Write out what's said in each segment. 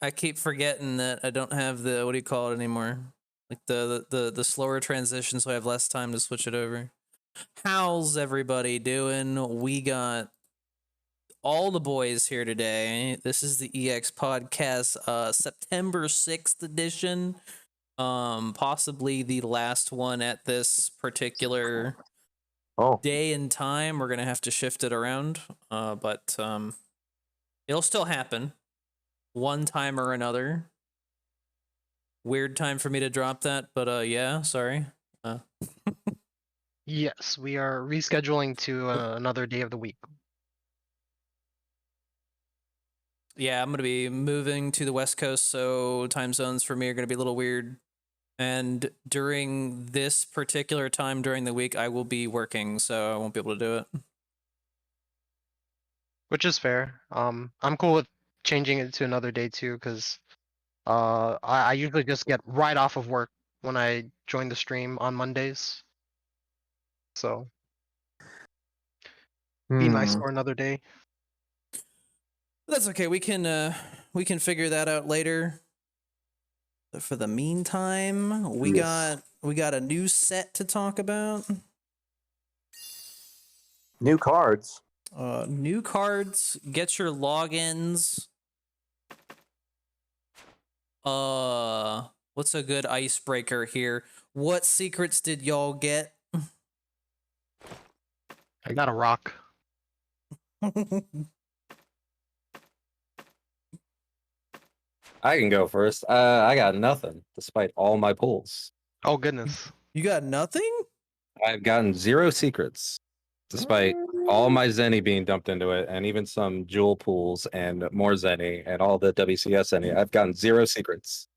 I keep forgetting that I don't have the what do you call it anymore? Like the slower transition, so I have less time to switch it over. How's everybody doing? We got all the boys here today. This is the EX podcast, September 6th edition. Possibly the last one at this particular day and time. We're gonna have to shift it around, but it'll still happen one time or another. Weird time for me to drop that, but yeah, sorry. Yes, we are rescheduling to another day of the week. Yeah, I'm gonna be moving to the West Coast, so time zones for me are gonna be a little weird. And during this particular time during the week, I will be working, so I won't be able to do it. Which is fair. I'm cool with changing it to another day too, because I usually just get right off of work when I join the stream on Mondays. So be nice for another day. That's okay. We can figure that out later. But for the meantime, we got a new set to talk about. New cards. New cards. Get your logins. What's a good icebreaker here? What secrets did y'all get? I got a rock. I can go first. I got nothing, despite all my pulls. Oh goodness. You got nothing? I've gotten 0 secrets, despite all my Zenny being dumped into it, and even some jewel pools and more Zenny and all the WCS Zenny. I've gotten 0 secrets.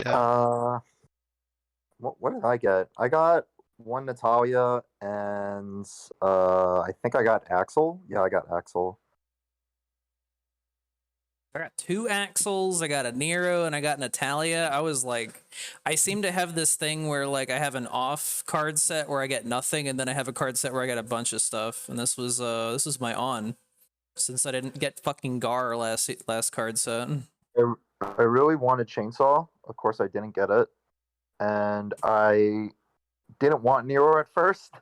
Yeah. What did I get? I got 1 Natalia and I think I got Axel. Yeah, I got Axel. I got 2 Axels, I got a Nero, and I got Natalia. I was like, I seem to have this thing where like I have an off card set where I get nothing, and then I have a card set where I get a bunch of stuff. And this was my on, since I didn't get fucking Gar last card set. I really wanted Chainsaw. Of course, I didn't get it, and I didn't want Nero at first.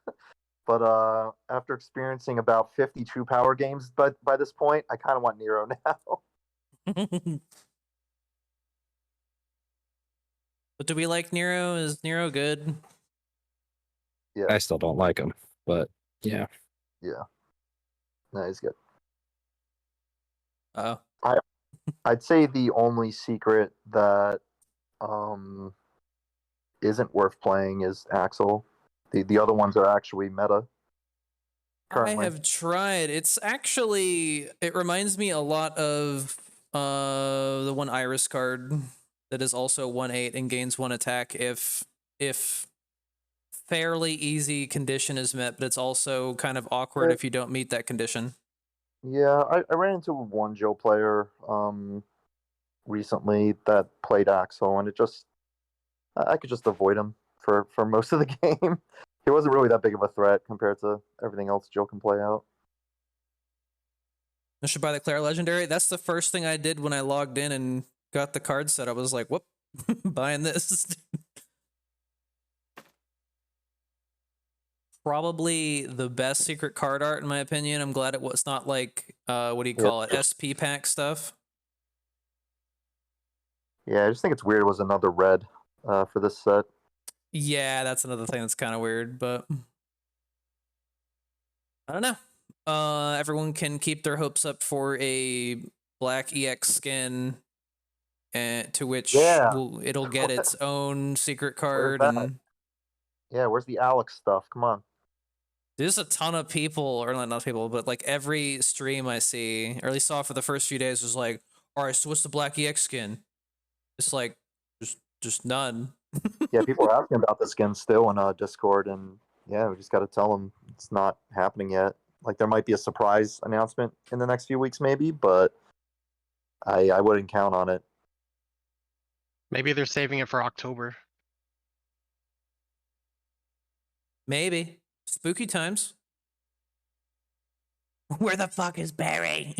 But after experiencing about 52 power games by this point, I kind of want Nero now. But do we like Nero? Is Nero good? Yeah. I still don't like him, but yeah. Yeah. No, he's good. Oh. I'd say the only secret that isn't worth playing is Axel. The other ones are actually meta. Currently. I have tried. It's actually, it reminds me a lot of the one Iris card that is also 1/8 and gains 1 attack if fairly easy condition is met, but it's also kind of awkward if you don't meet that condition. Yeah, I ran into one Joe player recently that played Axel, and I could just avoid him for most of the game. He wasn't really that big of a threat compared to everything else Joe can play out. I should buy the Claire Legendary. That's the first thing I did when I logged in and got the card set. I was like, whoop, buying this. Probably the best secret card art in my opinion. I'm glad it was not like, what do you call it, SP pack stuff. Yeah, I just think it's weird it was another red for this set. Yeah, that's another thing that's kind of weird, but I don't know. Everyone can keep their hopes up for a black EX skin, to which it'll get its own secret card. And yeah, where's the Alex stuff? Come on. There's a ton of people, or not people, but like every stream I see, or at least saw for the first few days, was like, all right, so what's the black EX skin? It's like, just none. Yeah, people are asking about the skin still in Discord, and yeah, we just got to tell them it's not happening yet. Like, there might be a surprise announcement in the next few weeks, maybe, but I wouldn't count on it. Maybe they're saving it for October. Maybe. Spooky times. Where the fuck is Barry?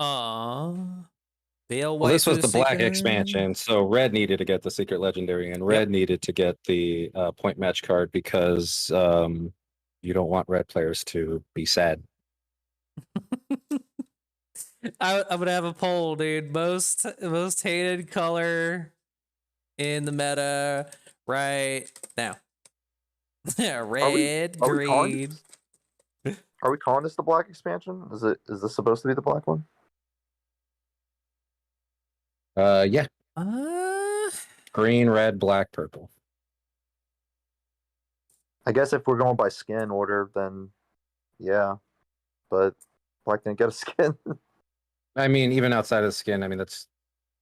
Aww. Veil Well, this was waifu the black seeker. expansion, so red needed to get the secret legendary, and red needed to get the point match card because you don't want red players to be sad. I'm gonna have a poll, dude. Most hated color in the meta right now. Red, are we calling green. this, are we calling this the black expansion? Is this supposed to be the black one? Yeah, Uh, green, red, black, purple. I guess if we're going by skin order, then yeah. But black didn't get a skin. I mean, even outside of the skin, I mean that's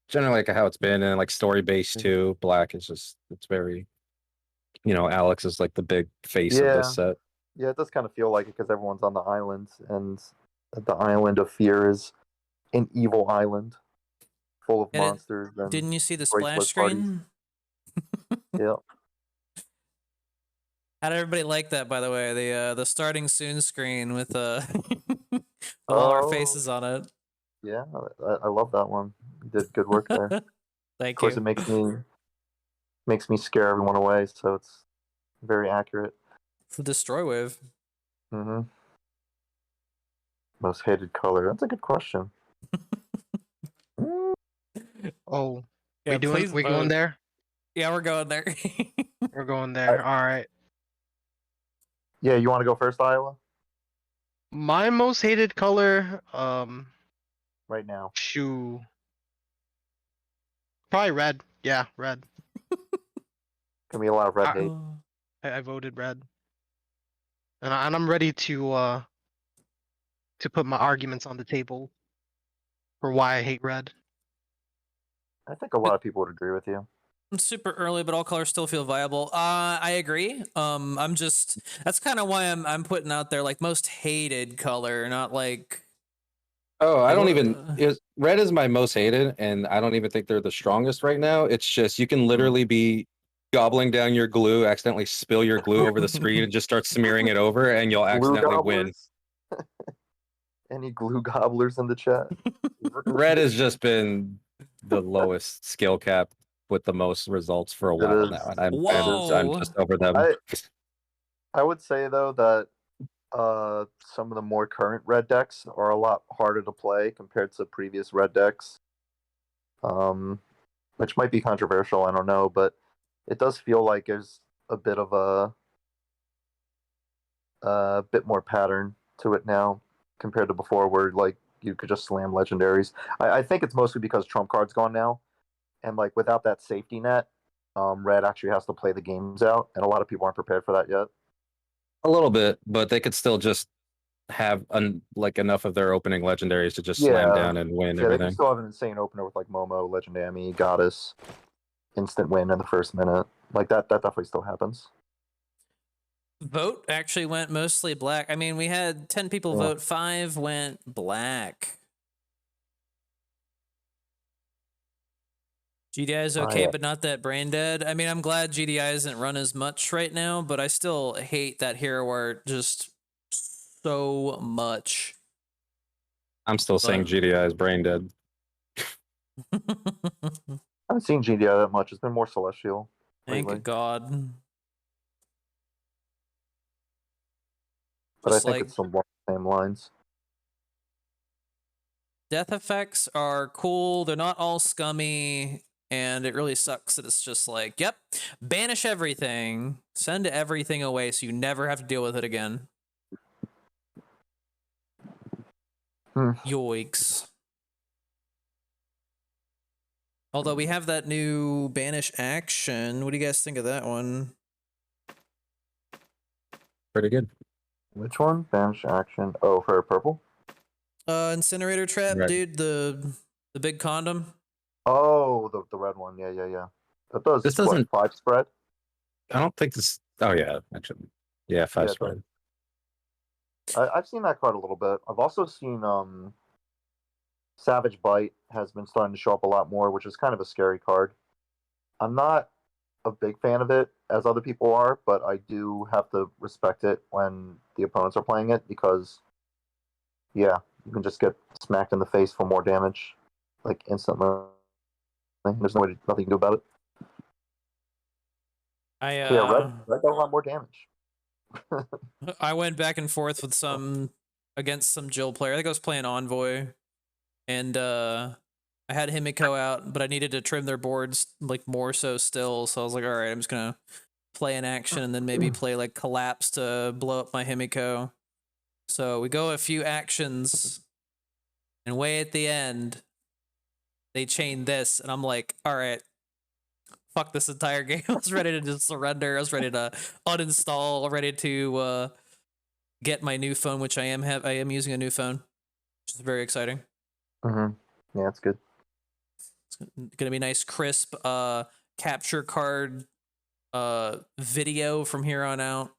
generally like how it's been, and like story based too. Black is just it's very, Alex is like the big face of Yeah. this set. Yeah, it does kind of feel like it because everyone's on the island, and the island of fear is an evil island full of And it- monsters. And didn't you see the bracelet splash parties. screen? Yeah. How did everybody like that, by the way? The starting soon screen with all our Oh. faces on it. Yeah, I love that one. You did good work there. Of Thank course, you. it makes me scare everyone away, so it's very accurate. It's the destroy wave. Mm-hmm. Most hated color. That's a good question. Oh, Yeah, please we going vote. there? Yeah, we're going there. We're going there. All right. Yeah, you want to go first, Iowa? My most hated color, Right now. shoe. Probably red. Yeah, red. Gonna be a lot of red hate. I voted red. And I'm ready to put my arguments on the table for why I hate red. I think a lot of people would agree with you. It's super early, but all colors still feel viable. I agree. I'm just that's kind of why I'm putting out there like most hated color, not like. Oh, I don't Like, even. Red is my most hated, and I don't even think they're the strongest right now. It's just you can literally be gobbling down your glue, accidentally spill your glue over the screen, and just start smearing it over, and you'll accidentally win. Any glue gobblers in the chat? Red has just been the lowest skill cap with the most results for a while is. now, and I'm Whoa. just over them. I would say though that some of the more current red decks are a lot harder to play compared to previous red decks. Which might be controversial, I don't know, but it does feel like there's a bit of a bit more pattern to it now compared to before, where like you could just slam legendaries. I think it's mostly because trump card's gone now, and like without that safety net, red actually has to play the games out, and a lot of people aren't prepared for that yet. A little bit, but they could still just have like enough of their opening legendaries to just slam down and win Yeah, they can everything. still have an insane opener with like Momo, Legendami, Goddess, instant win in the first minute. Like that definitely still happens. Vote actually went mostly black. I mean, we had 10 people vote, 5 went black. GDI is okay, but not that brain dead. I mean, I'm glad GDI isn't run as much right now, but I still hate that hero art just so much. I'm still saying GDI is brain dead. I haven't seen GDI that much. It's been more Celestial lately. Thank God. But Just I think it's along the same lines. Death effects are cool. They're not all scummy. And it really sucks that it's just like, yep, banish everything. Send everything away so you never have to deal with it again. Yoinks. Although we have that new banish action. What do you guys think of that one? Pretty good. Which one? Banish action. Oh, for purple? Incinerator trap, Right. dude. The big condom. Oh, the red one. Yeah. That does. This doesn't- 5 spread. I don't think this. Oh yeah, actually, yeah, 5 spread. I've seen that card a little bit. I've also seen Savage Bite has been starting to show up a lot more, which is kind of a scary card. I'm not a big fan of it as other people are, but I do have to respect it when the opponents are playing it because, yeah, you can just get smacked in the face for more damage, like instantly. There's nothing you can do about it. Yeah, red got a lot more damage. I went back and forth with against some Jill player. I think I was playing Envoy, and I had Himiko out, but I needed to trim their boards like more so still. So I was like, all right, I'm just gonna play in action and then maybe play like Collapse to blow up my Himiko. So we go a few actions, and way at the end, they chain this, and I'm like, all right, fuck this entire game. I was ready to just surrender. I was ready to uninstall, ready to get my new phone, which I am using a new phone, which is very exciting. Mm-hmm. Yeah, it's good. It's gonna be nice, crisp capture card video from here on out.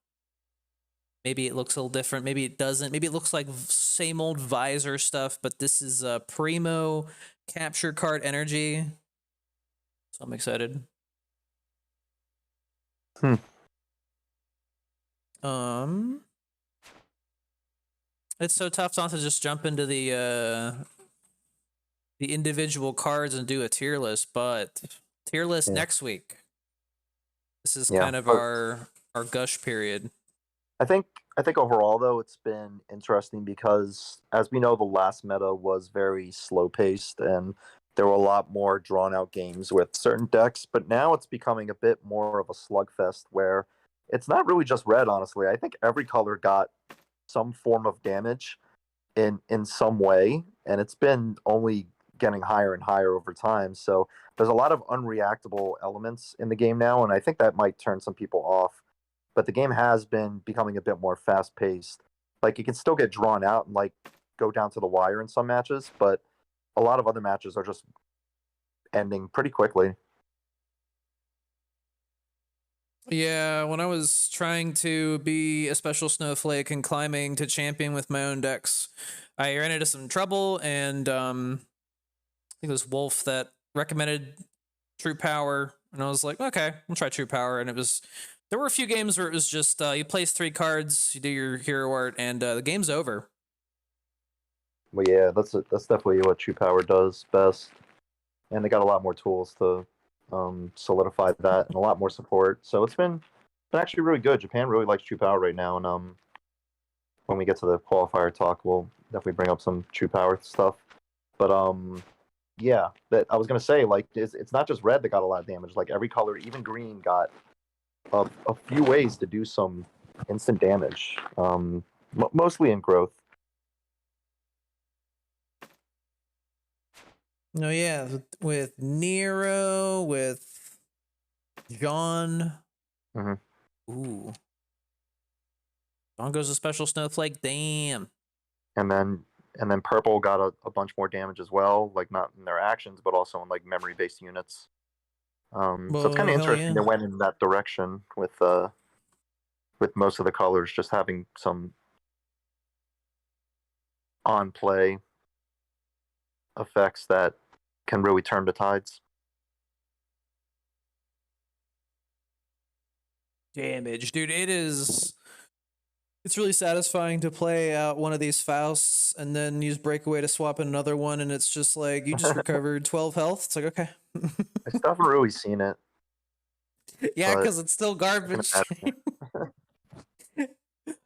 Maybe it looks a little different. Maybe it doesn't. Maybe it looks like same old visor stuff, but this is primo capture card energy. So I'm excited. It's so tough not to just jump into the individual cards and do a tier list, but tier list next week. This is kind of our gush period. I think overall though it's been interesting because as we know the last meta was very slow paced and there were a lot more drawn out games with certain decks, but now it's becoming a bit more of a slugfest where it's not really just red, honestly. I think every color got some form of damage in some way, and it's been only getting higher and higher over time. So there's a lot of unreactable elements in the game now, and I think that might turn some people off. But the game has been becoming a bit more fast paced. Like, it can still get drawn out and like go down to the wire in some matches, but a lot of other matches are just ending pretty quickly. Yeah, when I was trying to be a special snowflake and climbing to champion with my own decks, I ran into some trouble, and I think it was Wolf that recommended True Power, and I was like, okay, we'll try True Power, and there were a few games where it was just you place 3 cards, you do your hero art, and the game's over. Well, yeah, that's definitely what True Power does best, and they got a lot more tools to solidify that and a lot more support. So it's been actually really good. Japan really likes True Power right now, and when we get to the qualifier talk, we'll definitely bring up some True Power stuff. But yeah, that I was gonna say, like, it's not just red that got a lot of damage. Like every color, even green, got a few ways to do some instant damage. Mostly in growth. No, yeah, with Nero, with John. Ooh. John goes a special snowflake. Damn. And then purple got a bunch more damage as well, like not in their actions, but also in like memory based units. So it's kind of interesting they went in that direction with most of the colors just having some on play effects that can really turn the tides. Damage, dude. It's really satisfying to play out one of these Fausts and then use Breakaway to swap in another one, and it's just like you just recovered 12 health. It's like, okay. I still haven't really seen it. Yeah, because it's still garbage.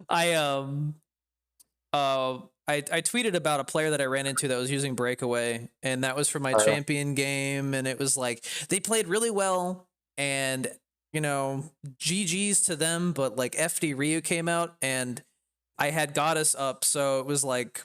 I tweeted about a player that I ran into that was using Breakaway, and that was for my champion game, and it was like they played really well, and you know, GG's to them, but like FD Ryu came out and I had Goddess up, so it was like,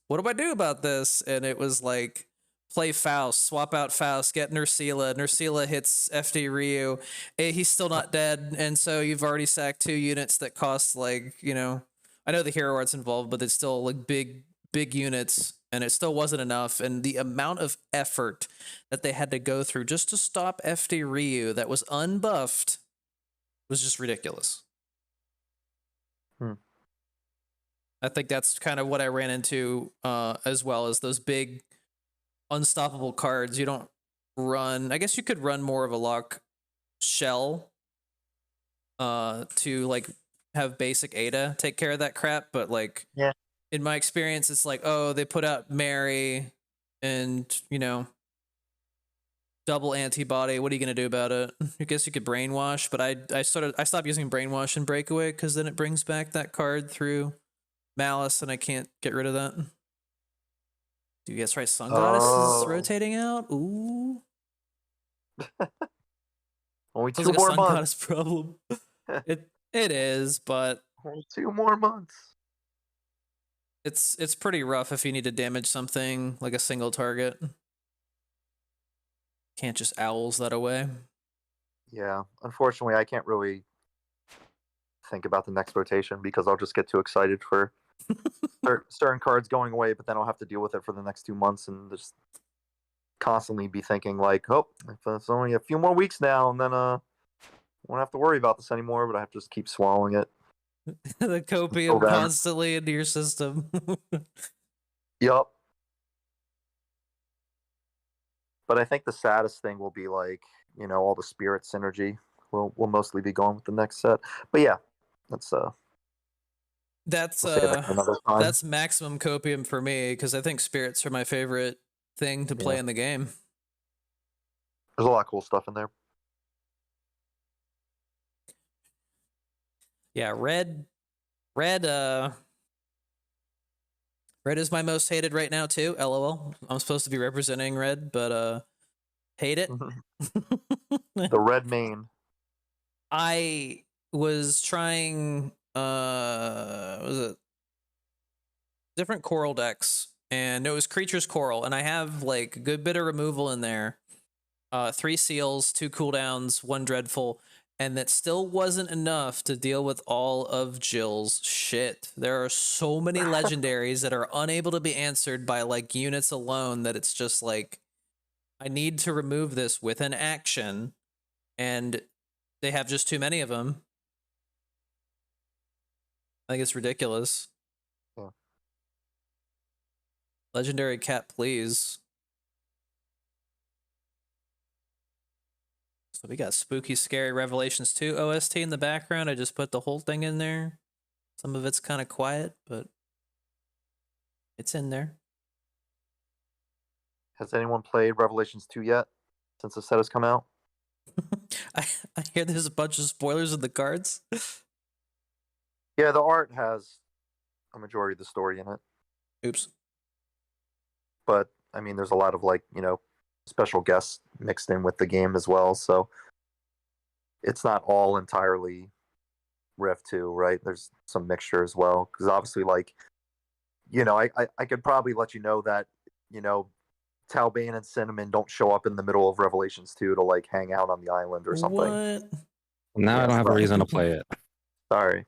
what do I do about this? And it was like, play Faust, swap out Faust, get Nursila. Nursila hits FD Ryu. He's still not dead, and so you've already sacked 2 units that cost like, you know, I know the hero art's involved, but it's still like big units, and it still wasn't enough. And the amount of effort that they had to go through just to stop FD Ryu that was unbuffed was just ridiculous. I think that's kind of what I ran into as well, as those big unstoppable cards. You don't run, I guess you could run more of a lock shell to like have basic Ada take care of that crap, but like Yeah. in my experience it's like, oh, they put out Mary and, you know, double antibody. What are you gonna do about it? I guess you could brainwash, but I stopped using brainwash in Breakaway because then it brings back that card through Malice and I can't get rid of that. Do you guess right? Sun Goddess is rotating out. Ooh, Only sounds two like a more Sun months. Goddess problem. It is, but Only 2 more months. it's pretty rough if you need to damage something like a single target. Can't just owls that away. Yeah, unfortunately, I can't really think about the next rotation because I'll just get too excited for certain cards going away, but then I'll have to deal with it for the next 2 months and just constantly be thinking like, oh, it's only a few more weeks now, and then won't have to worry about this anymore. But I have to just keep swallowing it. The copium then. constantly into your system. Yup. But I think the saddest thing will be like, you know, all the spirit synergy will mostly be gone with the next set. But yeah, that's That's we'll save that for another time. that's maximum copium for me because I think spirits are my favorite thing to play Yeah. in the game. There's a lot of cool stuff in there. Yeah, red is my most hated right now too. LOL. I'm supposed to be representing red, but hate it. The red main. I was trying was it different coral decks, and it was creatures coral, and I have like a good bit of removal in there. 3 seals, 2 cooldowns, 1 dreadful, and that still wasn't enough to deal with all of Jill's shit. There are so many legendaries that are unable to be answered by like units alone that it's just like, I need to remove this with an action, and they have just too many of them. I think it's ridiculous. Yeah. Legendary cat, please. So we got Spooky Scary Revelations 2 OST in the background. I just put the whole thing in there. Some of it's kind of quiet, but it's in there. Has anyone played Revelations 2 yet since the set has come out? I hear there's a bunch of spoilers in the cards. Yeah, the art has a majority of the story in it. Oops. But I mean, there's a lot of like, you know, special guests mixed in with the game as well. So it's not all entirely Rev 2, right? There's some mixture as well. Because obviously, like, you know, I could probably let you know that, you know, Talbane and Cinnamon don't show up in the middle of Revelations 2 to like hang out on the island or something. What? Now I don't have a reason to play it. Sorry.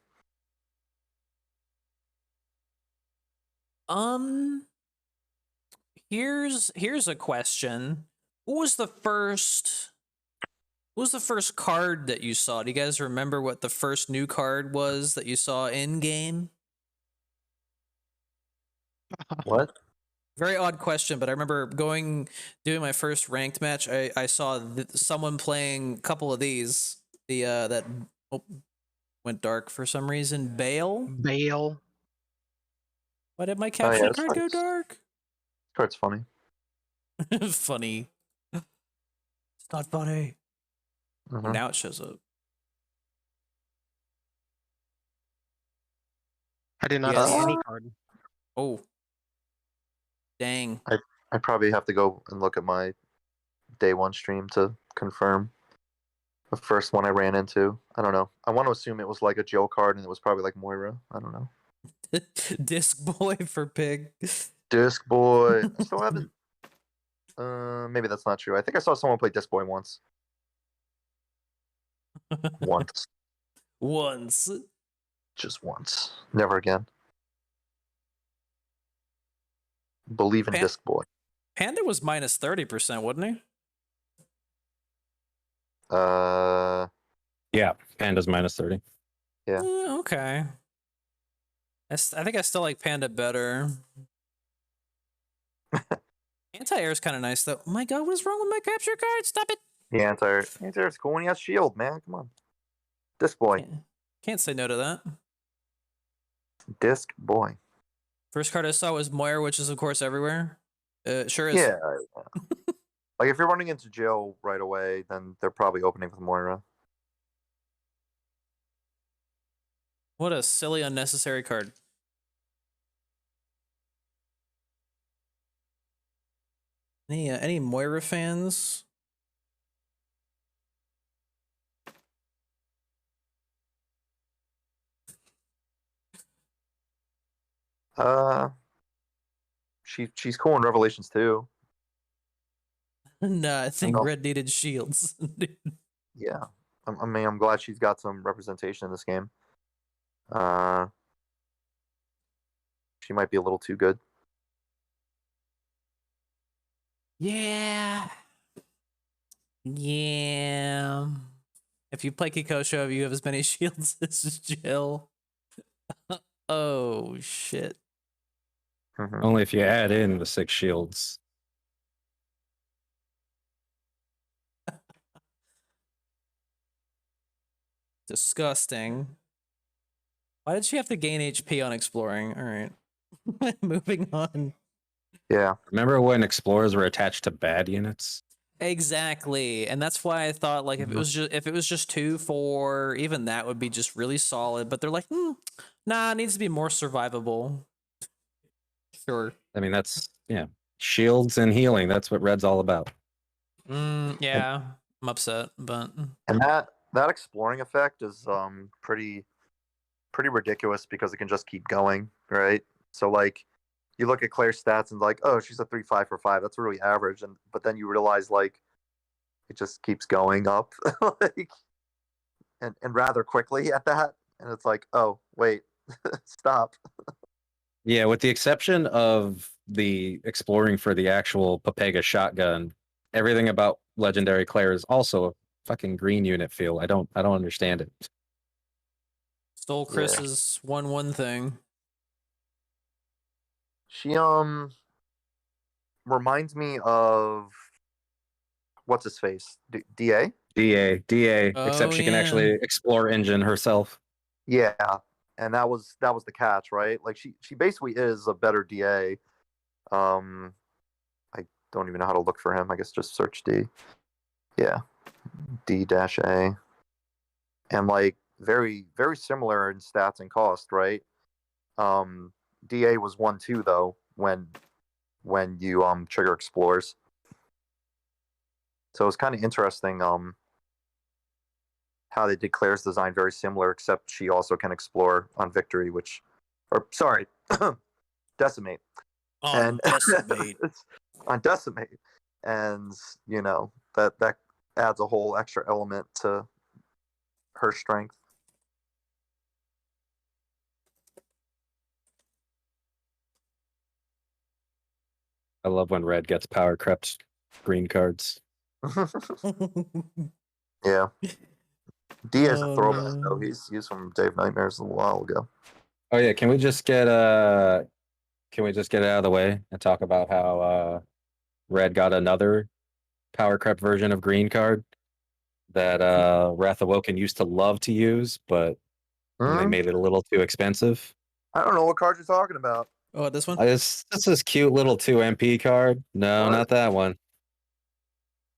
Here's a question. What was the first card that you saw? Do you guys remember what the first new card was that you saw in game? What? Very odd question, but I remember doing my first ranked match. I saw someone playing a couple of these. That went dark for some reason. Bale. Why did my capture card go dark? Card's funny. Funny. It's not funny. Mhm. Now it shows up. I did not Yes. see any card. Oh. Dang. I probably have to go and look at my day 1 stream to confirm the first one I ran into. I don't know. I want to assume it was like a Jill card and it was probably like Moira. I don't know. Disc boy for pig. Disc Boy. I still haven't. Maybe that's not true. I think I saw someone play Disc Boy once. Once. Once. Just once. Never again. Believe in Disc Boy. Panda was minus 30%, wasn't he? Yeah, Panda's minus 30. Yeah. Okay. I think I still like Panda better. Anti-air is kind of nice, though. Oh my god, what's wrong with my capture card? Stop it! Yeah, anti-air's cool when he has shield, man. Come on. Disc boy. Can't say no to that. Disc boy. First card I saw was Moira, which is of course everywhere. Sure is. Yeah. Like if you're running into jail right away, then they're probably opening with Moira. What a silly, unnecessary card. Any Moira fans? She's cool in Revelations too. Nah, I think Oh. Red needed shields. Yeah. I mean, I'm glad she's got some representation in this game. She might be a little too good. Yeah. Yeah. If you play Kikosho, you have as many shields as Jill. Oh, shit. Mhm. Only if you add in the 6 shields. Disgusting. Why did she have to gain HP on exploring? All right. Moving on. Yeah. Remember when explorers were attached to bad units? Exactly. And that's why I thought like if it was just 2, 4, even that would be just really solid. But they're like, nah, it needs to be more survivable. Sure. I mean, that's, yeah. Shields and healing. That's what Red's all about. Yeah. I'm upset, but And that exploring effect is pretty ridiculous because it can just keep going, right? So like you look at Claire's stats and like, oh, she's a 3-5 for 5. That's really average. But then you realize like it just keeps going up like and rather quickly at that. And it's like, oh wait, stop. Yeah, with the exception of the exploring for the actual Papega shotgun, everything about Legendary Claire is also a fucking green unit feel. I don't understand it. stole Chris's 1/1 thing. She reminds me of what's his face? DA? DA, except Oh, she can yeah. actually explore engine herself. Yeah. And that was the catch, right? Like she basically is a better DA. I don't even know how to look for him. I guess just search D. Yeah. D-A. And like very, very similar in stats and cost, right? DA was 1-2 though when you trigger explores. So it's kind of interesting how they did Claire's design very similar, except she also can explore on victory, decimate. On Decimate. On decimate. And you know, that adds a whole extra element to her strength. I love when Red gets power crept green cards. Yeah. D is a Oh, throwback no. though. He's from Dave Nightmares a while ago. Oh yeah, can we just get it out of the way and talk about how Red got another power crept version of green card that Wrath Awoken used to love to use, but they made it a little too expensive. I don't know what card you're talking about. Oh, this one? This cute little 2 MP card. No, What? not that one.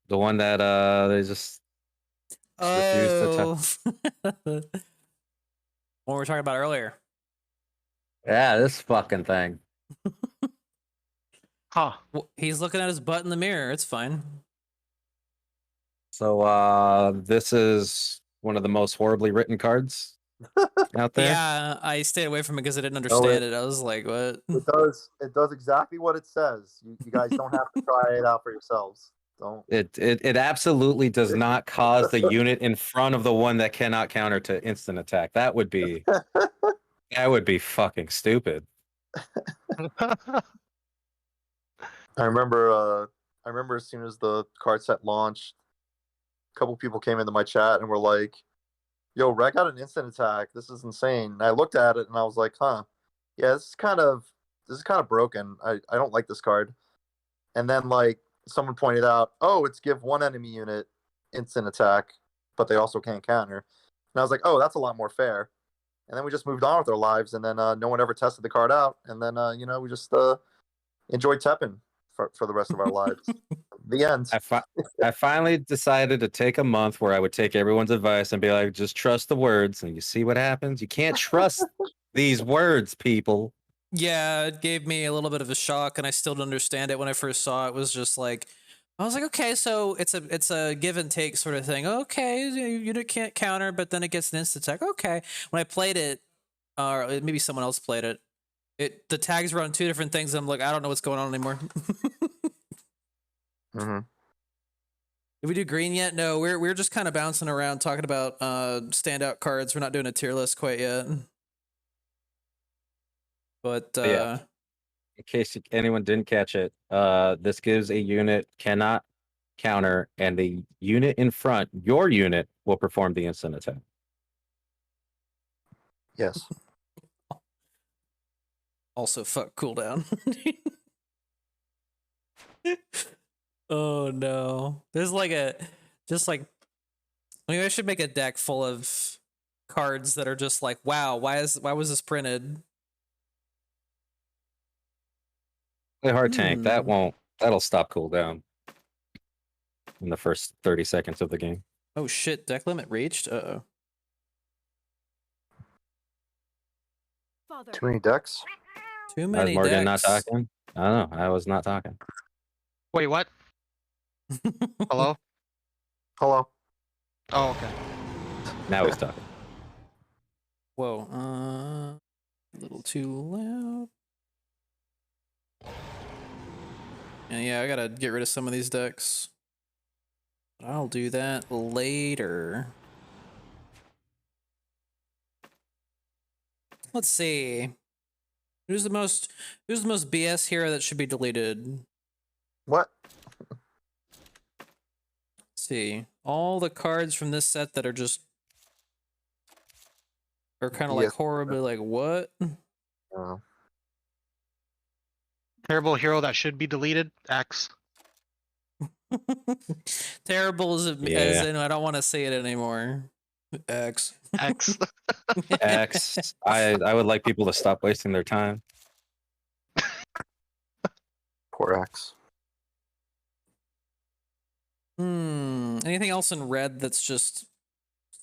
The one that they just refused to touch. What we were talking about earlier. Yeah, this fucking thing. Huh. Well, he's looking at his butt in the mirror. It's fine. So this is one of the most horribly written cards out there. Yeah, I stayed away from it because I didn't understand it. I was like, what? It does exactly what it says. You guys don't have to try it out for yourselves. Don't. It absolutely does not cause the unit in front of the one that cannot counter to instant attack. That would be fucking stupid. I remember as soon as the card set launched, a couple people came into my chat and were like, yo, Red got an instant attack. This is insane. And I looked at it and I was like, huh. Yeah, this is kind of broken. I don't like this card. And then like someone pointed out, oh, it's give one enemy unit instant attack, but they also can't counter. I was like, oh, that's a lot more fair. And then we just moved on with our lives, and then no one ever tested the card out, and then we just enjoyed TEPPEN for the rest of our lives. The end. I finally decided to take a month where I would take everyone's advice and be like, just trust the words, and you see what happens. You can't trust these words, people. Yeah, it gave me a little bit of a shock, and I still don't understand it. When I first saw it, it was just like, I was like, okay, so it's a give and take sort of thing. Okay, you can't counter, but then it gets an instant attack. Okay, when I played it, or maybe someone else played it, the tags were on two different things. And I'm like, I don't know what's going on anymore. Mm-hmm. Did we do green yet? No, we're just kind of bouncing around talking about standout cards. We're not doing a tier list quite yet. But Yeah. In case anyone didn't catch it, this gives a unit cannot counter, and the unit in front, your unit, will perform the instant attack. Yes. Also, fuck cooldown. Oh no, there's like I should make a deck full of cards that are just like, wow, why was this printed? Play hard tank. That'll stop cooldown in the first 30 seconds of the game. Oh shit, deck limit reached. Uh-oh. Too many decks. Too many Morgan decks. not talking? I don't know. I was not talking. Wait, what? Hello? Hello. Oh, okay. Now he's talking. Whoa, a little too loud. Yeah, I gotta get rid of some of these decks. I'll do that later. Let's see. Who's the most BS hero that should be deleted? What? Let's see. All the cards from this set that are just kind of like horribly like what? Terrible hero that should be deleted. X. Terrible as in I don't want to say it anymore. X. X. X. I would like people to stop wasting their time. Poor X. Anything else in red that's just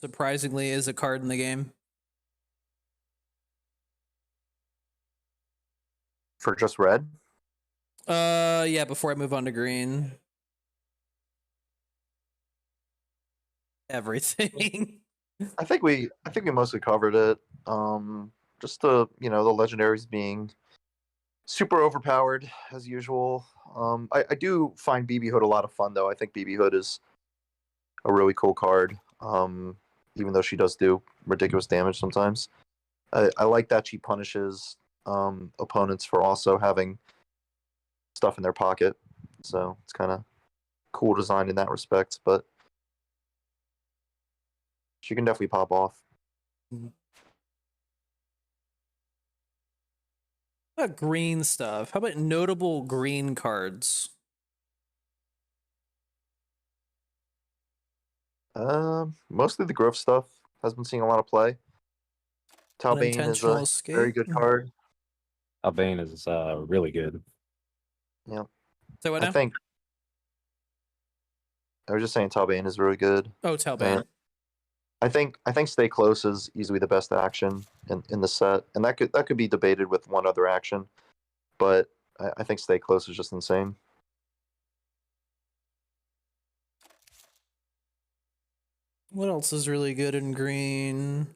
surprisingly is a card in the game? For just red? Yeah, before I move on to green. Everything. I think we mostly covered it. Just the legendaries being super overpowered as usual. I do find BB Hood a lot of fun though. I think BB Hood is a really cool card. Even though she does do ridiculous damage sometimes. I like that she punishes opponents for also having stuff in their pocket. So it's kind of cool design in that respect, but she can definitely pop off. How about green stuff? How about notable green cards? Mostly the growth stuff has been seeing a lot of play. Talbane is Unintentional a escape. very good card. Albane is really good. Yeah. So what now? I was just saying Talbane is really good. Oh, Talbane. I think Stay Close is easily the best action in the set, and that could be debated with one other action, but I think Stay Close is just insane. What else is really good in green?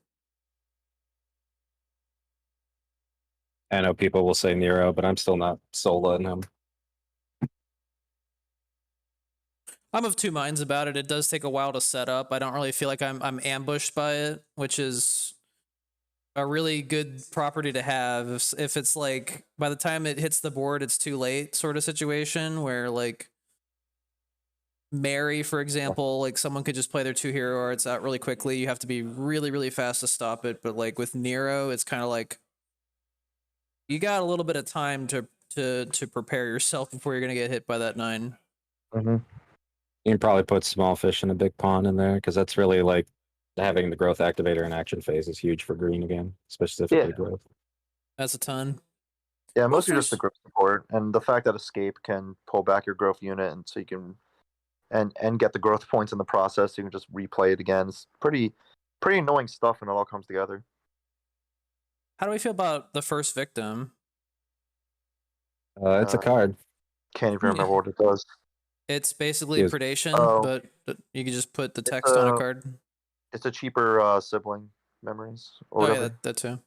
I know people will say Nero, but I'm still not sold on him. I'm of two minds about it. It does take a while to set up. I don't really feel like I'm ambushed by it, which is a really good property to have. If it's like by the time it hits the board, it's too late sort of situation where like Mary, for example, like someone could just play their 2 hero arts out really quickly. You have to be really, really fast to stop it. But like with Nero, it's kind of like you got a little bit of time to prepare yourself before you're gonna get hit by that 9. Mm-hmm. You can probably put small fish in a big pond in there because that's really like having the growth activator in action phase is huge for green again, specifically Yeah. growth. That's a ton. Yeah, Well, mostly just the first- growth support and the fact that escape can pull back your growth unit, and so you can and get the growth points in the process. So you can just replay it again. It's pretty annoying stuff when it all comes together. How do we feel about the first victim? It's a card. Can't even remember what it does. It's basically Yes. predation, Oh. but you can just put the text on a card. It's a cheaper sibling memories or Oh yeah, whatever. that too.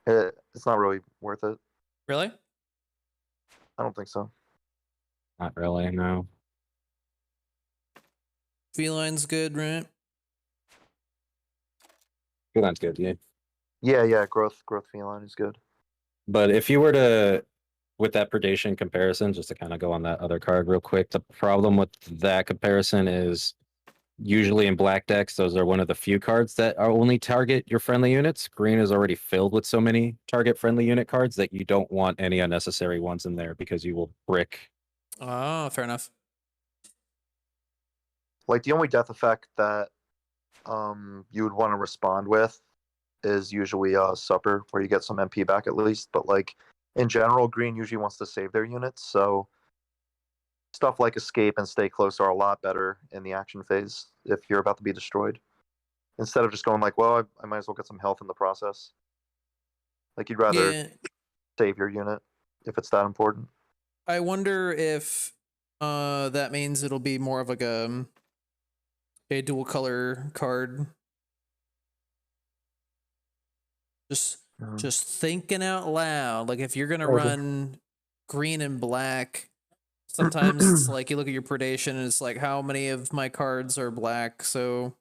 It's not really worth it. Really? I don't think so. Not really, no. Feline's good, right? That's good, yeah. Yeah. Growth feline is good. But if you were to, with that predation comparison, just to kind of go on that other card real quick, the problem with that comparison is usually in black decks, those are one of the few cards that are only target your friendly units. Green is already filled with so many target friendly unit cards that you don't want any unnecessary ones in there because you will brick. Oh, fair enough. Like the only death effect that you would want to respond with is usually supper, where you get some MP back at least. But like in general, green usually wants to save their units, so stuff like escape and stay close are a lot better in the action phase if you're about to be destroyed. Instead of just going like, well, I might as well get some health in the process. Like you'd rather Yeah, save your unit if it's that important. I wonder if that means it'll be more of like a dual color card. Just thinking out loud. Like if you're gonna Okay. run green and black, sometimes it's like you look at your predation and it's like how many of my cards are black, so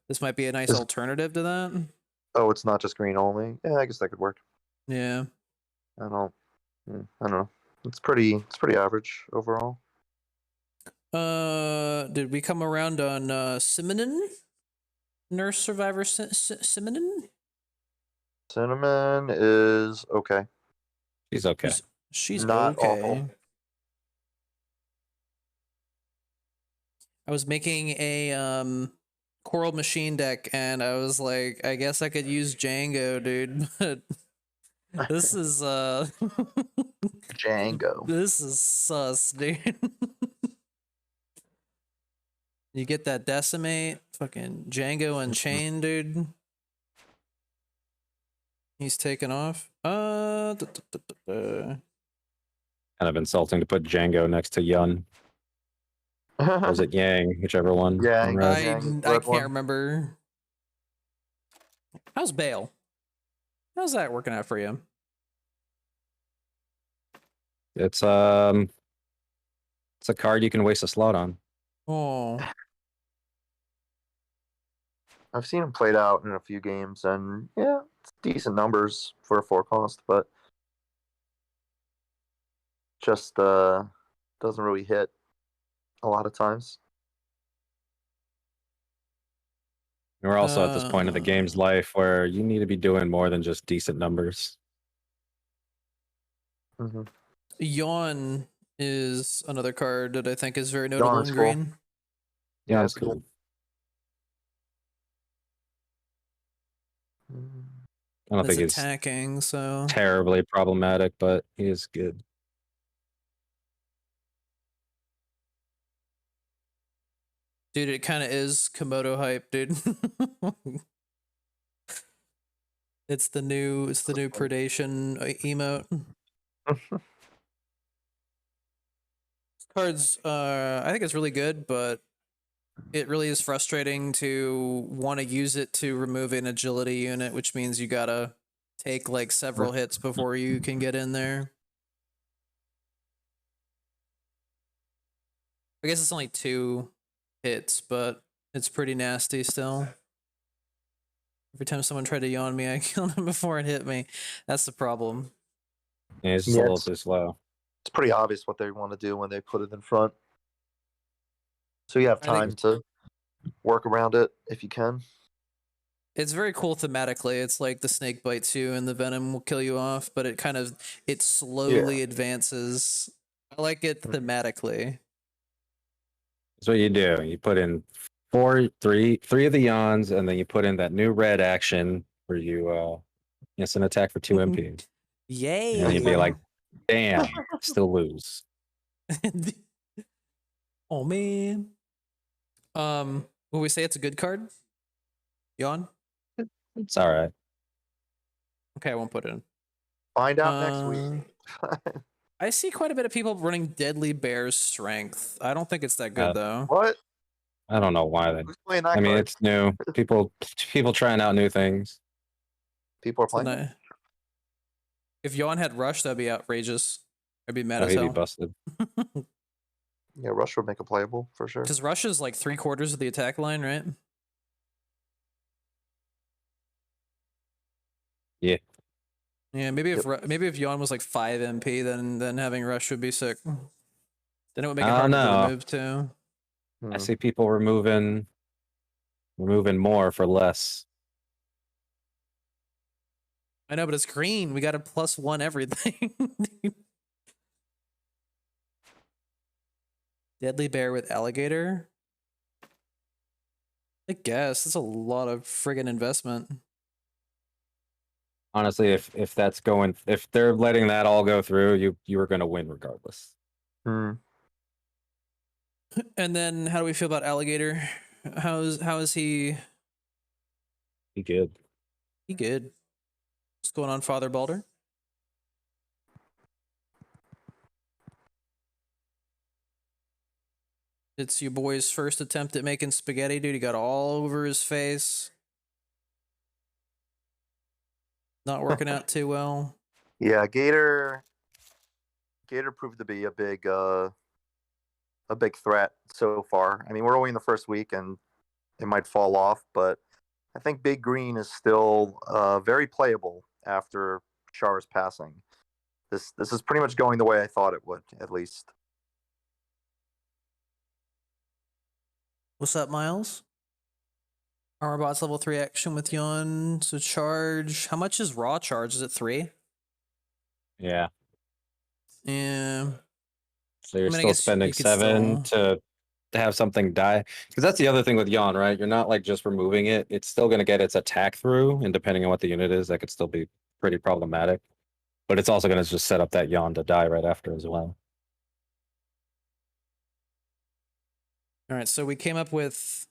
this might be a nice Is- alternative to that. Oh, it's not just green only. Yeah, I guess that could work. Yeah. I don't know. It's pretty average overall. Did we come around on Simonin? Nurse Survivor Simonin? Cinnamon is okay. She's okay. She's Not okay. awful. I was making a Coral Machine deck, and I was like, I guess I could use Django, dude. But this is Django. this is sus, dude. You get that decimate, fucking Django Unchained, dude. He's taken off. Kind of insulting to put Django next to Yun. Or is it Yang? Whichever one. Yang. Conrad. Yang is the I red can't one. remember. How's Bale? How's that working out for you? It's a card you can waste a slot on. Oh, I've seen him played out in a few games, and yeah, it's decent numbers for a 4 cost, but just doesn't really hit a lot of times. And we're also at this point of the game's life where you need to be doing more than just decent numbers. Mm-hmm. Yawn is another card that I think is very notable is in cool. green. Yeah, that's that's cool. I don't It's think he's attacking, so terribly problematic, but he is good. dude, it kind of is Komodo hype, dude. It's the new predation emote. Cards, I think it's really good, but it really is frustrating to want to use it to remove an agility unit, which means you gotta take like several hits before you can get in there. I guess it's only 2 hits, but it's pretty nasty still. Every time someone tried to yawn me, I killed him before it hit me. That's the problem. Yeah, he's just a Yeah, little it's- too slow. It's pretty obvious what they want to do when they put it in front. So you have I think- time to work around it if you can. It's very cool thematically. It's like the snake bites you and the venom will kill you off, but it slowly advances. I like it thematically. That's what you do. You put in three of the yawns, and then you put in that new red action where you instant attack for 2 MP. Yay! And you'd be like, damn, still lose. Oh man. Will we say it's a good card? Yawn? It's all right. Okay, I won't put it in. Find out next week. I see quite a bit of people running Deadly Bear's Strength. I don't think it's that good though. What? I don't know why they. Who's playing that I mean, card? it's new. People trying out new things. People are playing. Tonight. If Yawn had Rush, that'd be outrageous. I'd be mad Oh, as he'd be hell. busted. Yeah, Rush would make it playable for sure. Because Rush is like 3/4 of the attack line, right? Yeah. Yeah, maybe if Yawn was like 5 MP, then having Rush would be sick. Then it would make it harder to remove too. I see people removing more for less. I know, but it's green. We got a +1 everything. Deadly Bear with Alligator? I guess. That's a lot of friggin' investment. Honestly, if they're letting that all go through, you were gonna win regardless. Hmm. And then how do we feel about Alligator? How is he? He good. He good. What's going on, Father Balder? It's your boy's first attempt at making spaghetti, dude. He got all over his face. Not working out too well. Yeah, Gator proved to be a big threat so far. I mean, we're only in the first week, and it might fall off, but I think Big Green is still very playable after Char's passing. This is pretty much going the way I thought it would, at least. What's up, Miles? Armor bots level 3 action with Yawn. So charge. How much is raw charge? Is it 3? Yeah. Yeah. So you're I mean, I still guess spending you could 7 to have something die. Because that's the other thing with Yawn, right? You're not like just removing it. It's still going to get its attack through, and depending on what the unit is, that could still be pretty problematic. But it's also going to just set up that Yawn to die right after as well. All right, so we came up with.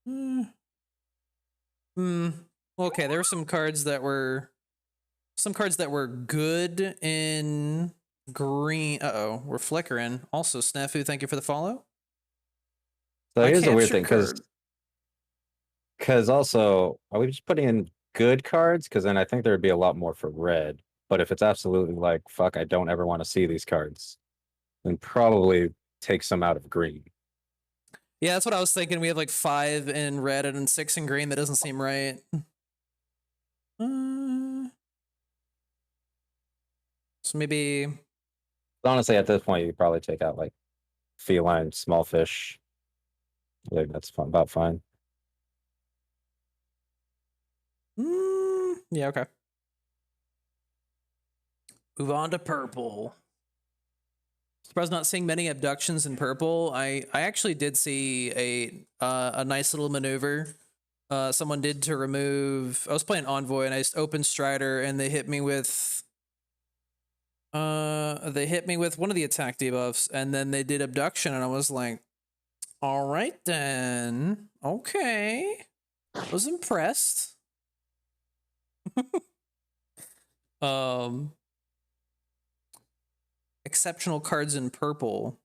Okay, there were some cards that were good in green. We're flickering. Also, Snafu, thank you for the follow. So here's a weird capture thing, because also, are we just putting in good cards? Because then I think there would be a lot more for red. But if it's absolutely like, fuck, I don't ever want to see these cards, then probably take some out of green. Yeah, that's what I was thinking. We have like 5 in red and 6 in green. That doesn't seem right. So maybe. Honestly, at this point, you probably take out like feline, small fish. I think that's about fine. Yeah, okay. Move on to purple. Surprised not seeing many abductions in purple. I actually did see a nice little maneuver. Someone did to remove. I was playing Envoy and I just opened Strider and they hit me with. They hit me with one of the attack debuffs and then they did abduction and I was like, all right then, okay. I was impressed. Exceptional cards in purple.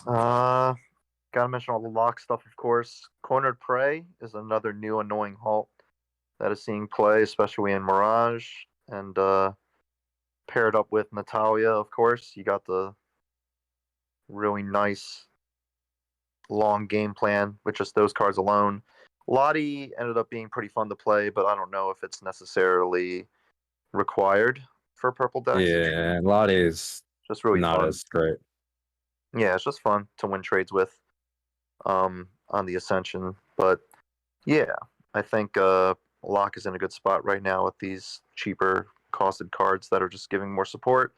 Gotta mention all the lock stuff, of course. Cornered Prey is another new annoying halt that is seeing play, especially in Mirage. And paired up with Natalia, of course. You got the really nice long game plan with just those cards alone. Lottie ended up being pretty fun to play, but I don't know if it's necessarily required for purple decks. Yeah, Lottie's just really not fun. as great. Yeah, it's just fun to win trades with on the Ascension. But yeah, I think Locke is in a good spot right now with these cheaper costed cards that are just giving more support.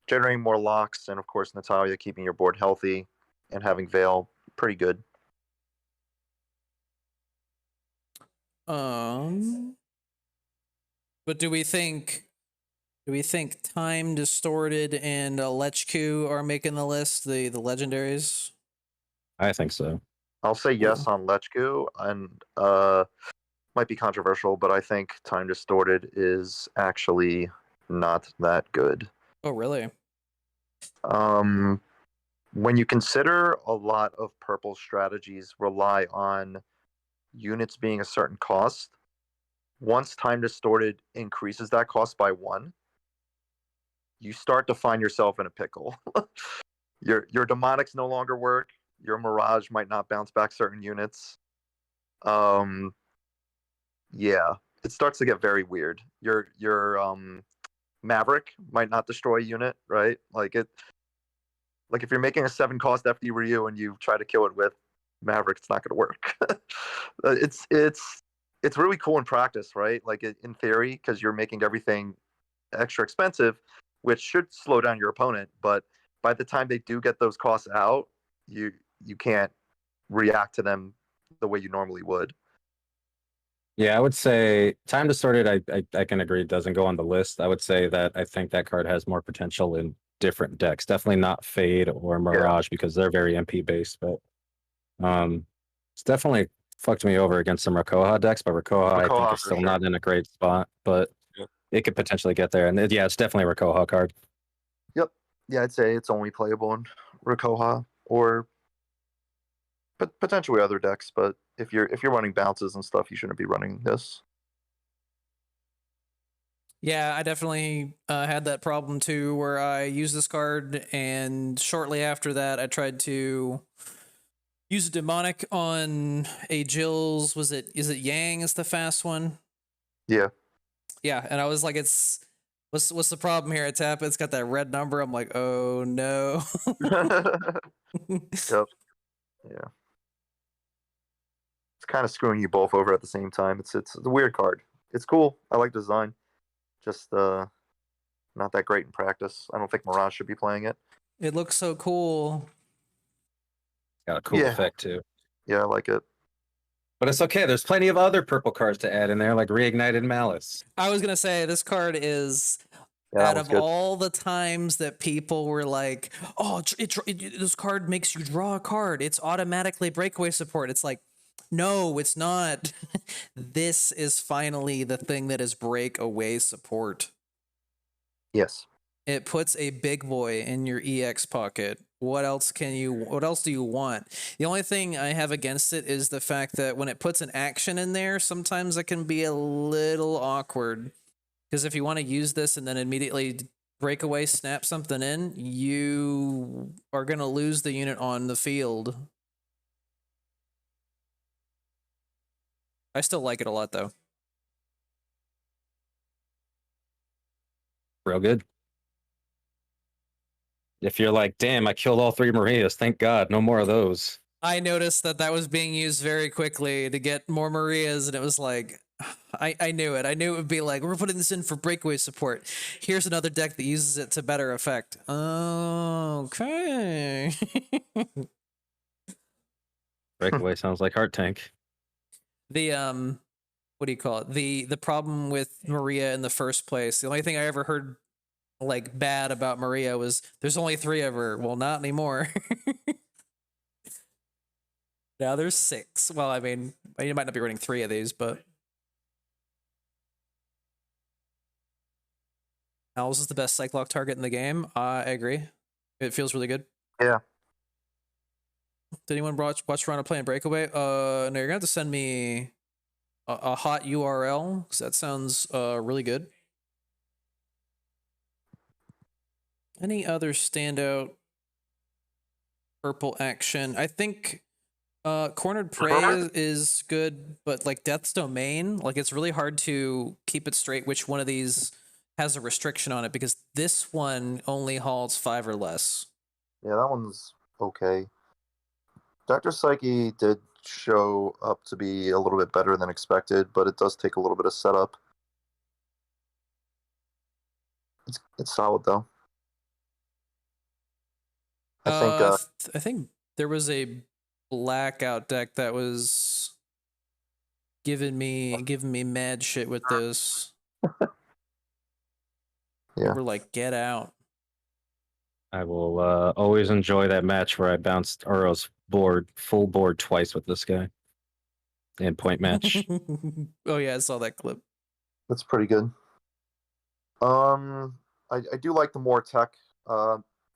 generating more locks, and of course Natalia keeping your board healthy and having Veil pretty good. But do we think Time Distorted and Lechku are making the list? The legendaries. I think so. I'll say yes on Lechku, and might be controversial, but I think Time Distorted is actually not that good. Oh, really? When you consider a lot of purple strategies rely on units being a certain cost, once Time Distorted increases that cost by 1, you start to find yourself in a pickle. Your demonics no longer work. Your Mirage might not bounce back certain units. Yeah, it starts to get very weird. Your Maverick might not destroy a unit, right? Like if you're making a 7 cost FD Ryu and you try to kill it with Maverick, it's not going to work. It's really cool in practice, right? Like in theory, because you're making everything extra expensive, which should slow down your opponent. But by the time they do get those costs out, you can't react to them the way you normally would. Yeah, I would say Time Distorted, I can agree, doesn't go on the list. I would say that I think that card has more potential in different decks. Definitely not Fade or Mirage because they're very MP based, but it's definitely fucked me over against some Rakoha decks, but Rakoha I think is still not in a great spot, but it could potentially get there. And yeah, it's definitely a Rakoha card. Yep. Yeah, I'd say it's only playable in Rakoha or potentially other decks, but if you're running bounces and stuff, you shouldn't be running this. Yeah, I definitely had that problem too, where I used this card, and shortly after that, I tried to use a demonic on a Jill's. Is it Yang? Is the fast one? Yeah. Yeah, and I was like, what's the problem here? It's It's got that red number. I'm like, oh no. Yep. Yeah. It's kind of screwing you both over at the same time. It's a weird card. It's cool. I like the design. Just not that great in practice. I don't think Mirage should be playing it. It looks so cool. Got a cool effect too. Yeah, I like it. But it's okay. There's plenty of other purple cards to add in there, like Reignited Malice. I was gonna say this card is out of all the times that people were like, "Oh, this card makes you draw a card. It's automatically breakaway support." It's like, no, it's not. This is finally the thing that is breakaway support. Yes. It puts a big boy in your EX pocket. What else do you want? The only thing I have against it is the fact that when it puts an action in there, sometimes it can be a little awkward. Because if you want to use this and then immediately breakaway snap something in, you are going to lose the unit on the field. I still like it a lot, though. Real good. If you're like, damn, I killed all 3 Marias, thank God, no more of those. I noticed that was being used very quickly to get more Marias, and it was like, I knew it. I knew it would be like, we're putting this in for breakaway support. Here's another deck that uses it to better effect. Okay. Breakaway sounds like Heart Tank. The what do you call it? The problem with Maria in the first place, the only thing I ever heard like bad about Maria was there's only 3 of her. Well, not anymore. Now there's 6. Well, I mean, you might not be running 3 of these, but Owls is the best Cyclock target in the game. I agree. It feels really good. Yeah. Did anyone watch Toronto playing Breakaway? No, you're gonna have to send me a hot URL because that sounds really good. Any other standout purple action? I think Cornered Prey is good, but like Death's Domain, like it's really hard to keep it straight which one of these has a restriction on it because this one only halts 5 or less. Yeah, that one's okay. Dr. Psyche did show up to be a little bit better than expected, but it does take a little bit of setup. It's solid though. I think there was a blackout deck that was giving me mad shit with this. Yeah. We're like, get out. I will always enjoy that match where I bounced Uro's full board twice with this guy in point match. Oh yeah, I saw that clip. That's pretty good. I do like the more tech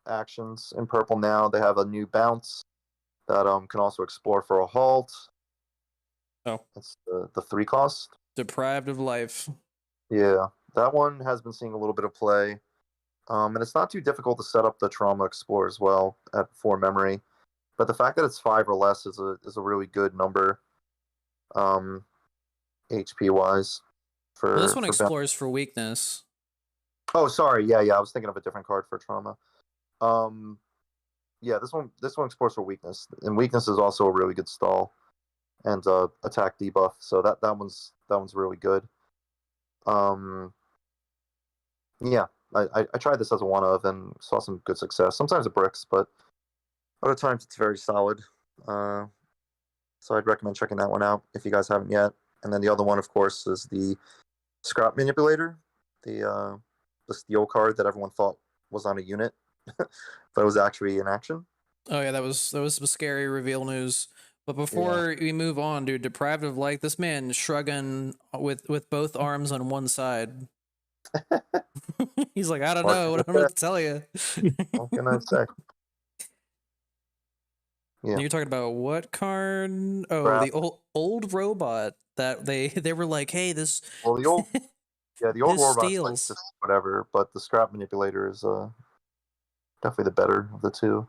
actions in purple now. They have a new bounce that can also explore for a halt. Oh, That's the 3 cost. deprived of life. Yeah, that one has been seeing a little bit of play. And it's not too difficult to set up the trauma explore as well at 4 memory. But the fact that it's 5 or less is a really good number, HP wise. Well, this one for explores for weakness. Oh, sorry. Yeah. I was thinking of a different card for trauma. Yeah, this one explores for weakness, and weakness is also a really good stall and attack debuff. So that one's really good. Yeah, I tried this as a one of and saw some good success. Sometimes it bricks, but other times it's very solid. So I'd recommend checking that one out if you guys haven't yet. And then the other one, of course, is the Scrap Manipulator, the steel card that everyone thought was on a unit, but it was actually in action. Oh yeah, that was some scary reveal news. But before we move on, dude, deprived of life, this man shrugging with both arms on one side. He's like, I don't know what to tell you. What can I say? Yeah. You're talking about what card? Oh, Scrap. the old robot that they were like, hey, this. Well, the old This robot's like steals. just whatever, but the Scrap Manipulator is definitely the better of the two.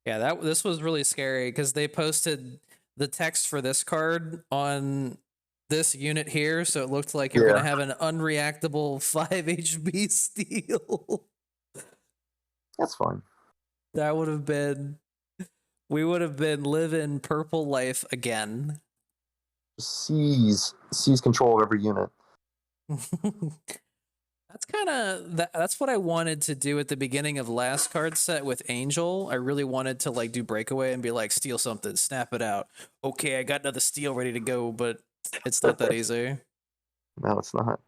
Yeah, this was really scary because they posted the text for this card on this unit here, so it looked like you're gonna have an unreactable 5 HP steal. That's fine. That would have been. We would have been living purple life again. Seize control of every unit. That's kind of that's what I wanted to do at the beginning of last card set with Angel. I really wanted to like do breakaway and be like, steal something, snap it out. Okay, I got another steal ready to go, but it's not that easy. No, it's not.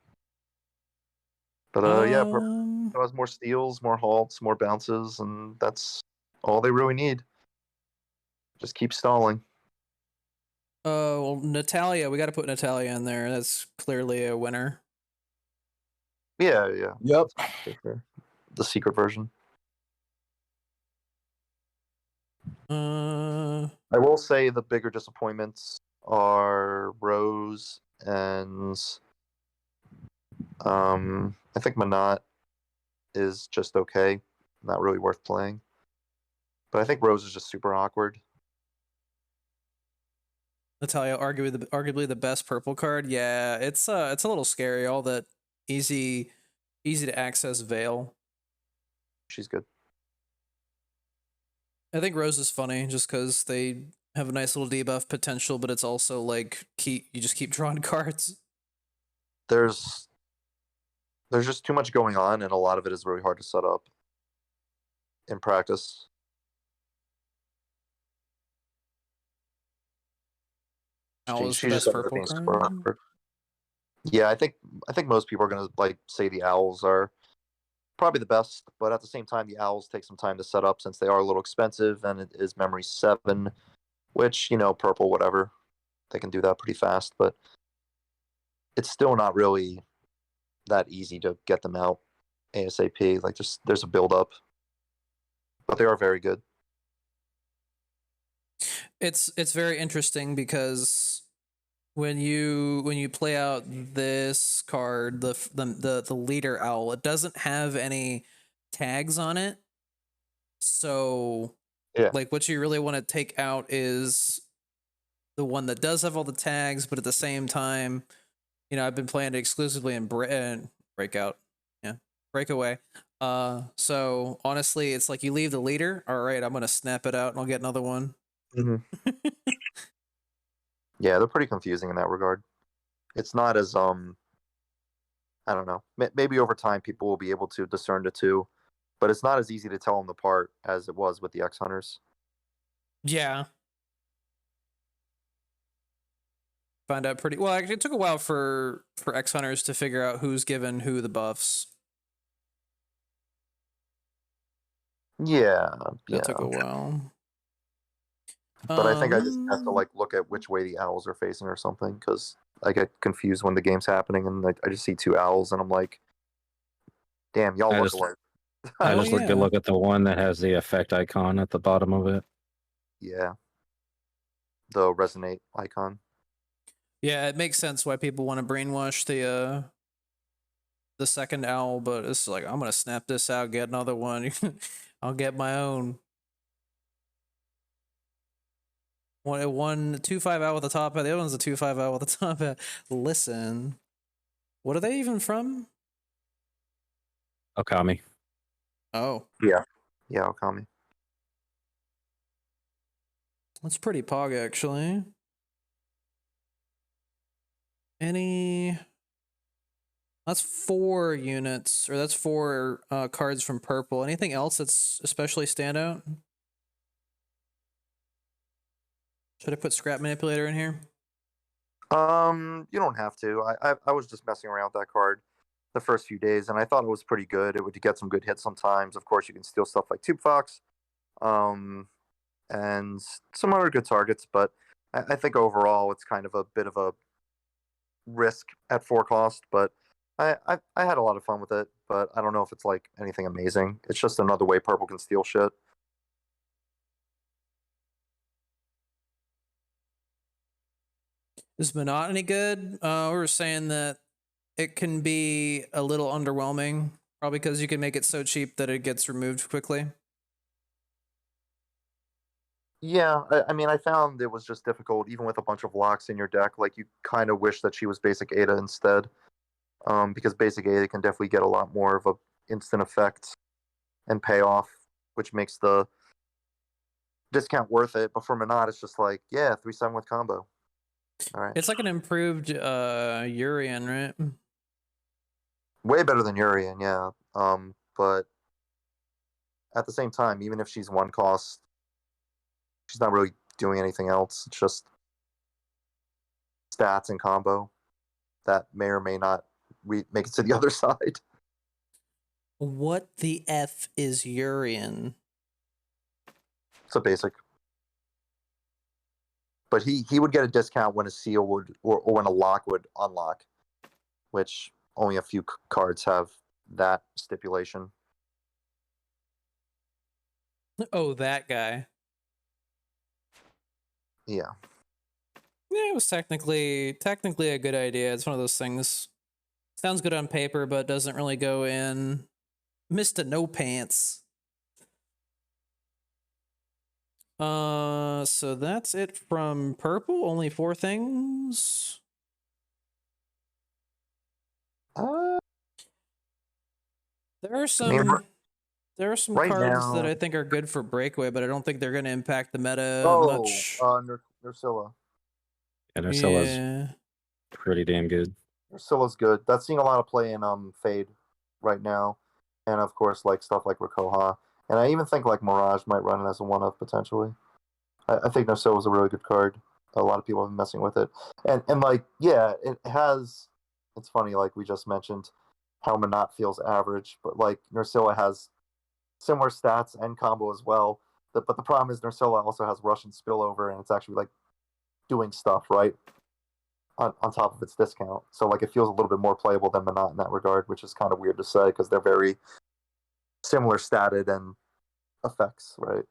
But yeah, purple has more steals, more halts, more bounces, and that's all they really need. Just keep stalling. Oh, well, Natalia, we got to put Natalia in there. That's clearly a winner. Yeah. Yep. The secret version. Uh, I will say the bigger disappointments are Rose and I think Manat is just okay, not really worth playing. But I think Rose is just super awkward. Natalia, arguably the best purple card. Yeah, it's a little scary. All that easy to access Veil. She's good. I think Rose is funny just because they have a nice little debuff potential, but it's also like you just keep drawing cards. There's just too much going on, and a lot of it is really hard to set up in practice. Owl's the best purple card. Yeah, I think most people are gonna like say the Owls are probably the best, but at the same time, the Owls take some time to set up since they are a little expensive, and it is memory 7, which purple whatever, they can do that pretty fast, but it's still not really that easy to get them out ASAP. Like there's a build up, but they are very good. It's very interesting because when you play out this card, the leader owl, it doesn't have any tags on it. So like what you really want to take out is the one that does have all the tags, but at the same time, I've been playing it exclusively in Breakout. Yeah. Breakaway. So honestly, it's like you leave the leader. All right, I'm gonna snap it out and I'll get another one. Mm-hmm. Yeah, they're pretty confusing in that regard. It's not as I don't know. Maybe over time people will be able to discern the two, but it's not as easy to tell them apart as it was with the X Hunters. Yeah. Find out pretty well. Actually, it took a while for X Hunters to figure out who's given who the buffs. Yeah, That took a while. But I think I just have to like look at which way the owls are facing or something, because I get confused when the game's happening and I just see two owls and I'm like, damn, y'all look alike. I just look at the one that has the effect icon at the bottom of it. Yeah. The resonate icon. Yeah, it makes sense why people want to brainwash the second owl, but it's like, I'm gonna snap this out, get another one. I'll get my own. One 2/5 owl with the top hat. The other one's a 2/5 owl with the top hat. Listen, what are they even from? Okami. Oh, yeah, Okami. That's pretty pog, actually. That's 4 units, or that's 4 cards from purple. Anything else that's especially stand out? Should I put Scrap Manipulator in here? You don't have to. I was just messing around with that card the first few days, and I thought it was pretty good. It would get some good hits sometimes. Of course, you can steal stuff like Tube Fox, and some other good targets. But I think overall, it's kind of a bit of a risk at 4 cost. But I had a lot of fun with it. But I don't know if it's like anything amazing. It's just another way purple can steal shit. Is Monotony good? We were saying that it can be a little underwhelming, probably because you can make it so cheap that it gets removed quickly. Yeah, I mean, I found it was just difficult, even with a bunch of locks in your deck. Like, you kind of wish that she was basic Ada instead, because basic Ada can definitely get a lot more of a instant effect and payoff, which makes the discount worth it. But for Monot, it's just like, yeah, 3/7 with combo. All right. It's like an improved Urian, right? Way better than Urian, yeah. But at the same time, even if she's 1 cost, she's not really doing anything else. It's just stats and combo that may or may not make it to the other side. What the F is Urian? It's a basic. But he would get a discount when a seal would, or when a lock would unlock, which only a few cards have that stipulation. Oh, that guy. Yeah. Yeah, it was technically a good idea. It's one of those things. Sounds good on paper, but doesn't really go in. Mr. No Pants. So that's it from purple. Only 4 things. Uh, There are some. right cards now, that I think are good for breakaway, but I don't think they're going to impact the meta much. Nursilla. And Ursilla's pretty damn good. Ursilla's good. That's seeing a lot of play in Fade right now, and of course, like stuff like Rakoha, and I even think like Mirage might run it as a 1-of potentially. I think Nursilla is a really good card. A lot of people have been messing with it, and like, yeah, it has. It's funny, like we just mentioned, how Monot feels average, but like Nursilla has similar stats and combo as well. But the problem is Nursilla also has Russian spillover, and it's actually like doing stuff right on top of its discount. So like it feels a little bit more playable than Monot in that regard, which is kind of weird to say because they're very similar statted and effects, right?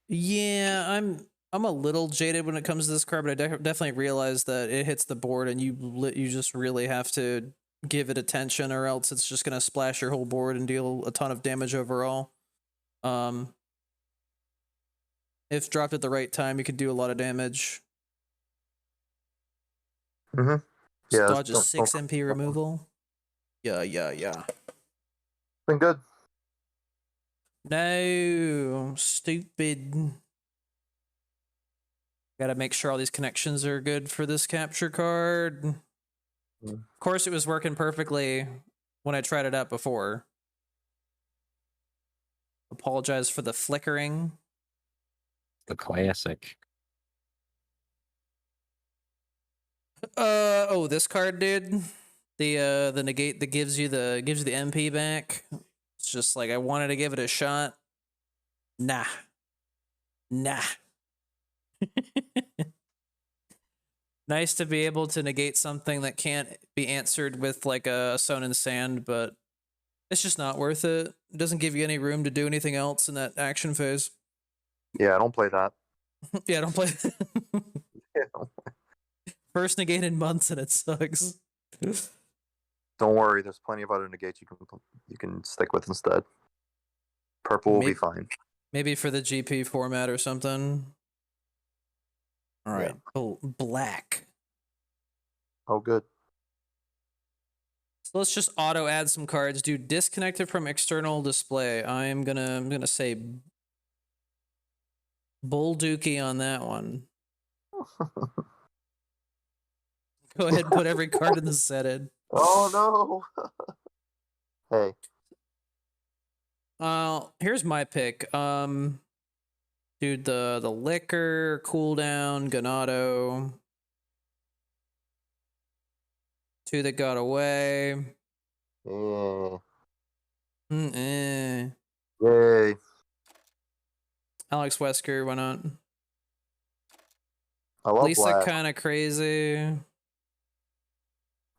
Yeah, I'm a little jaded when it comes to this card, but I definitely realize that it hits the board, and you just really have to give it attention, or else it's just gonna splash your whole board and deal a ton of damage overall. If dropped at the right time, you can do a lot of damage. Mm-hmm. Yeah, Dodge a 6 MP removal. Yeah. Been good. No, stupid. Gotta make sure all these connections are good for this capture card. Of course, it was working perfectly when I tried it out before. Apologize for the flickering. The classic. Oh, this card, dude. The negate that gives you the MP back. It's just like I wanted to give it a shot. Nah. Nice to be able to negate something that can't be answered with like a Sown in Sand, but it's just not worth it. It doesn't give you any room to do anything else in that action phase. Yeah, I don't play that. Yeah, don't play. First negate in months and it sucks. Don't worry, there's plenty of other negates you can stick with instead. Purple will be fine. Maybe for the GP format or something. All right. Yeah. Oh, black. Oh, good. So let's just auto add some cards. Do disconnected from external display. I'm gonna say Bull Dookie on that one. Go ahead and put every card in the set in. Oh no. Hey. Here's my pick. Dude, the liquor, cooldown, Ganado. 2 that got away. Yay. Alex Wesker, why not? I love Lisa kind of crazy.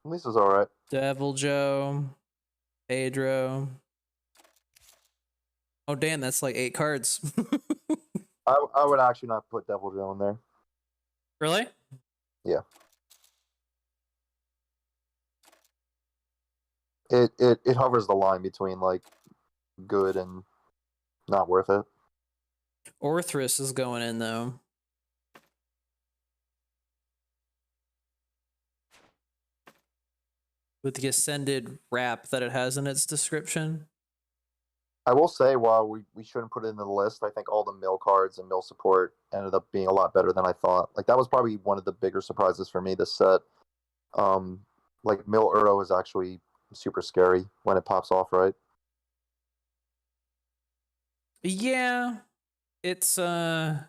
Lisa's alright. Devil Joe. Pedro. Oh damn, that's like 8 cards. I would actually not put Devil Joe in there. Really? Yeah. It hovers the line between like good and not worth it. Orthrus is going in though. With the Ascended wrap that it has in its description. I will say, while we shouldn't put it in the list, I think all the mill cards and mill support ended up being a lot better than I thought. Like that was probably one of the bigger surprises for me this set. Like mill Uro is actually super scary when it pops off, right? Yeah. It's I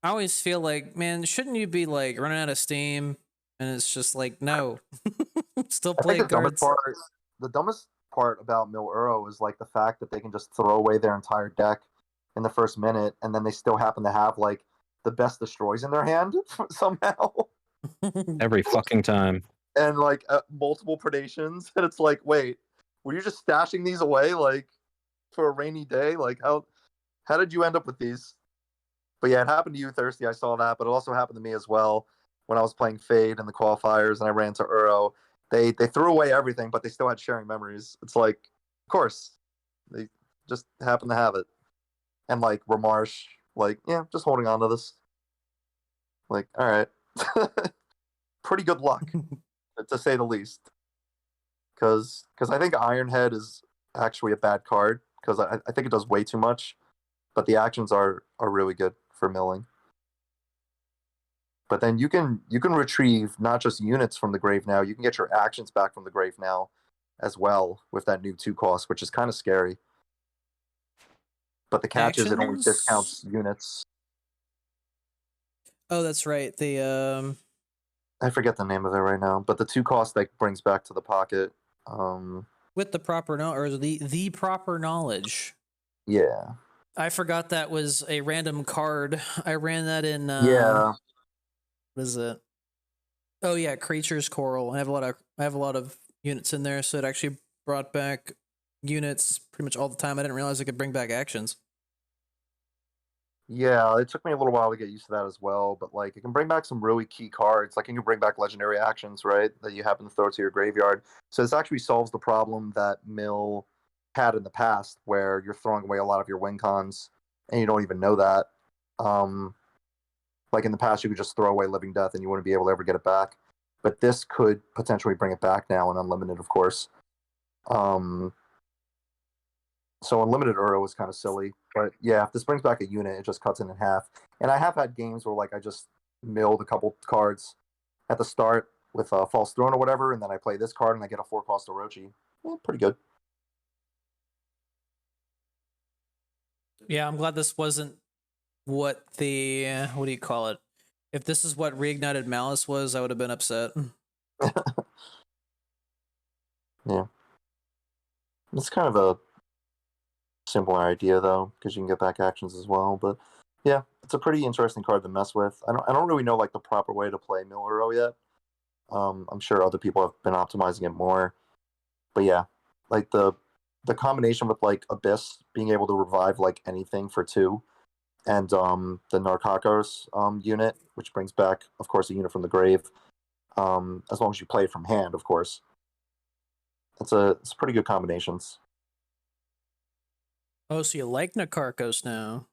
always feel like, man, shouldn't you be like running out of steam? And it's just like, no. Still playing cards. The dumbest part about Mill Uro is like the fact that they can just throw away their entire deck in the first minute, and then they still happen to have like the best destroys in their hand somehow. Every fucking time. And like multiple predations, and it's like, wait, were you just stashing these away like for a rainy day? Like how did you end up with these? But yeah, it happened to you, Thirsty. I saw that, but it also happened to me as well when I was playing Fade in the qualifiers, and I ran to Uro. They threw away everything, but they still had sharing memories. It's like, of course, they just happen to have it. And like Ramarsh, like, yeah, just holding on to this. Like, all right, pretty good luck, to say the least. Because I think Ironhead is actually a bad card because I think it does way too much, but the actions are really good for milling. But then you can retrieve not just units from the grave now, you can get your actions back from the grave now as well with that new 2 cost, which is kind of scary. But the catch is it only discounts units. Oh, that's right. The I forget the name of it right now, but the 2 cost that brings back to the pocket. With the proper knowledge, or the proper knowledge. Yeah. I forgot that was a random card. I ran that in yeah. What is it? Oh yeah, Creatures Coral. I have a lot of units in there, so it actually brought back units pretty much all the time. I didn't realize it could bring back actions. Yeah, it took me a little while to get used to that as well, but like it can bring back some really key cards. Like it can bring back legendary actions, right? That you happen to throw to your graveyard. So this actually solves the problem that Mill had in the past, where you're throwing away a lot of your win cons and you don't even know that. Like in the past, you could just throw away Living Death and you wouldn't be able to ever get it back. But this could potentially bring it back now in Unlimited, of course. So Unlimited Uro is kind of silly. But yeah, if this brings back a unit, it just cuts it in half. And I have had games where like I just milled a couple cards at the start with a False Throne or whatever, and then I play this card and I get a 4-cost Orochi. pretty good. Yeah, I'm glad this wasn't what the what do you call it? If this is what Reignited Malice was, I would have been upset. Yeah. It's kind of a similar idea though, because you can get back actions as well. But yeah, it's a pretty interesting card to mess with. I don't really know like the proper way to play Millero yet. I'm sure other people have been optimizing it more. But yeah, like the combination with like Abyss being able to revive like anything for 2, and the Narcocos unit, which brings back, of course, a unit from the grave, as long as you play it from hand, of course. It's pretty good combinations. Oh, so you like Nakarkos now?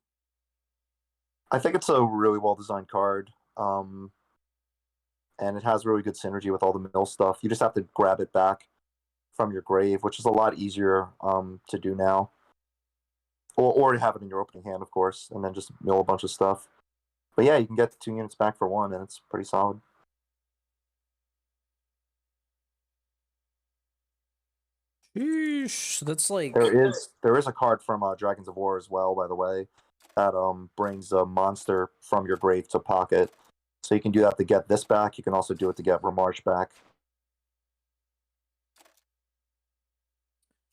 I think it's a really well designed card, and it has really good synergy with all the mill stuff. You just have to grab it back from your grave, which is a lot easier to do now. Or have it in your opening hand, of course, and then just mill a bunch of stuff. But yeah, you can get 2 units back for 1, and it's pretty solid. Sheesh, that's like There is a card from Dragons of War as well, by the way, that brings a monster from your grave to pocket. So you can do that to get this back. You can also do it to get Remarch back.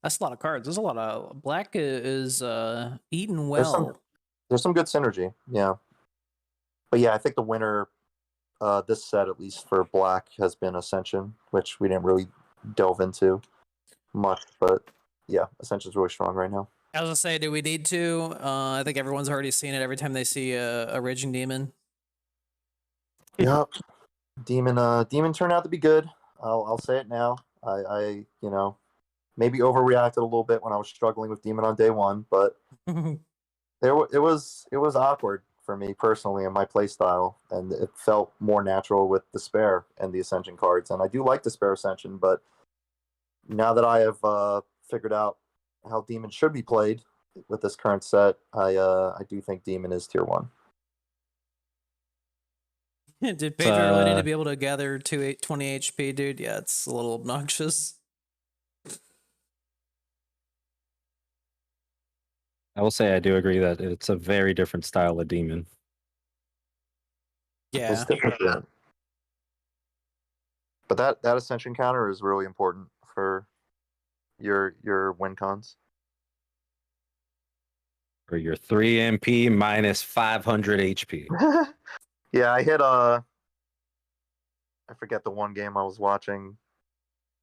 that's a lot of cards. There's a lot of black is eating well. There's some good synergy, yeah. But yeah, I think the winner this set, at least for black, has been Ascension, which we didn't really delve into much. But yeah, Ascension's really strong right now. I was gonna say, do we need to? I think everyone's already seen it every time they see a Raging Demon. Yep. Demon turned out to be good. I'll say it now. I maybe overreacted a little bit when I was struggling with Demon on day 1, but it was awkward for me personally in my play style, and it felt more natural with Despair and the Ascension cards. And I do like Despair Ascension, but now that I have figured out how Demon should be played with this current set, I do think Demon is tier 1. Did Pedro really need to be able to gather 20 HP, dude? Yeah, it's a little obnoxious. I will say I do agree that it's a very different style of demon. Yeah. It's different, yeah. But that Ascension counter is really important for your win cons. For your 3 MP minus 500 HP. Yeah, I hit I forget the one game I was watching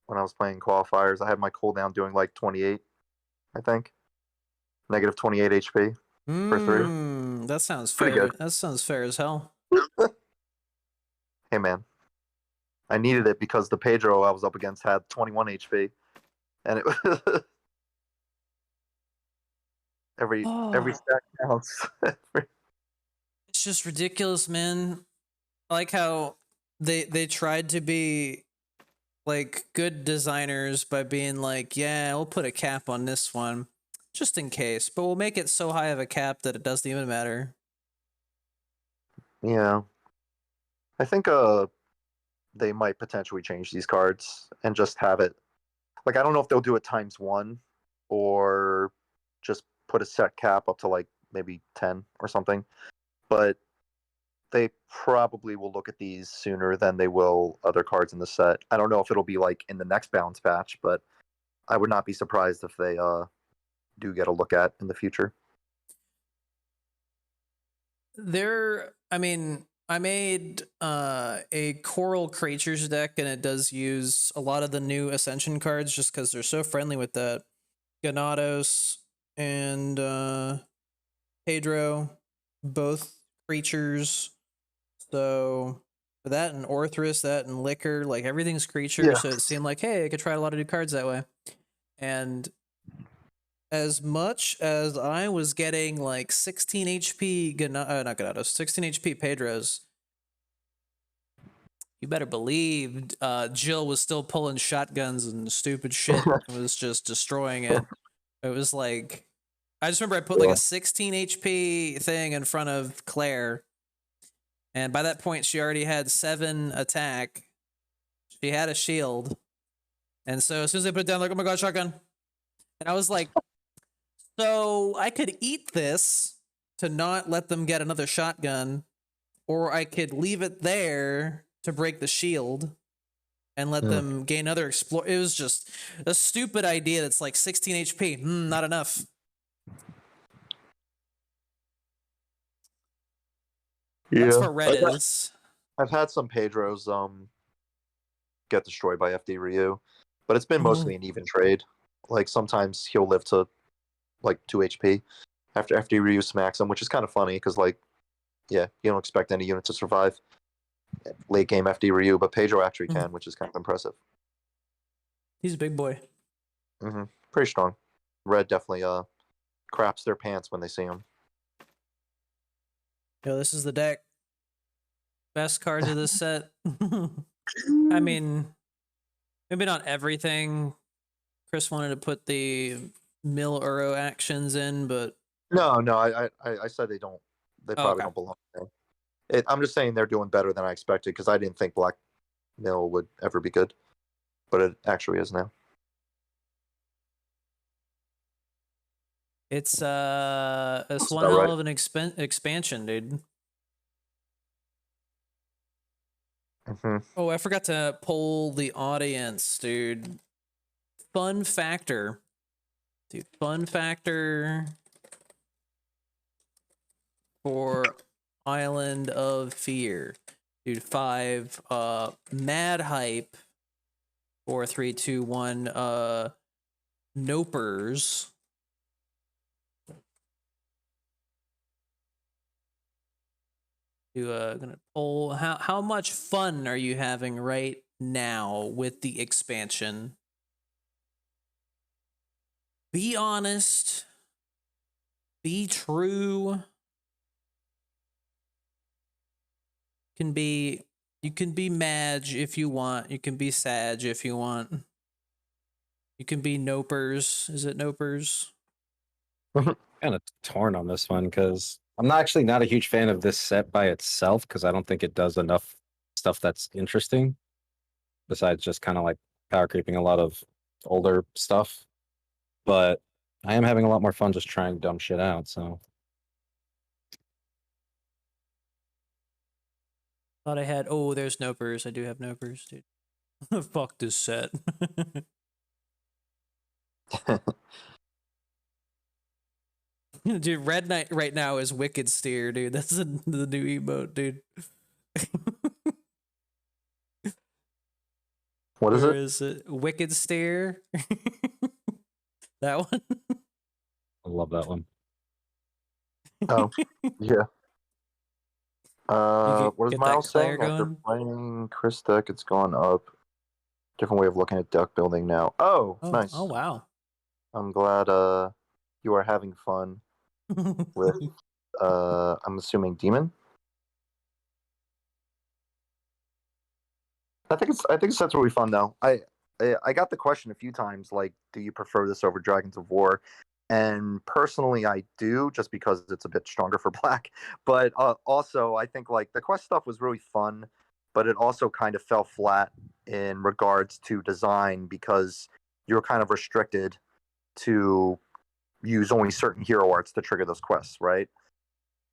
when I was playing qualifiers. I had my cooldown doing like 28, I think. Negative 28 HP for 3. That sounds Pretty fair. good. That sounds fair as hell. Hey man, I needed it because the Pedro I was up against had 21 HP, and it was every stack counts. It's just ridiculous, man. I like how they tried to be like good designers by being like, yeah, we'll put a cap on this one just in case, but we'll make it so high of a cap that it doesn't even matter. Yeah, I think they might potentially change these cards and just have it. Like, I don't know if they'll do it ×1 or just put a set cap up to like maybe 10 or something. But they probably will look at these sooner than they will other cards in the set. I don't know if it'll be like in the next balance patch, but I would not be surprised if they do get a look at in the future. I mean, I made a Coral Creatures deck, and it does use a lot of the new Ascension cards just because they're so friendly with that. Ganados and Pedro, both creatures. So for that and Orthrus, that and Liquor, like everything's creature. Yeah. So it seemed like, hey, I could try a lot of new cards that way. And as much as I was getting like 16 HP, not Ganados, 16 HP Pedros, you better believe Jill was still pulling shotguns and stupid shit and was just destroying it. It was like, I just remember I put like a 16 HP thing in front of Claire, and by that point she already had 7 attack. She had a shield, And so as soon as they put it down, like, oh my god, shotgun. And I was like, so I could eat this to not let them get another shotgun, or I could leave it there to break the shield and let them gain other explore. It was just a stupid idea that's like 16 HP. Not enough. That's what red is. I've had some Pedros get destroyed by FD Ryu, but it's been mostly an even trade. Like sometimes he'll live to like 2 HP after FD Ryu smacks him, which is kind of funny because like, yeah, you don't expect any unit to survive late game FD Ryu, but Pedro actually can, which is kind of impressive. He's a big boy. Pretty strong. Red definitely craps their pants when they see him. Yo, this is the deck. Best cards of this set. I mean, maybe not everything. Chris wanted to put the Mill Uro actions in, but no, I said they don't. They probably don't belong there. I'm just saying they're doing better than I expected because I didn't think Black Mill would ever be good, but it actually is now. It's one hell of an expansion, dude. Oh, I forgot to poll the audience, dude. Fun factor. Dude, fun factor for Island of Fear. Dude, 5. Mad hype. 4, 3, 2, 1. Nopers. Gonna poll how much fun are you having right now with the expansion? Be honest. Be true. You can be Madge if you want. You can be Sag if you want. You can be Nopers. Is it Nopers? Kind of torn on this one because I'm actually not a huge fan of this set by itself because I don't think it does enough stuff that's interesting besides just kind of like power creeping a lot of older stuff. But I am having a lot more fun just trying dumb shit out, so. Thought I had, there's Nopers. I do have Nopers, dude. Fuck this set. Dude, Red Knight right now is Wicked Steer, dude. That's the new emote, dude. What is Where it? is it? Wicked Steer? That one? I love that one. Oh, yeah. What is get Miles that Claire saying? After going? playing Chris deck, it's gone up. Different way of looking at deck building now. Oh, nice. Oh, wow. I'm glad you are having fun with I'm assuming Demon. I think that's really fun though. I got the question a few times, like, do you prefer this over Dragons of War? And personally, I do, just because it's a bit stronger for black. But also, I think like the quest stuff was really fun, but it also kind of fell flat in regards to design because you're kind of restricted to use only certain hero arts to trigger those quests, right?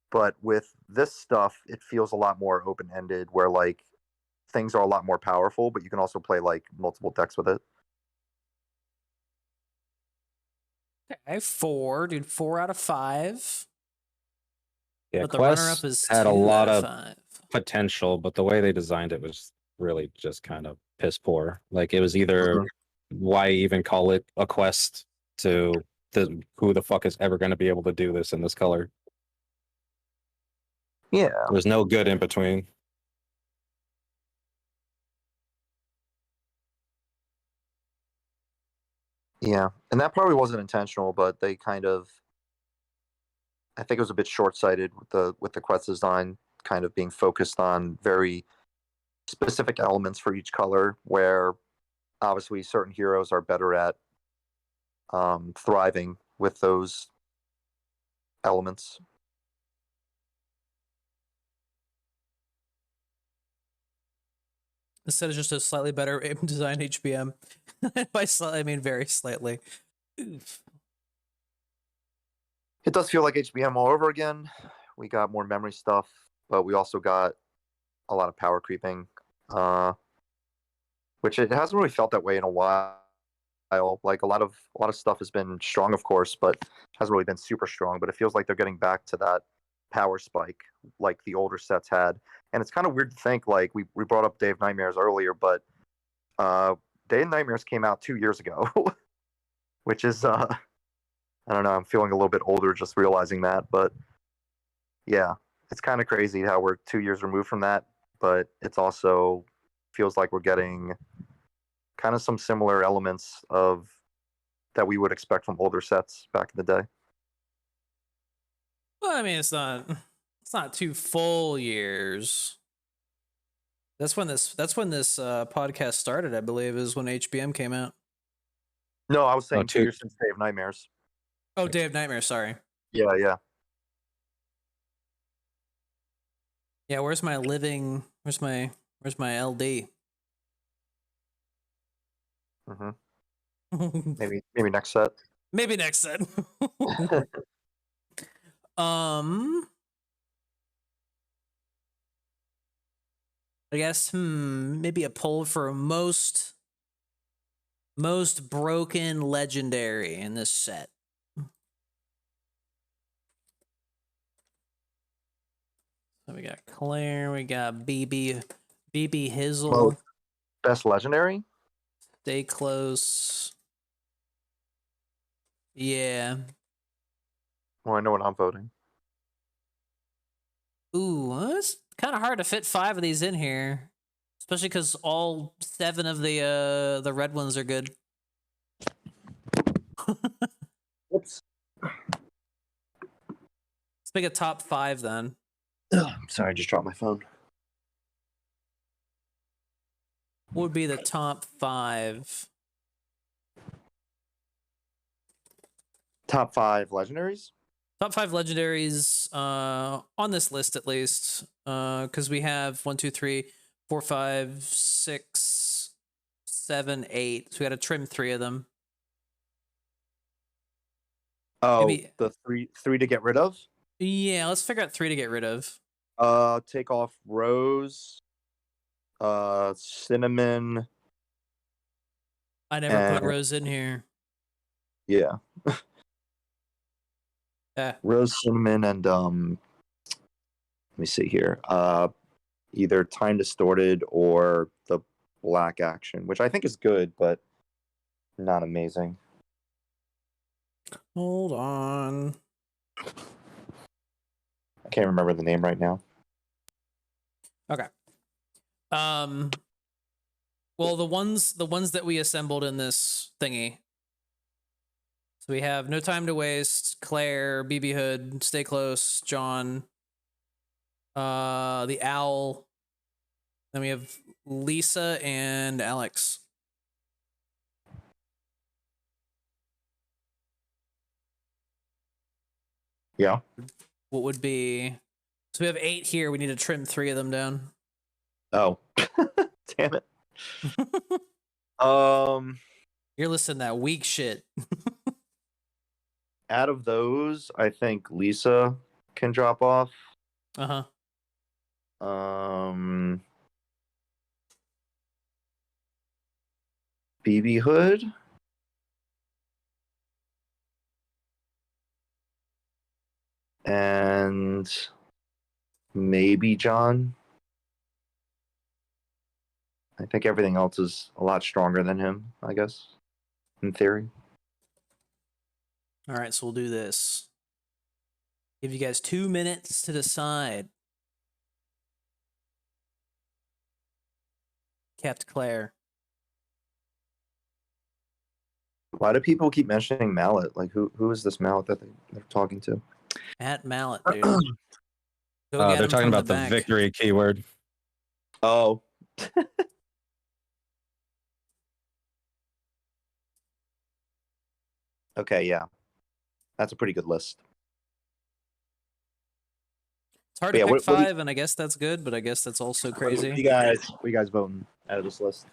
But with this stuff, it feels a lot more open-ended, where like things are a lot more powerful, but you can also play like multiple decks with it. Okay, 4, dude. 4 out of 5. Yeah, But the Quest runner-up is had 2 a lot out of 5. potential, but the way they designed it was really just kind of piss poor. Like it was either why even call it a quest to who the fuck is ever going to be able to do this in this color? Yeah. There's no good in between. Yeah, and that probably wasn't intentional, but they kind of, I think it was a bit short-sighted with the quest design kind of being focused on very specific elements for each color, where obviously certain heroes are better at thriving with those elements. instead of just a slightly better design HBM. By slightly, I mean very slightly. Oof. It does feel like HBM all over again. We got more memory stuff, but we also got a lot of power creeping, which it hasn't really felt that way in a while. Like a lot of stuff has been strong, of course, but hasn't really been super strong. But it feels like they're getting back to that power spike like the older sets had. And it's kind of weird to think, like we brought up Day of Nightmares earlier, but Day of Nightmares came out 2 years ago, which is I don't know, I'm feeling a little bit older just realizing that, but yeah, it's kind of crazy how we're 2 years removed from that, but it's also feels like we're getting kind of some similar elements of that we would expect from older sets back in the day. Well, I mean, it's not 2 full years. That's when this podcast started, I believe, is when HBM came out. No, I was saying 2 two- years since Day of Nightmares. Oh, Day of Nightmares, sorry. Yeah, yeah. Yeah, where's my LD? Mm-hmm. Maybe next set. Maybe next set. I guess maybe a poll for most broken legendary in this set. So we got Claire, we got BB Hizzle. Oh, best legendary? Stay close. Yeah. Well, I know what I'm voting. Ooh, it's kind of hard to fit 5 of these in here, especially because all 7 of the red ones are good. Oops. Let's make a top 5 then. Sorry, I just dropped my phone. What would be the top 5? Top 5 legendaries? Top 5 legendaries on this list at least, because we have 1, 2, 3, 4, 5, 6, 7, 8. So we got to trim 3 of them. Oh, Maybe- the three to get rid of? Yeah, let's figure out 3 to get rid of. Take off Rose, Cinnamon. I never put And- Rose in here. Yeah. Yeah. Rose, Cinnamon, and let me see here. Either Time Distorted or the Black Action, which I think is good, but not amazing. Hold on. I can't remember the name right now. Okay. Well, the ones that we assembled in this thingy. So we have No Time to Waste, Claire, BB Hood, Stay Close, John, the Owl. Then we have Lisa and Alex. Yeah. What would be? So we have 8 here. We need to trim 3 of them down. Oh. Damn it. You're listening to that weak shit. Out of those, I think Lisa can drop off. Uh-huh. BB Hood. And maybe John. I think everything else is a lot stronger than him, I guess, in theory. All right, so we'll do this. Give you guys 2 minutes to decide. Kept Claire. Why do people keep mentioning Mallet? Like, who is this Mallet that they're talking to? At Mallet, dude. Go get They're him talking from about the back. victory keyword. Oh. Okay, yeah. That's a pretty good list. It's hard But to yeah, pick what do you- 5, and I guess that's good, but I guess that's also What crazy. you guys voting out of this list?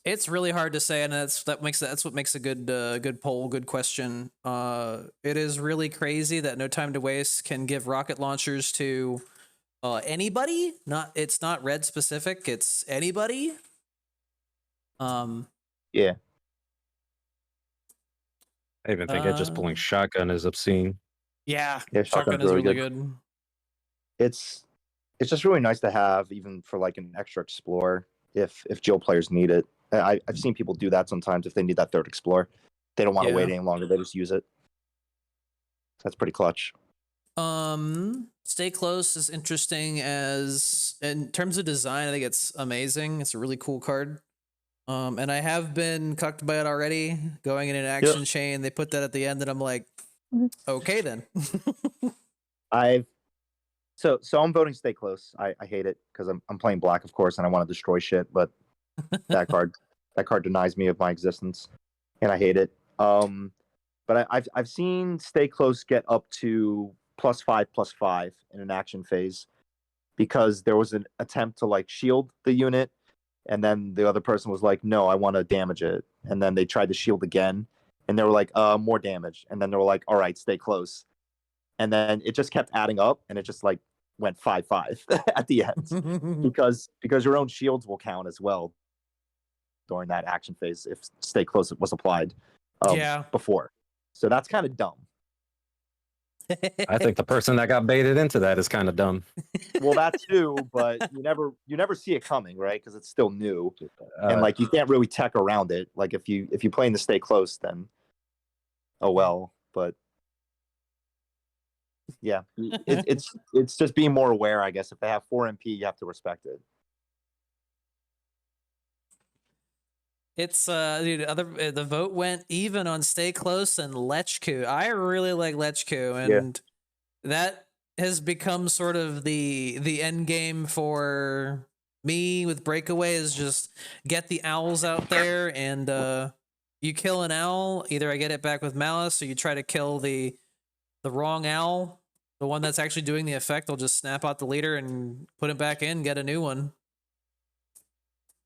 It's really hard to say, and that's what makes a good poll, good question. It is really crazy that No Time to Waste can give rocket launchers to anybody. It's not red specific. It's anybody. Yeah. I even think just pulling shotgun is obscene. Yeah, Yeah, shotgun is really good. It's just really nice to have, even for like an extra explorer, if Jill players need it. I've seen people do that sometimes if they need that third explorer. They don't want to wait any longer. They just use it. That's pretty clutch. Stay Close is interesting as in terms of design. I think it's amazing. It's a really cool card. And I have been cucked by it already. Going in an action chain, they put that at the end, and I'm like, okay then. So I'm voting Stay Close. I hate it because I'm playing black, of course, and I want to destroy shit. But that card denies me of my existence, and I hate it. But I've seen Stay Close get up to +5/+5 in an action phase because there was an attempt to like shield the unit, and then the other person was like, no, I want to damage it, and then they tried to shield again, and they were like, more damage, and then they were like, all right, Stay Close, and then it just kept adding up, and it just like went 5/5 at the end because your own shields will count as well during that action phase if Stay Close was applied before. So that's kind of dumb. I think the person that got baited into that is kind of dumb. Well, that too, but you never see it coming, right? Because it's still new, and like you can't really tech around it. Like if you play in the Stay Close, then oh well. But yeah, it's just being more aware, I guess. If they have 4 MP, you have to respect it. It's dude, the vote went even on Stay Close and Lechku. I really like Lechku, and that has become sort of the end game for me with Breakaway is just get the owls out there, and you kill an owl, either I get it back with Malice or you try to kill the wrong owl, the one that's actually doing the effect. I'll just snap out the leader and put it back in, get a new one.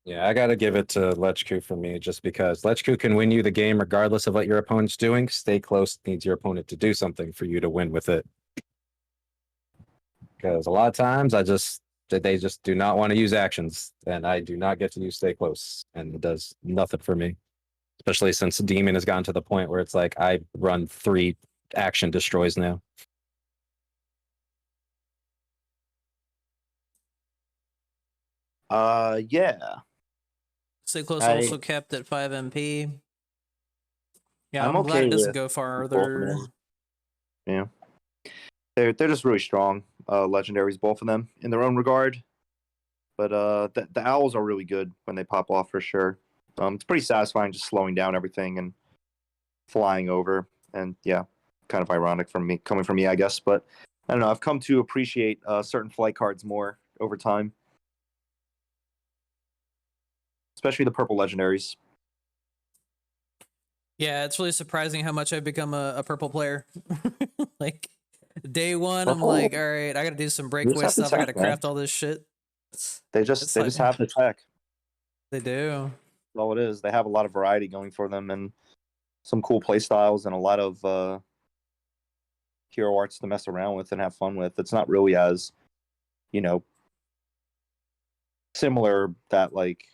Yeah, I got to give it to Lechku for me, just because Lechku can win you the game regardless of what your opponent's doing. Stay Close needs your opponent to do something for you to win with it. Because a lot of times they just do not want to use actions, and I do not get to use Stay Close, and it does nothing for me. Especially since Demon has gotten to the point where it's like I run 3 action destroys now. Yeah. Stay Close also kept at 5 MP. Yeah, I'm okay glad it doesn't go farther. Yeah. They're just really strong legendaries, both of them, in their own regard. But the owls are really good when they pop off for sure. It's pretty satisfying just slowing down everything and flying over. And yeah, kind of ironic coming from me, I guess. But I don't know. I've come to appreciate certain flight cards more over time, especially the purple legendaries. Yeah, it's really surprising how much I've become a purple player. Like day one, Purple, I'm like, all right, I got to do some breakaway stuff. I got to craft all this shit. They just have the tech. They do. That's all it is. They have a lot of variety going for them and some cool play styles and a lot of hero arts to mess around with and have fun with. It's not really as, similar that like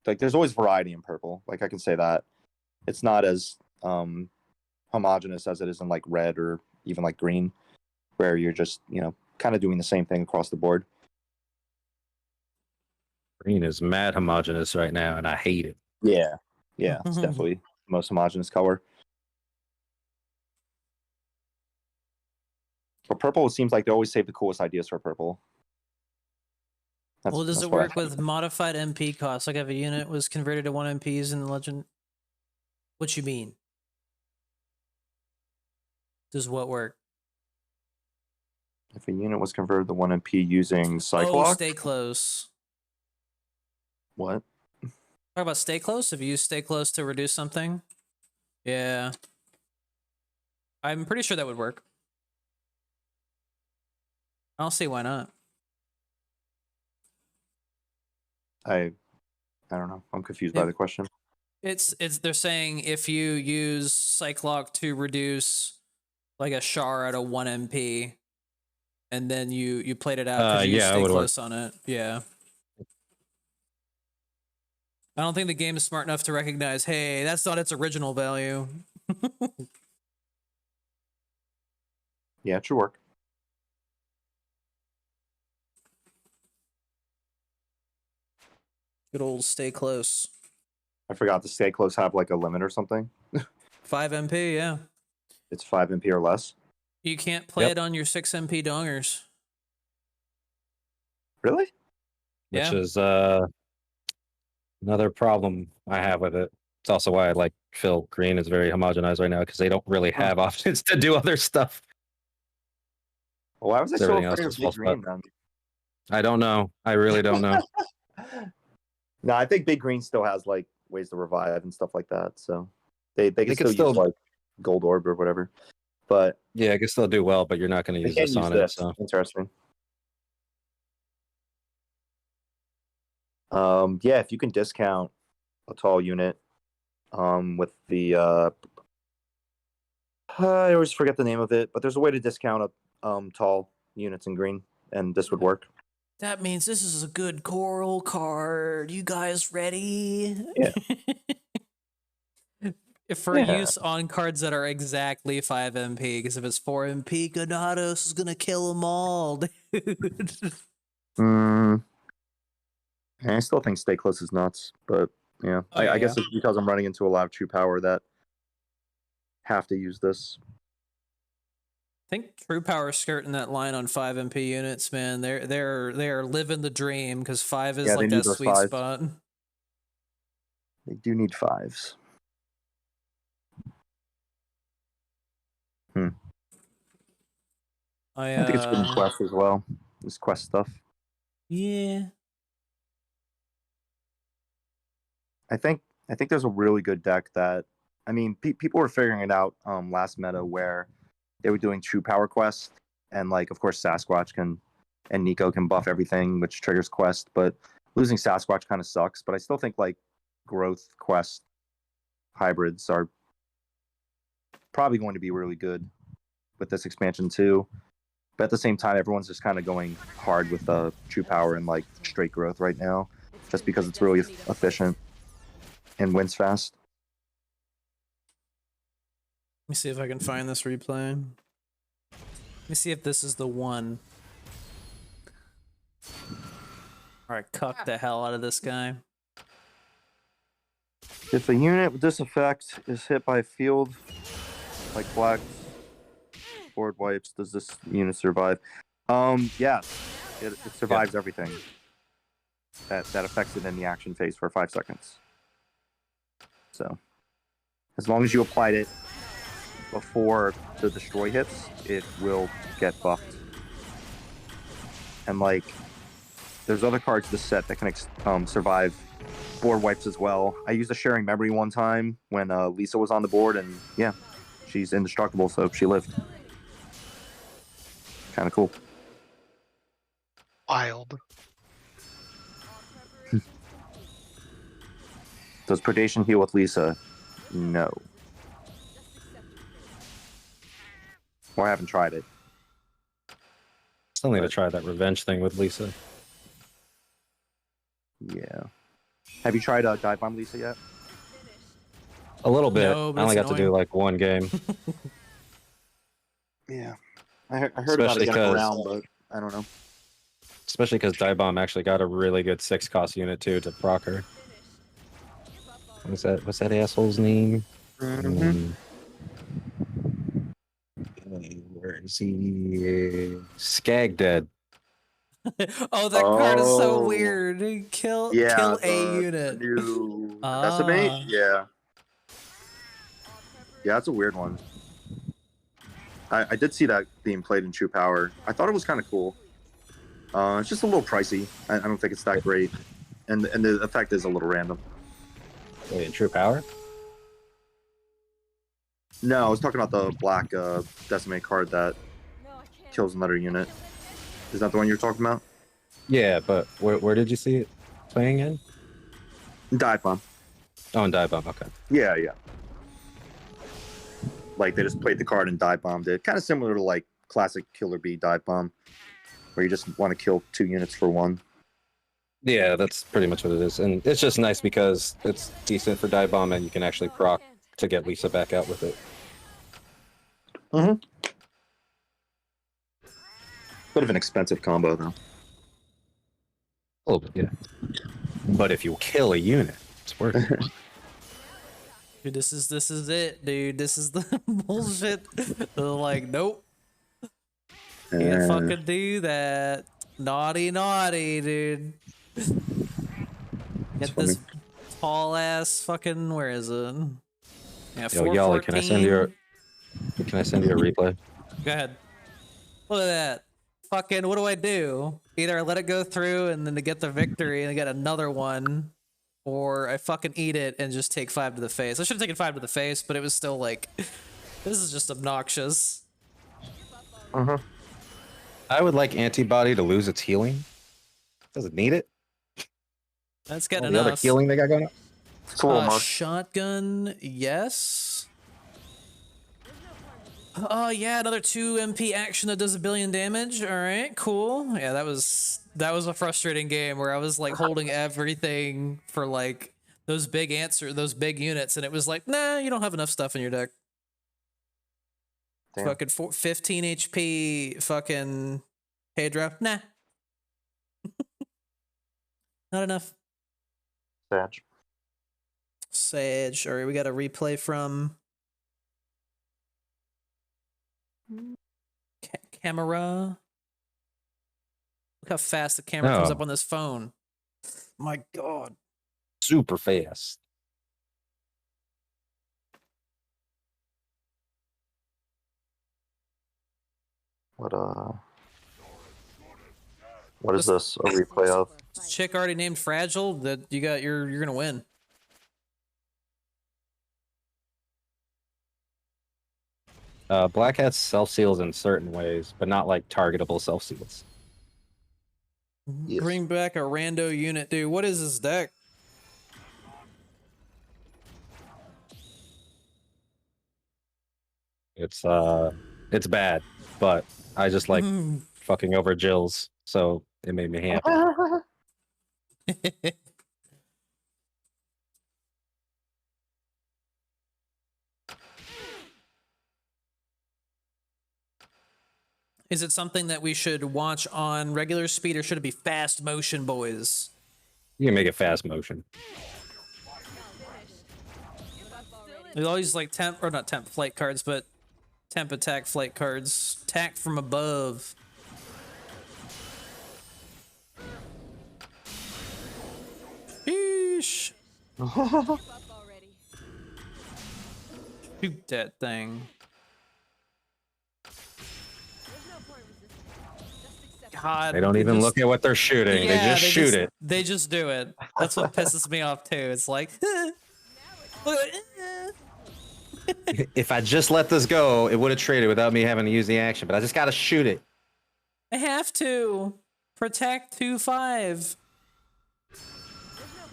there's always variety in purple. Like I can say that. It's not as homogenous as it is in like red or even like green, where you're just, kind of doing the same thing across the board. Green is mad homogenous right now, and I hate it. Yeah, it's definitely the most homogenous color. For purple, it seems like they always save the coolest ideas for purple. Does it work with modified MP costs? Like if a unit was converted to 1 MPs in the legend? What you mean? Does what work? If a unit was converted to 1 MP using Cyclops? Oh, Stay Close. What? Talk about Stay Close? If you use Stay Close to reduce something? Yeah. I'm pretty sure that would work. I don't see why not. I don't know. I'm confused by If- the question. It's they're saying if you use Cyclock to reduce like a Char at a 1 MP, and then you played it out because you yeah, it stay would work. close on it. Yeah. I don't think the game is smart enough to recognize, hey, that's not its original value. Yeah, it should work. Good old stay close. I forgot to stay close have like a limit or something. 5 MP, yeah. It's 5 MP or less. You can't play Yep. it on your 6 MP dongers. Really? Which Yeah. is another problem I have with it. It's also why I like Phil Green is very homogenized right now because they don't really have options to do other stuff. Well, why was I so Everything else afraid is of Big false Green then? I don't know. I really don't know. No, I think Big Green still has like ways to revive and stuff like that. So they can could still use still- like Gold Orb or whatever. But Yeah, I can still do well, but you're not going to they use can't this use on this. it. So Interesting. Yeah, if you can discount a tall unit, with the I always forget the name of it, but there's a way to discount tall units in green, and this would work. That means this is a good coral card. You guys ready? Yeah. For Yeah. use on cards that are exactly 5 MP, because if it's 4 MP, Ganados is gonna kill them all, dude. I still think Stay Close is nuts, but yeah, Oh, yeah, I guess it's because I'm running into a lot of true power that have to use this. I think True Power skirting that line on 5 MP units, man. They're living the dream because 5 is Yeah, they like need that those sweet fives. spot. They do need 5s. I think it's good in Quest as well. This Quest stuff. Yeah. I think there's a really good deck that, I mean, people were figuring it out last meta where they were doing True Power Quest, and like of course Sasquatch and Nico can buff everything, which triggers Quest, but losing Sasquatch kind of sucks. But I still think like Growth Quest hybrids are probably going to be really good with this expansion too. But at the same time, everyone's just kind of going hard with True Power and like straight Growth right now, just because it's really efficient and wins fast. Let me see if I can find this replay. Let me see if this is the one. Alright, cuck the hell out of this guy. If a unit with this effect is hit by a field, like black board wipes, does this unit survive? Yes. It survives everything that affects it in the action phase for 5 seconds. So, as long as you applied it before the destroy hits, it will get buffed. And like, there's other cards this set that can survive board wipes as well. I used a Sharing Memory one time when Lisa was on the board, and yeah, she's indestructible, so she lived. Kind of cool. Wild. Does Predation heal with Lisa? No. Or I haven't tried it. still need to try that revenge thing with Lisa. Yeah. Have you tried Dive Bomb Lisa yet? A little bit. No, but I only it's got to do annoying. like one game. Yeah. I heard about it Especially getting 'cause- around, but I don't know. Especially because Die Bomb actually got a really good 6-cost unit too to proc her. What's that asshole's name? Where is he? Skag Dead. Oh, that card is so Oh. weird. Kill a the unit. New Ah. Decimate? Yeah. Yeah, that's a weird one. I did see that being played in True Power. I thought it was kind of cool. It's just a little pricey. I don't think it's that great. And the effect is a little random. Wait, in True Power? No, I was talking about the black Decimate card that kills another unit. Is that the one you're talking about? Yeah, but where did you see it? playing in? Dive bomb. Oh, and dive bomb. Okay. Yeah, yeah. Like they just played the card and dive bombed it. Kind of similar to like classic Killer Bee dive bomb, where you just want to kill 2 units for 1. Yeah, that's pretty much what it is, and it's just nice because it's decent for dive bomb, and you can actually proc to get Lisa back out with it. Mm-hmm. Bit of an expensive combo though. A little bit, yeah. But if you kill a unit, it's worth it. Dude, this is it, dude. This is the bullshit. They're like, nope. Can't fucking do that. Naughty, dude. Get this tall ass fucking. Where is it? Yeah, Yo, Yali, can I send you a replay? Go ahead. Look at that. Fucking. What do I do? Either I let it go through and then to get the victory and I get another one, or I fucking eat it and just take 5 to the face. I should have taken 5 to the face, but it was still like, this is just obnoxious. I would like antibody to lose its healing. Does it need it? That's good All enough. the other healing they got going on? It's a little much. Shotgun, yes. Oh yeah, another 2 MP action that does 1 billion damage. All right, cool. Yeah, that was a frustrating game where I was like holding everything for like those big units, and it was like, nah, you don't have enough stuff in your deck. Damn. Fucking 15 HP, fucking Pedro. Nah, not enough. Sag. Sage. All right, we got a replay from camera. Look how fast the camera comes up on this phone. My God. Super fast. What is this? A replay of? This chick already named Fragile. That you're gonna win. Black has self seals in certain ways, but not like targetable self seals. Yes. Bring back a rando unit, dude. What is this deck? It's bad, but I just like fucking over Jills, so it made me happy. Is it something that we should watch on regular speed, or should it be fast motion, boys? You can make it fast motion. There's always like not temp flight cards, but temp attack flight cards. Attack from above. Sheesh. Shoot that thing. God, They don't even look at what they're shooting. Yeah, they just shoot it. They just do it. That's what pisses me off too. It's like, If I just let this go, it would have traded without me having to use the action, but I just gotta shoot it. I have to protect 2/5.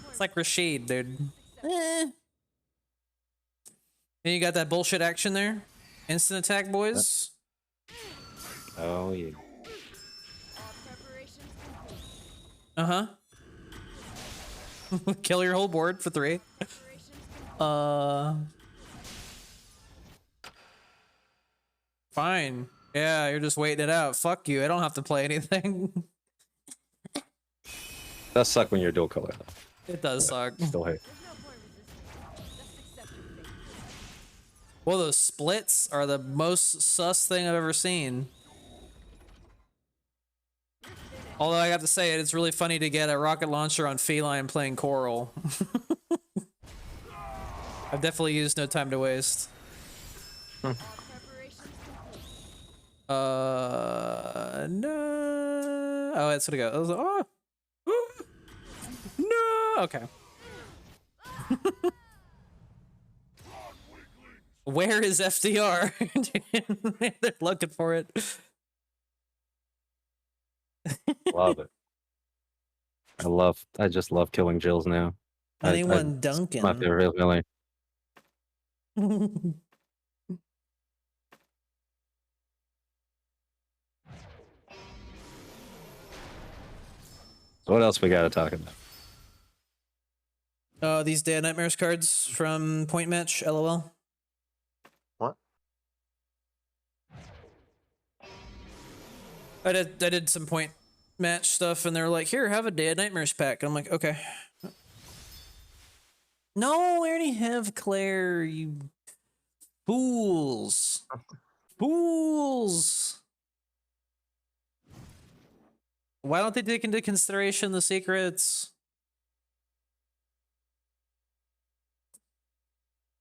It's like Rashid, dude. And you got that bullshit action there. Instant attack, boys. Oh yeah. Uh-huh. Kill your whole board for 3. Fine. Yeah, you're just waiting it out. Fuck you. I don't have to play anything. Does suck when you're dual color though. It does suck. Still hate. Well, those splits are the most sus thing I've ever seen. Although I have to say it's really funny to get a rocket launcher on Feline playing Coral. I've definitely used No Time to Waste. No. Oh, that's what it goes. Oh. No. Okay. Where is FDR? They're looking for it. Love it. I just love killing Jills now. Anyone it's my Duncan? favorite villain. So what else we got to talk about? These Day of Nightmares cards from Point Match, LOL. What? I did some Point Match stuff, and they were like, "Here, have a Day of Nightmares pack." And I'm like, "Okay." No, I already have Claire. You fools, fools. Why don't they take into consideration the secrets?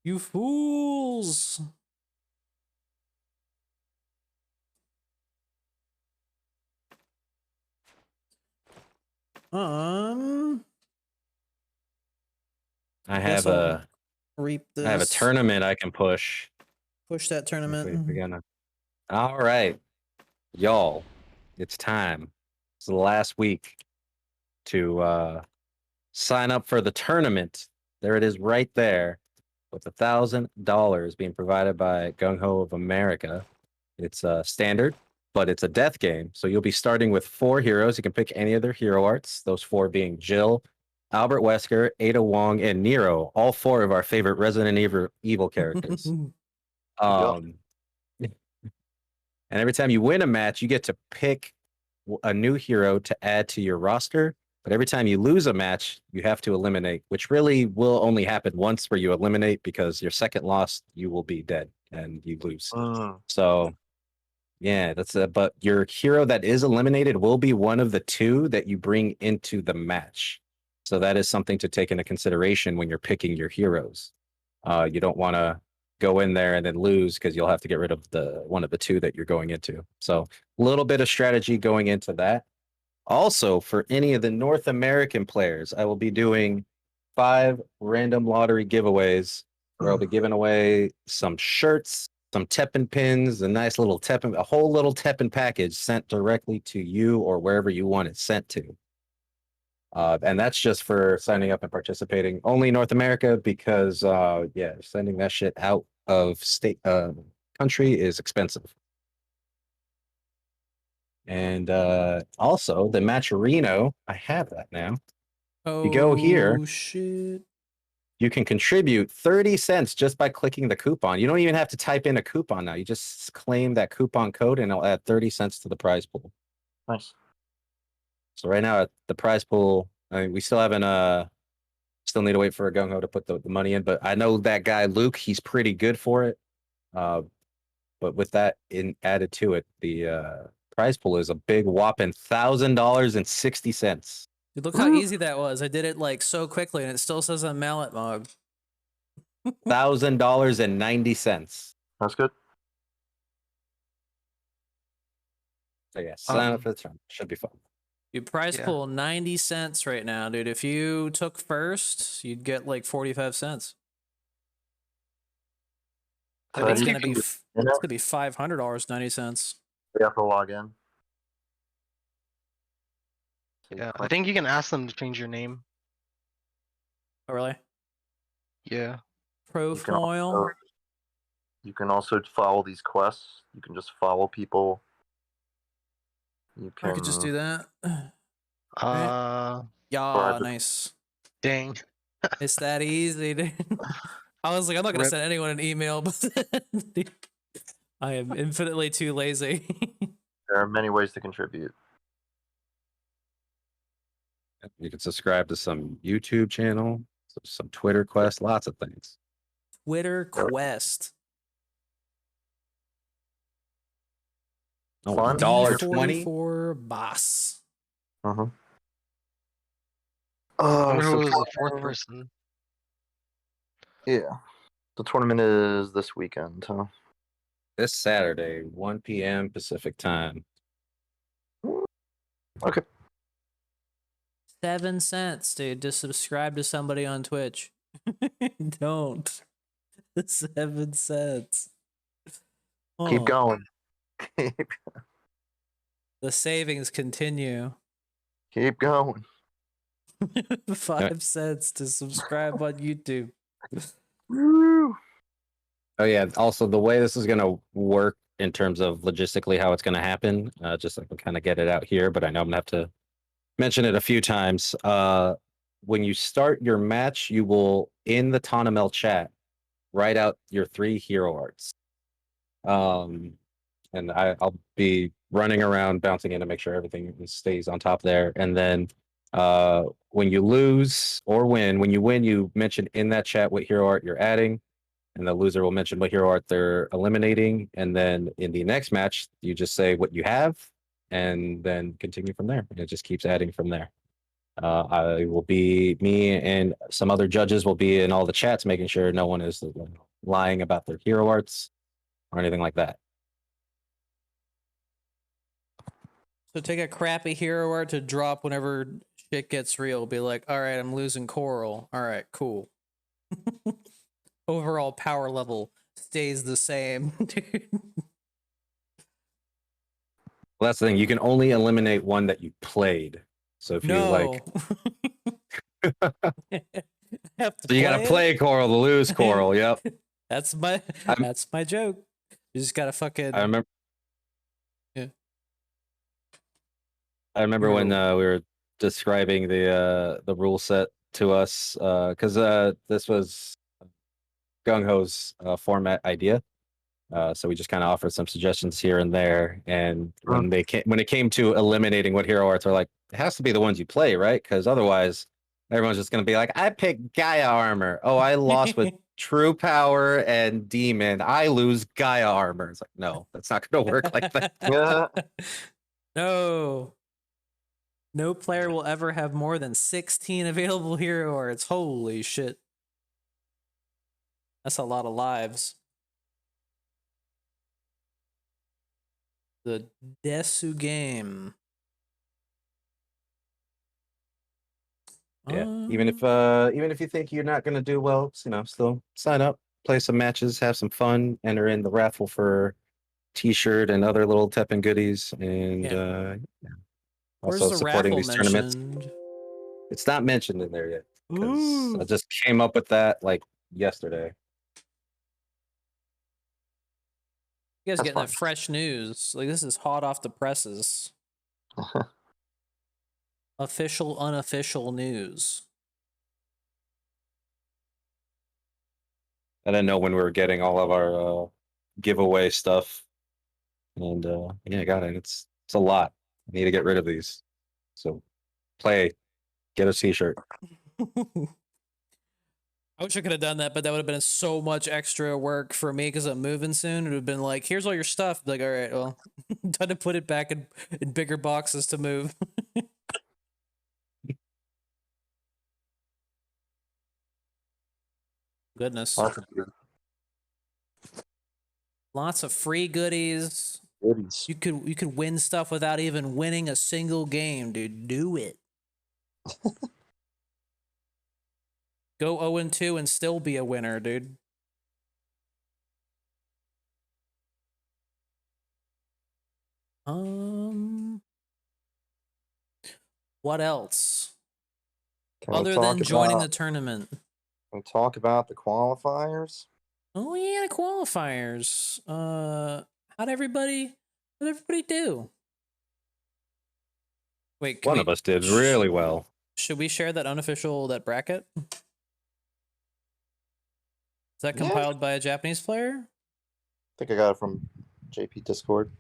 You fools. I Guess have I'll a reap this. I have a tournament I can push. Push that tournament. All right, y'all, it's time. It's the last week to sign up for the tournament. There it is right there with $1,000 being provided by Gung Ho of America. It's standard, but it's a death game. So you'll be starting with 4 heroes. You can pick any of their hero arts, those 4 being Jill, Albert Wesker, Ada Wong, and Nero, all 4 of our favorite Resident Evil characters. And every time you win a match, you get to pick a new hero to add to your roster. But every time you lose a match, you have to eliminate, which really will only happen once where you eliminate, because your second loss, you will be dead and you lose. So, yeah, that's but your hero that is eliminated will be one of the 2 that you bring into the match. So that is something to take into consideration when you're picking your heroes. You don't want to go in there and then lose, because you'll have to get rid of one of the 2 that you're going into. So a little bit of strategy going into that. Also, for any of the North American players, I will be doing 5 random lottery giveaways where I'll be giving away some shirts, some TEPPEN pins, a whole little TEPPEN package sent directly to you or wherever you want it sent to. And that's just for signing up and participating. Only North America, because sending that shit out of country is expensive. And also the Matcherino, I have that now. Oh, you go here, shit. You can contribute 30 cents just by clicking the coupon. You don't even have to type in a coupon now. You just claim that coupon code and it'll add 30 cents to the prize pool. Nice. So right now at the prize pool, I mean, we still haven't still need to wait for a gung ho to put the money in, but I know that guy Luke, he's pretty good for it. But with that added to it, the prize pool is a big whopping $1,000.60. Dude, look how easy that was. I did it like so quickly, and it still says on Mallet Mog. $1,000.90. That's good. So yeah, sign up for the tournament. Should be fun. Dude, prize pool 90 cents right now, dude. If you took first, you'd get like 45 cents. I think it's gonna be $500.90. You have to log in. Yeah, I think you can ask them to change your name. Oh, really? Yeah. Profile. You can also follow these quests. You can just follow people. You can. I could just do that. Yeah, Nice. Dang. It's that easy, dude. I was like, I'm not gonna send anyone an email, but I am infinitely too lazy. There are many ways to contribute. You can subscribe to some YouTube channel, some Twitter quest, lots of things. Twitter quest. Oh, Fun. $1.20 for boss. I Oh, wonder so who was the 4th person. Yeah. The tournament is this weekend, huh? This Saturday, 1 p.m. Pacific time. Okay. 7 cents, dude. Just subscribe to somebody on Twitch. Don't. 7 cents. Keep going. The savings continue. Keep going. 5 cents to subscribe on YouTube. Woo! Oh yeah. Also, the way this is gonna work in terms of logistically how it's gonna happen, just so I can kind of get it out here, but I know I'm gonna have to mention it a few times. When you start your match, you will in the Taunamel chat write out your 3 hero arts. And I'll be running around, bouncing in to make sure everything stays on top there. And then when you lose or win, when you win, you mention in that chat what hero art you're adding, and the loser will mention what hero art they're eliminating. And then in the next match, you just say what you have, and then continue from there. And it just keeps adding from there. I will be me and some other judges will be in all the chats, making sure no one is lying about their hero arts or anything like that. So take a crappy hero art to drop whenever shit gets real. Be like, all right, I'm losing Coral. All right, cool. Overall power level stays the same, dude. Well, that's the thing. You can only eliminate one that you played. So if you like, have to so you gotta it? play Coral to lose Coral. Yep. That's my joke. You just gotta fucking. I remember. Yeah. I remember when we were describing the rule set to us because this was Gung Ho's format idea. So we just kind of offered some suggestions here and there. And when it came to eliminating what hero arts, are like, it has to be the ones you play, right? Because otherwise, everyone's just going to be like, I picked Gaia armor. Oh, I lost with True Power and Demon. I lose Gaia armor. It's like, no, that's not going to work like that. Yeah. No. No player will ever have more than 16 available hero arts. Holy shit. That's a lot of lives. The Desu game. Yeah. Even if you think you're not gonna do well, still sign up, play some matches, have some fun, enter in the raffle for t-shirt and other little TEPPEN goodies, and Where's also the supporting raffle these tournaments. mentioned? It's not mentioned in there yet because Ooh. I just came up with that like yesterday. You guys That's getting fine. that fresh news. Like, this is hot off the presses. Official, unofficial news. I didn't know when we were getting all of our giveaway stuff, and yeah, I got it. It's a lot. I need to get rid of these. So play, get a t-shirt. I wish I could have done that, but that would have been so much extra work for me because I'm moving soon. It would have been like, here's all your stuff. Like, all right, well, time to put it back in bigger boxes to move. Goodness. Lots of free goodies. You could win stuff without even winning a single game, dude. Do it. Go 0-2 and still be a winner, dude. What else? Other than joining the tournament. Can we talk about the qualifiers? Oh yeah, the qualifiers. How'd everybody do? Wait, One of us did really well. Should we share that bracket? Is that compiled by a Japanese player? I think I got it from JP Discord.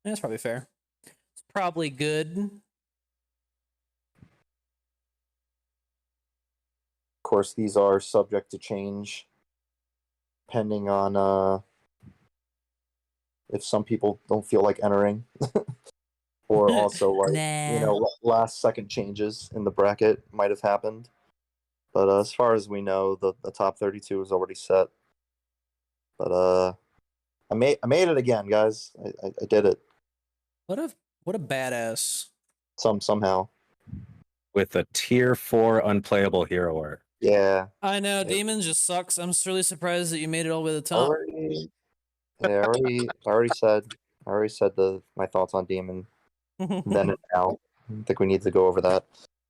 Yeah, that's probably fair. It's probably good. Of course, these are subject to change, depending on if some people don't feel like entering, or also like last second changes in the bracket might have happened. But as far as we know, the top 32 is already set. But I made it again, guys. I did it. What a badass. Somehow. With a tier 4 unplayable hero art. Yeah. I know, Demon just sucks. I'm just really surprised that you made it all the way to the top. I already said my thoughts on Demon then and now. don't think we need to go over that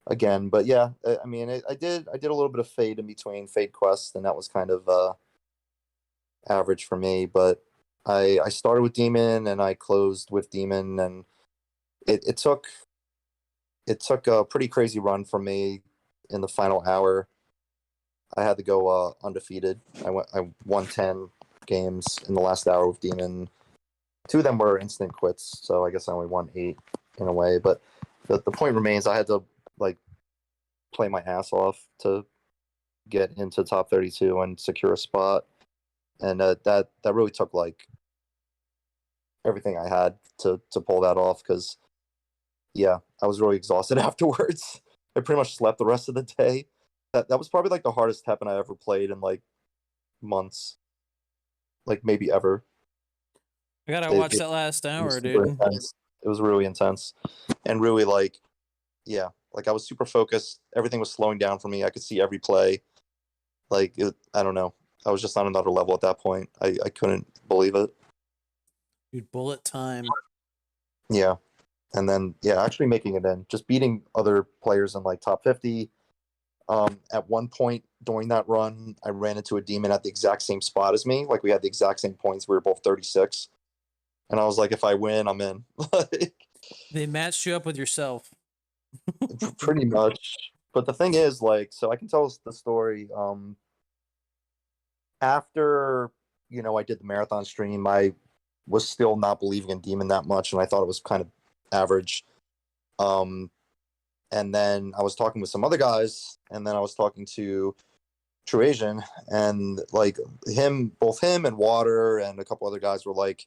again. But yeah, I mean, I did a little bit of Fade in between, Fade Quest, and that was kind of average for me. But I started with Demon and I closed with Demon, and it took a pretty crazy run for me in the final hour. I had to go undefeated. I won 10 games in the last hour with Demon. 2 of them were instant quits, so I guess I only won 8 in a way. But the point remains, I had to like play my ass off to get into top 32 and secure a spot, and that really took like everything I had to pull that off. Because yeah, I was really exhausted afterwards. I pretty much slept the rest of the day. That was probably like the hardest Teppen I ever played in like months, like maybe ever. I gotta watch that last hour, dude. Intense. It was really intense, and really like, yeah, like I was super focused. Everything was slowing down for me. I could see every play. Like I don't know. I was just on another level at that point. I couldn't believe it. Dude, bullet time. Yeah, and then yeah, actually making it in, just beating other players in like top 50. At one point during that run, I ran into a Demon at the exact same spot as me. Like we had the exact same points. We were both 36. And I was like, if I win, I'm in. Like, They matched you up with yourself. pretty much. But the thing is, like, so I can tell us the story. After, I did the marathon stream, I was still not believing in Demon that much, and I thought it was kind of average. And then I was talking with some other guys, and then I was talking to True Asian, and like both him and Water and a couple other guys were like,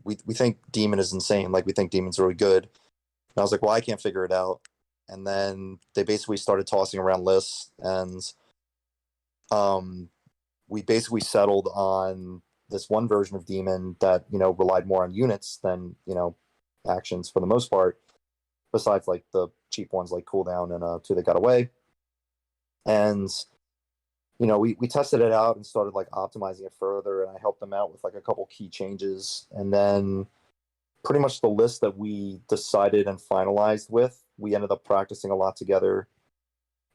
we think Demon is insane. Like we think Demon's really good. And I was like, well, I can't figure it out. And then they basically started tossing around lists, and we basically settled on this one version of Demon that relied more on units than actions for the most part. Besides like the cheap ones like Cooldown and 2 That Got Away. And we tested it out and started like optimizing it further, and I helped them out with like a couple key changes. And then pretty much the list that we decided and finalized with, we ended up practicing a lot together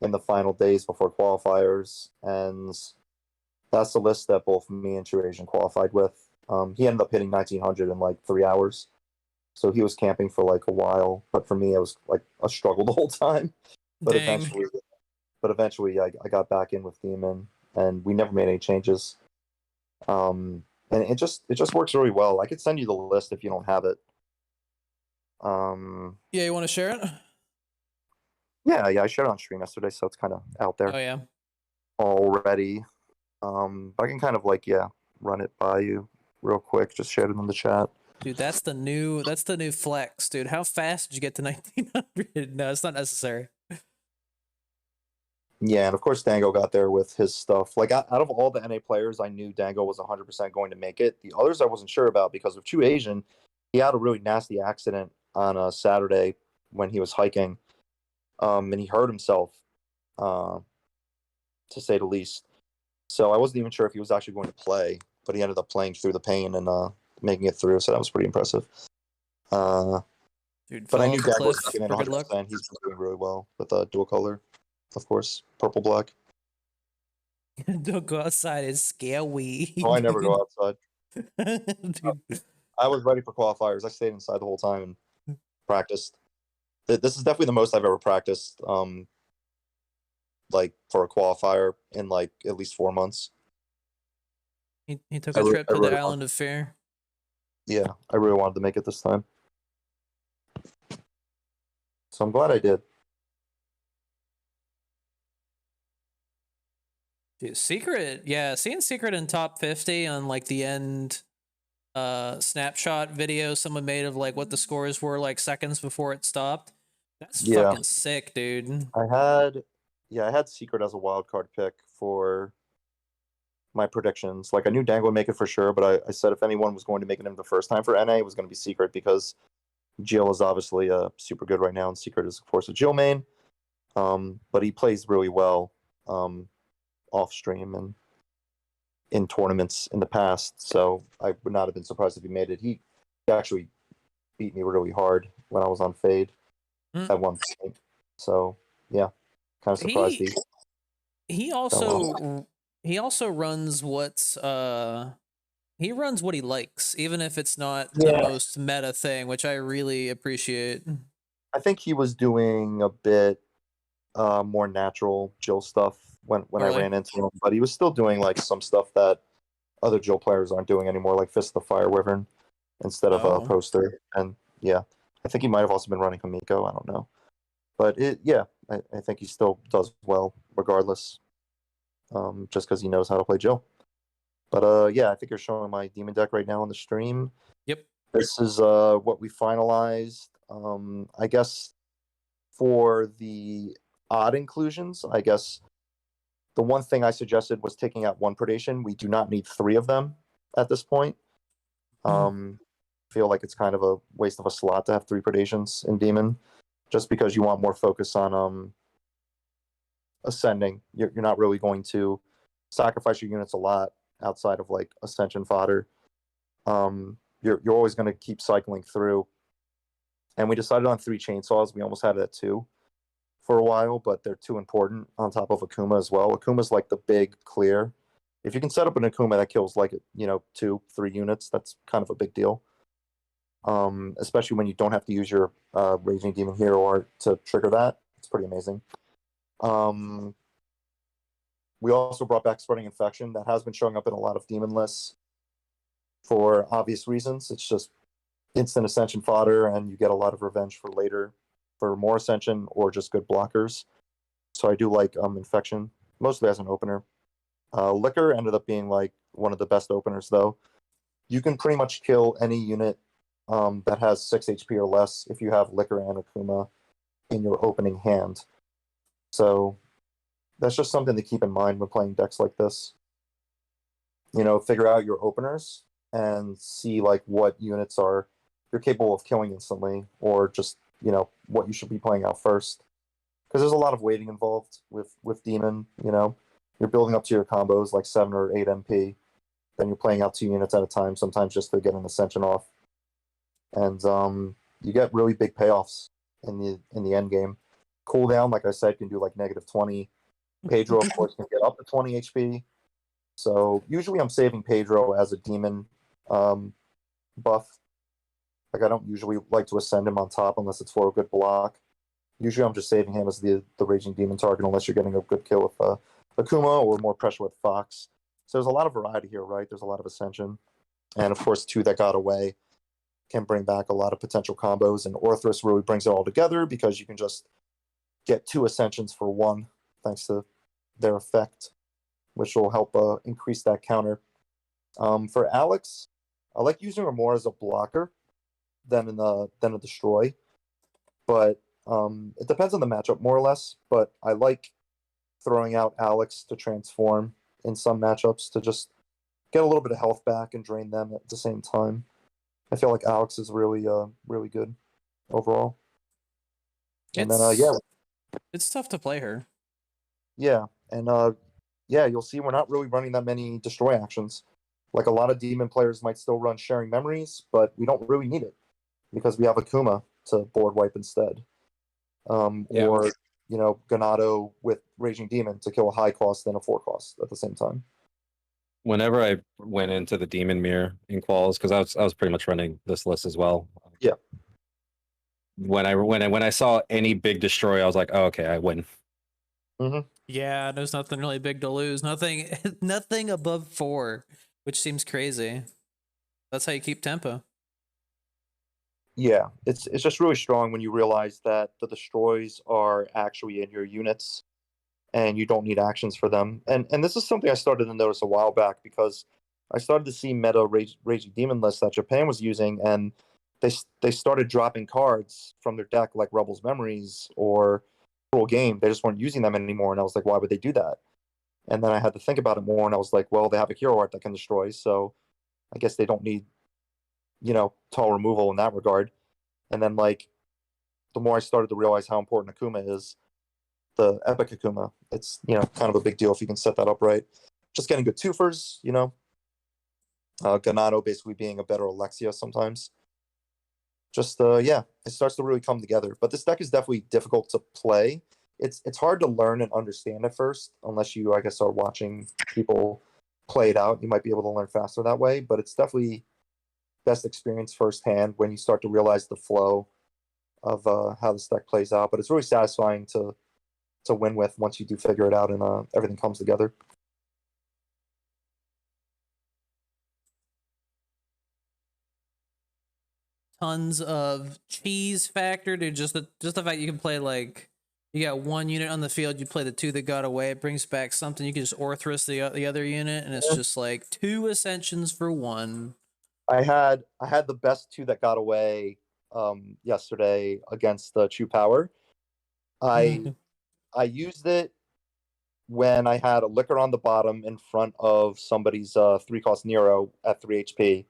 in the final days before qualifiers. And that's the list that both me and True Asian qualified with. He ended up hitting 1900 in like 3 hours. So he was camping for like a while, but for me, it was like a struggle the whole time. But Dang. eventually, I got back in with Demon, and we never made any changes. And it just works really well. I could send you the list if you don't have it. Yeah, you want to share it? Yeah, I shared it on stream yesterday, so it's kind of out there Oh yeah. already. But I can kind of like run it by you real quick. Just share it in the chat. Dude, that's the new flex, dude. How fast did you get to 1900? No, it's not necessary. Yeah, and of course Dango got there with his stuff. Like out of all the NA players, I knew Dango was 100% going to make it. The others I wasn't sure about because of True Asian. He had a really nasty accident on a Saturday when he was hiking, and he hurt himself, to say the least. So I wasn't even sure if he was actually going to play, but he ended up playing through the pain and making it through. So that was pretty impressive. Dude, But I knew fell off Dango a was cliff taking it for good luck. 100%. He's been doing really well with dual color, of course, purple black. Don't go outside and scare we. Oh, I never go outside. Dude. I was ready for qualifiers. I stayed inside the whole time and practiced. This is definitely the most I've ever practiced, like for a qualifier in like at least 4 months. He took a trip to the Island of Fear. Yeah, I really wanted to make it this time. So I'm glad I did. Dude, Secret, yeah, seeing Secret in top 50 on like the end snapshot video someone made of like what the scores were like seconds before it stopped. That's fucking sick, dude. I had Secret as a wild card pick for my predictions. Like I knew Dango would make it for sure, but I said if anyone was going to make it in the first time for NA, it was going to be Secret because Jill is obviously super good right now, and Secret is of course a Jill main. But he plays really well off stream and in tournaments in the past, so I would not have been surprised if he made it. He actually beat me really hard when I was on Fade. at one point. So yeah, kind of surprised. He also runs what's he runs what he likes, even if it's not the most meta thing, which I really appreciate. I think he was doing a bit more natural Jill stuff when I ran into him, but he was still doing like some stuff that other Jill players aren't doing anymore, like Fist of the Fire Wyvern instead of a poster. And yeah, I think he might have also been running Kamiko. I don't know, but I think he still does well regardless, just because he knows how to play Jill. But yeah, I think you're showing my demon deck right now on the stream. Yep. This is what we finalized. I guess for the odd inclusions, I guess the one thing I suggested was taking out one predation. We do not need 3 of them at this point. Feel like it's kind of a waste of a slot to have 3 predations in demon, just because you want more focus on ascending. You're not really going to sacrifice your units a lot outside of like ascension fodder. You're always going to keep cycling through. And we decided on 3 chainsaws. We almost had it at 2 for a while, but they're too important on top of Akuma as well. Akuma's like the big clear. If you can set up an Akuma that kills like 2-3 units, that's kind of a big deal. Especially when you don't have to use your Raging Demon Hero art to trigger that. It's pretty amazing. We also brought back Spreading Infection. That has been showing up in a lot of demon lists for obvious reasons. It's just instant ascension fodder, and you get a lot of revenge for later for more ascension or just good blockers. So I do like Infection, mostly as an opener. Liquor ended up being like one of the best openers, though. You can pretty much kill any unit that has 6 HP or less if you have Liquor and Akuma in your opening hand. So that's just something to keep in mind when playing decks like this. Figure out your openers and see like what units you're capable of killing instantly, or just what you should be playing out first, because there's a lot of waiting involved with demon. You're building up to your combos like 7 or 8 MP, then you're playing out 2 units at a time, sometimes just to get an ascension off, and you get really big payoffs in the end game. Cooldown, like I said, can do like -20. Pedro, of course, can get up to 20 HP. So usually I'm saving Pedro as a demon buff. Like, I don't usually like to ascend him on top unless it's for a good block. Usually I'm just saving him as the Raging Demon target unless you're getting a good kill with Akuma or more pressure with Fox. So there's a lot of variety here, right? There's a lot of ascension. And of course, 2 that got away can bring back a lot of potential combos. And Orthrus really brings it all together because you can just get 2 ascensions for 1 thanks to their effect, which will help increase that counter. For Alex, I like using her more as a blocker than a destroy, but it depends on the matchup more or less. But I like throwing out Alex to transform in some matchups to just get a little bit of health back and drain them at the same time. I feel like Alex is really really good overall. And then it's tough to play her. Yeah, and you'll see we're not really running that many destroy actions. Like, a lot of demon players might still run Sharing Memories, but we don't really need it because we have Akuma to board wipe instead. Or Ganado with Raging Demon to kill a high cost and a 4 cost at the same time. Whenever I went into the Demon Mirror in quals, because I was pretty much running this list as well. Yeah. When I saw any big destroy, I was like, oh, okay, I win. Mm-hmm. Yeah, there's nothing really big to lose. Nothing above 4, which seems crazy. That's how you keep tempo. Yeah, it's just really strong when you realize that the destroys are actually in your units and you don't need actions for them. And this is something I started to notice a while back because I started to see meta Raging Demon lists that Japan was using, and they started dropping cards from their deck like Rebel's Memories or Cruel Game. They just weren't using them anymore, and I was like, why would they do that? And then I had to think about it more, and I was like, well, they have a hero art that can destroy, so I guess they don't need tall removal in that regard. And then, like, the more I started to realize how important Akuma is, the Epic Akuma, it's, kind of a big deal if you can set that up right. Just getting good twofers, Ganado basically being a better Alexia sometimes. just yeah, it starts to really come together. But this deck is definitely difficult to play. It's hard to learn and understand at first, unless you, I guess, are watching people play it out. You might be able to learn faster that way, but it's definitely best experience firsthand when you start to realize the flow of how this deck plays out. But it's really satisfying to win with once you do figure it out and everything comes together. Tons of cheese factor, dude. Just the fact you can play, like, you got one unit on the field, you play the 2 that got away, it brings back something, you can just Orthrus the other unit, and it's just like 2 ascensions for 1. I had the best 2 that got away yesterday against the True Power. I used it when I had a Liquor on the bottom in front of somebody's 3-cost Nero at 3 HP.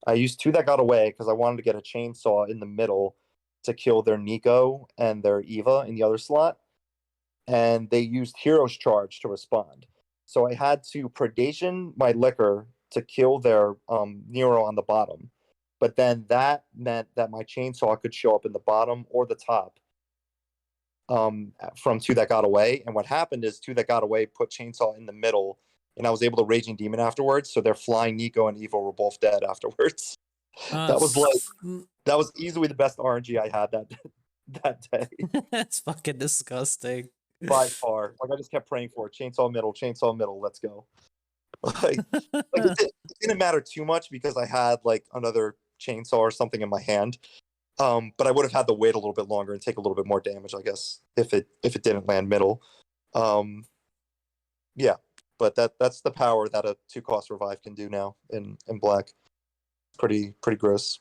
I used 2 that got away because I wanted to get a chainsaw in the middle to kill their Nico and their Eva in the other slot. And they used Hero's Charge to respond. So I had to Predation my Liquor to kill their Nero on the bottom. But then that meant that my chainsaw could show up in the bottom or the top from 2 that got away. And what happened is 2 that got away put chainsaw in the middle, and I was able to Raging Demon afterwards. So their flying Nico and Evo were both dead afterwards. That was easily the best RNG I had that day. That's fucking disgusting. By far. Like, I just kept praying for it. Chainsaw middle, let's go. Like it didn't matter too much because I had like another chainsaw or something in my hand. But I would have had to wait a little bit longer and take a little bit more damage, I guess, if it didn't land middle. Yeah, but that's the power that a 2-cost revive can do now in black. Pretty gross.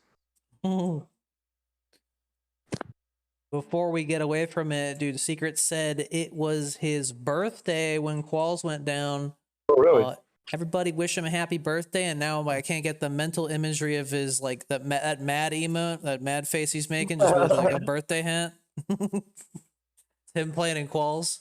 Before we get away from it, dude, Secret said it was his birthday when Qualls went down. Oh, really? Everybody wish him a happy birthday, and now I can't get the mental imagery of his, like, that mad emote, that mad face he's making, just with like a birthday hat. Him playing in Qualls.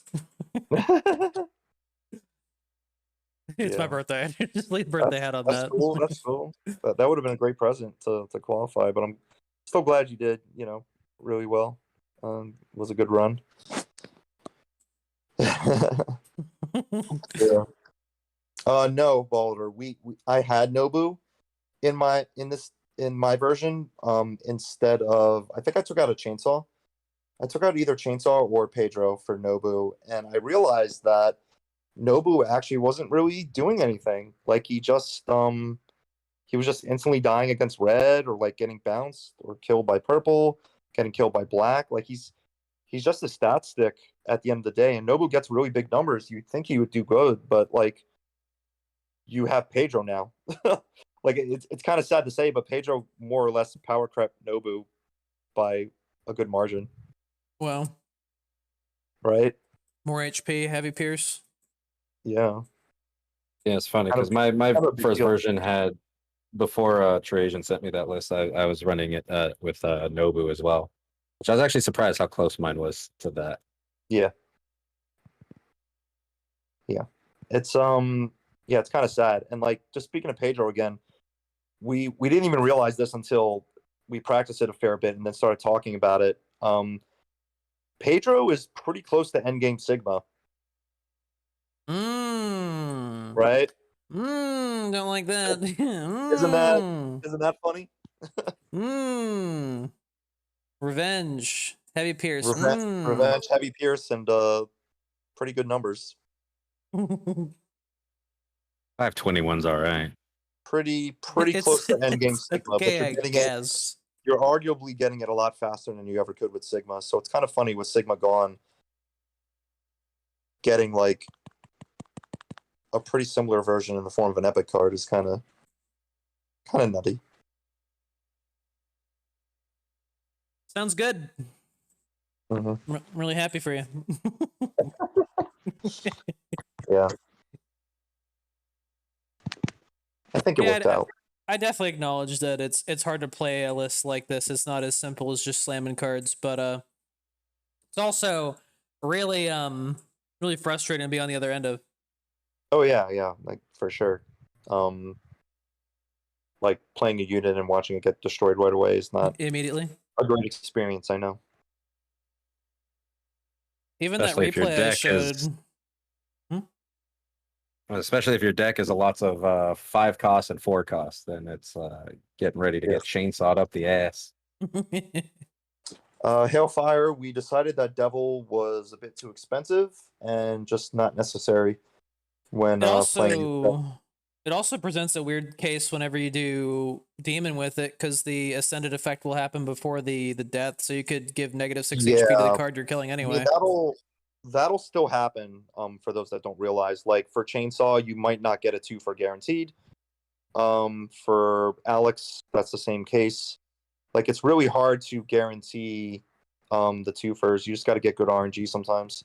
It's my birthday. Just leave birthday hat on that's that. Cool. That's cool. That would have been a great present to qualify, but I'm still glad you did, really well. Was a good run. Yeah. No, Balder. I had Nobu in my version. Instead of, I think I took out a chainsaw. I took out either chainsaw or Pedro for Nobu, and I realized that Nobu actually wasn't really doing anything. Like, he was just instantly dying against red, or like getting bounced or killed by purple, getting killed by black. Like, he's just a stat stick at the end of the day. And Nobu gets really big numbers. You'd think he would do good, but like, you have Pedro now. Like, it's kind of sad to say, but Pedro more or less power crept Nobu by a good margin. Well, right? More HP, heavy Pierce. Yeah. Yeah, it's funny because my first version had, before Trajan sent me that list, I was running it with Nobu as well, which I was actually surprised how close mine was to that. Yeah. Yeah. It's it's kind of sad. And like, just speaking of Pedro again, we didn't even realize this until we practiced it a fair bit and then started talking about it. Pedro is pretty close to endgame Sigma. Right? Don't like that. Isn't that funny? Revenge. Heavy Pierce. Revenge, Heavy Pierce, and pretty good numbers. 521's all right. Pretty close to endgame Sigma. Okay, but I guess. You're arguably getting it a lot faster than you ever could with Sigma. So it's kind of funny with Sigma gone, getting like a pretty similar version in the form of an epic card is kind of nutty. Sounds good. Mm-hmm. I'm really happy for you. Yeah. I think it worked out. I definitely acknowledge that it's hard to play a list like this. It's not as simple as just slamming cards, but it's also really really frustrating to be on the other end of. Oh yeah, like for sure. like playing a unit and watching it get destroyed right away is not Immediately. a great experience. I know. Even Especially that if your replay I deck showed. is- Especially if your deck is a lots of 5 costs and 4 costs, then it's getting ready to get chainsawed up the ass. Hailfire, we decided that Devil was a bit too expensive and just not necessary when It playing. also presents a weird case whenever you do demon with it, because the ascended effect will happen before the death, so you could give -6 HP to the Yeah. card you're killing I mean, anyway. that'll still happen. For those that don't realize, like for Chainsaw, you might not get a 2 for guaranteed. For Alex, that's the same case. Like it's really hard to guarantee the 2 furs. You just got to get good RNG sometimes.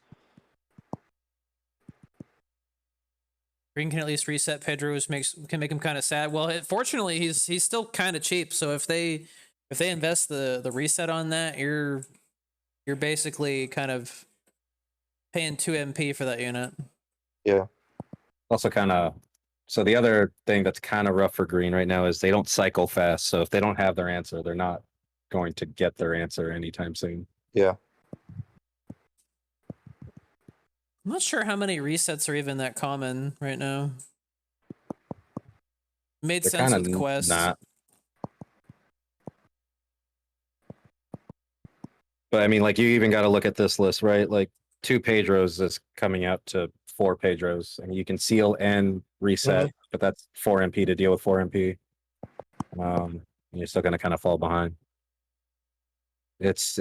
Green can at least reset Pedro's, can make him kind of sad. Well, fortunately, he's still kind of cheap. So if they invest the reset on that, you're basically kind of paying 2 MP for that unit. Yeah. Also kind of, so the other thing that's kind of rough for green right now is they don't cycle fast. So if they don't have their answer, they're not going to get their answer anytime soon. Yeah. I'm not sure how many resets are even that common right now. Made They're sense kind with of Quest. not. But I mean, like you even got to look at this list, right? Like 2 Pedros is coming out to 4 Pedros, and you can seal and reset, but that's 4 MP to deal with 4 MP. And you're still going to kind of fall behind. It's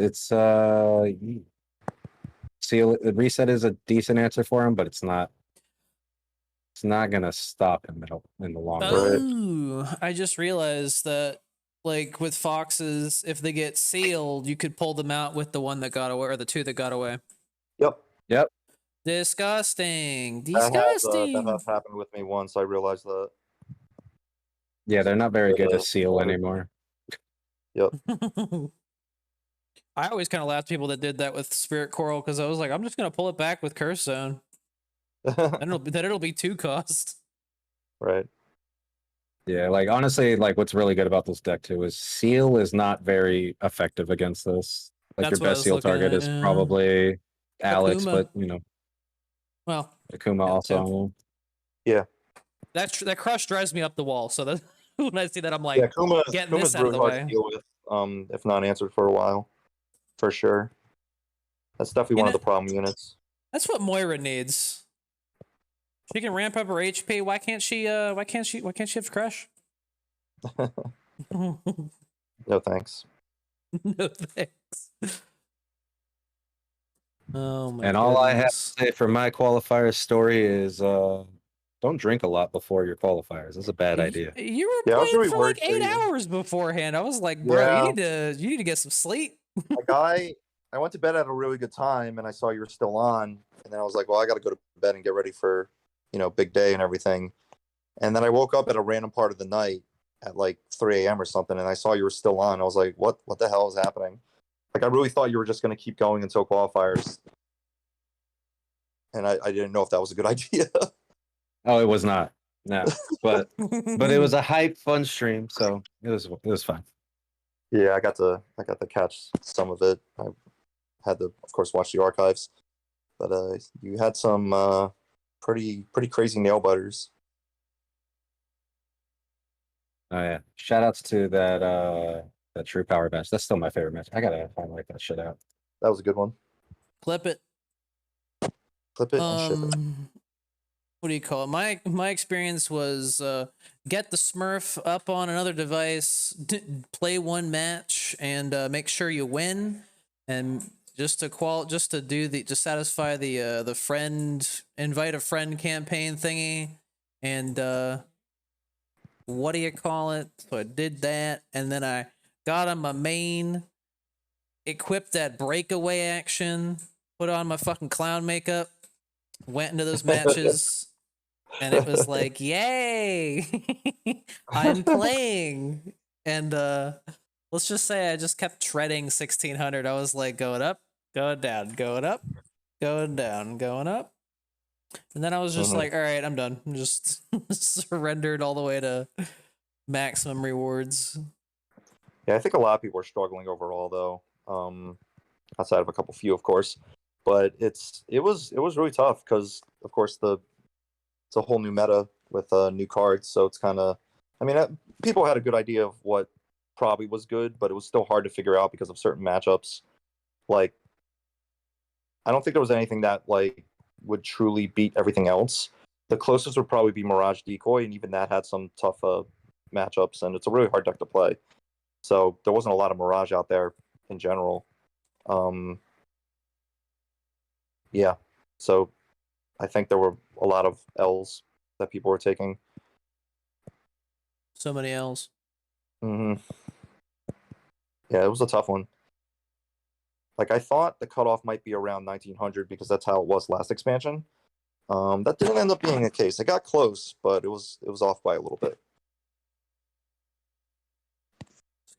seal reset is a decent answer for him, but it's not gonna stop him in the long run. Oh, I just realized that, like with foxes, if they get sealed, you could pull them out with the one that got away, or the 2 that got away. Yep. Disgusting. That Disgusting. has happened with me once. I realized that. Yeah, they're not very good to seal anymore. Yep. I always kind of laughed at people that did that with Spirit Coral, because I was like, I'm just gonna pull it back with Curse Zone. Then it'll be 2 cost. Right. Yeah, like honestly, like what's really good about this deck too is seal is not very effective against this. Like That's your what I best was seal looking target at, is yeah. probably Alex, Akuma. but you know, Well, Akuma yeah, also. that crush drives me up the wall. So that when I see that, I'm like, Yeah, getting Kuma's this out of really the hard way. to deal with, if not answered for a while. For sure. That's definitely one of the problem units. That's what Moira needs. She can ramp up her HP. Why can't she have crush? No thanks. No thanks. Oh my And goodness. all I have to say for my qualifiers story is don't drink a lot before your qualifiers. That's a bad idea. You were Yeah, I was playing really for worried like for 8 you. hours beforehand. I was like, bro, Yeah. you need to get some sleep. Like I went to bed at a really good time and I saw you were still on, and then I was like, well, I got to go to bed and get ready for, big day and everything. And then I woke up at a random part of the night at like 3 a.m. or something, and I saw you were still on. I was like, what the hell is happening? Like I really thought you were just going to keep going until qualifiers. And I didn't know if that was a good idea. Oh, it was not. No. But it was a hype fun stream, so it was fun. Yeah, I got to catch some of it. I had to, of course, watch the archives, but you had some pretty crazy nail biters. Oh yeah. Shout outs to that True Power match. That's still my favorite match. I gotta finally write that shit out. That was a good one. Clip it. Clip it and ship it. What do you call it? My experience was get the Smurf up on another device, play one match, and make sure you win, and just to satisfy the friend, invite a friend campaign thingy, and what do you call it? So I did that, and then I got on my main, equipped that breakaway action, put on my fucking clown makeup, went into those matches. And it was like, yay, I'm playing. And let's just say I just kept treading 1600. I was like going up, going down, going up, going down, going up. And then I was just like, all right, I'm done. I'm just surrendered all the way to maximum rewards. Yeah, I think a lot of people are struggling overall, though. Outside of a couple few, of course, but it was really tough because, of course, it's a whole new meta with new cards, so it's kind of, I mean, people had a good idea of what probably was good, but it was still hard to figure out because of certain matchups. Like, I don't think there was anything that like would truly beat everything else. The closest would probably be Mirage Decoy, and even that had some tough matchups, and it's a really hard deck to play. So there wasn't a lot of Mirage out there in general. Yeah, so I think there were a lot of L's that people were taking. So many L's. Yeah, it was a tough one. Like, I thought the cutoff might be around 1900 because that's how it was last expansion. That didn't end up being the case. It got close, but it was off by a little bit.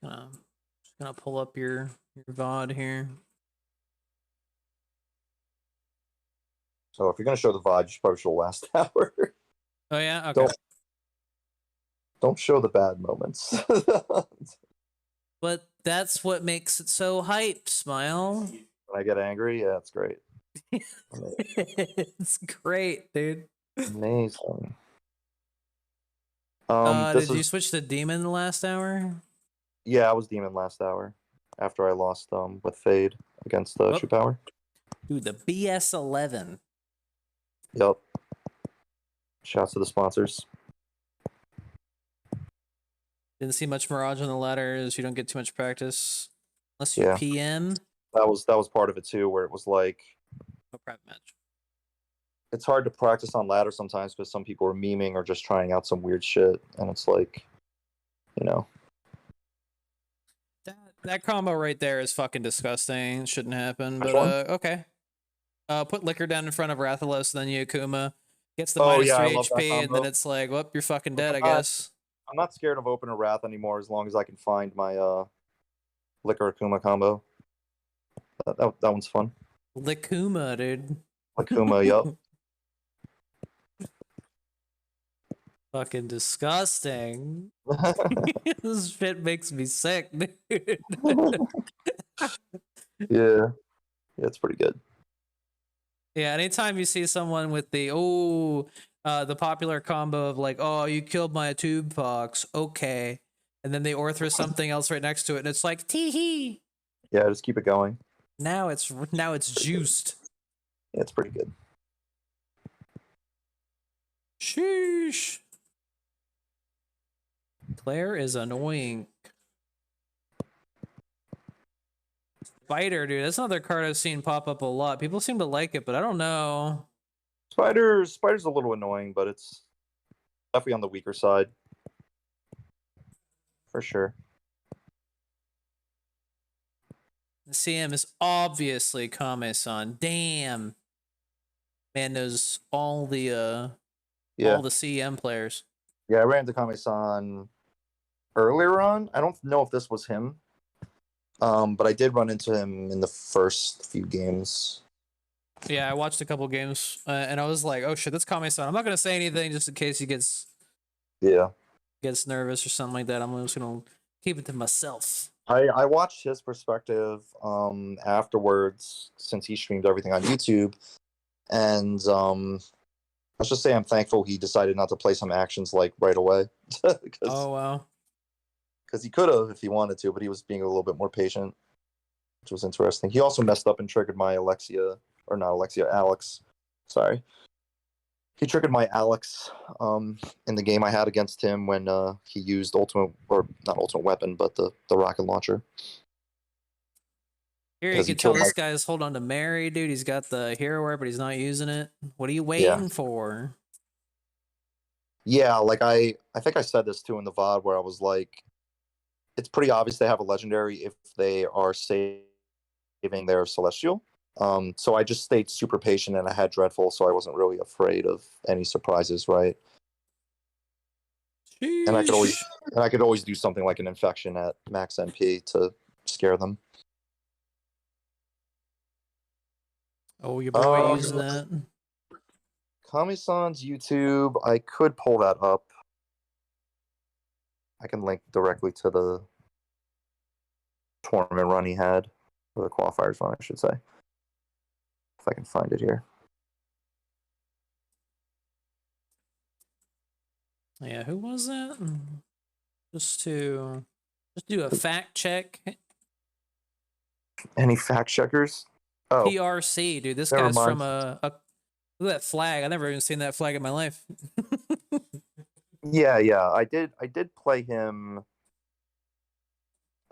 Just gonna pull up your VOD here. So if you're gonna show the VOD, you should probably show last hour. Oh yeah, okay. Don't show the bad moments. But that's what makes it so hype, Smile. When I get angry, yeah, it's great. It's great, dude. Amazing. Did you switch to Demon the last hour? Yeah, I was Demon last hour after I lost with Fade against True Power. Dude, the BS11. Yep. Shouts to the sponsors. Didn't see much Mirage on the ladders. You don't get too much practice unless you PM. That was part of it too, where it was like A prep match. It's hard to practice on ladder sometimes because some people are memeing or just trying out some weird shit, and it's like, you know. That combo right there is fucking disgusting. It shouldn't happen. But okay. Put Liquor down in front of Rathalos, then you Akuma. Gets the -3 HP, and then it's like, well, you're fucking dead, I guess. I'm not scared of opener Wrath anymore as long as I can find my Liquor Akuma combo. That one's fun. Likuma, dude. Akuma, yup. Fucking disgusting. This shit makes me sick, dude. Yeah, it's pretty good. Yeah, anytime you see someone with the the popular combo of like, oh, you killed my tube fox, okay, and then they orthra something else right next to it, and it's like, tee hee. Yeah, just keep it going. Now it's juiced. Yeah, it's pretty good. Sheesh. Claire is annoying. Spider, dude, that's another card I've seen pop up a lot. People seem to like it, but I don't know. Spider's a little annoying, but it's definitely on the weaker side. For sure. The CM is obviously Kame-san. Damn. Man knows all the CM players. Yeah, I ran into Kame-san earlier on. I don't know if this was him. But I did run into him in the first few games. Yeah, I watched a couple games, and I was like, "Oh shit, that's Kame-san." I'm not gonna say anything just in case he gets nervous or something like that. I'm just gonna keep it to myself. I watched his perspective afterwards since he streamed everything on YouTube, and let's just say I'm thankful he decided not to play some actions like right away. Oh wow. Because he could have if he wanted to, but he was being a little bit more patient, which was interesting. He also messed up and triggered my Alex. Sorry. He triggered my Alex in the game I had against him when he used not ultimate weapon, but the rocket launcher. Here you can tell this guy's hold on to Mary, dude. He's got the hero wear, but he's not using it. What are you waiting for? Yeah, like I think I said this too in the VOD where I was like, it's pretty obvious they have a legendary if they are saving their celestial. So I just stayed super patient and I had Dreadful, so I wasn't really afraid of any surprises, right? Sheesh. And I could always do something like an infection at max MP to scare them. Oh, your boy used that. Kami-san's YouTube, I could pull that up. I can link directly to the tournament run he had, or the qualifiers run, I should say, if I can find it here. Yeah, who was that? Just to do a fact check. Any fact checkers? Oh, PRC, dude. This never guy's from mind. a look at that flag. I've never even seen that flag in my life. yeah. I did play him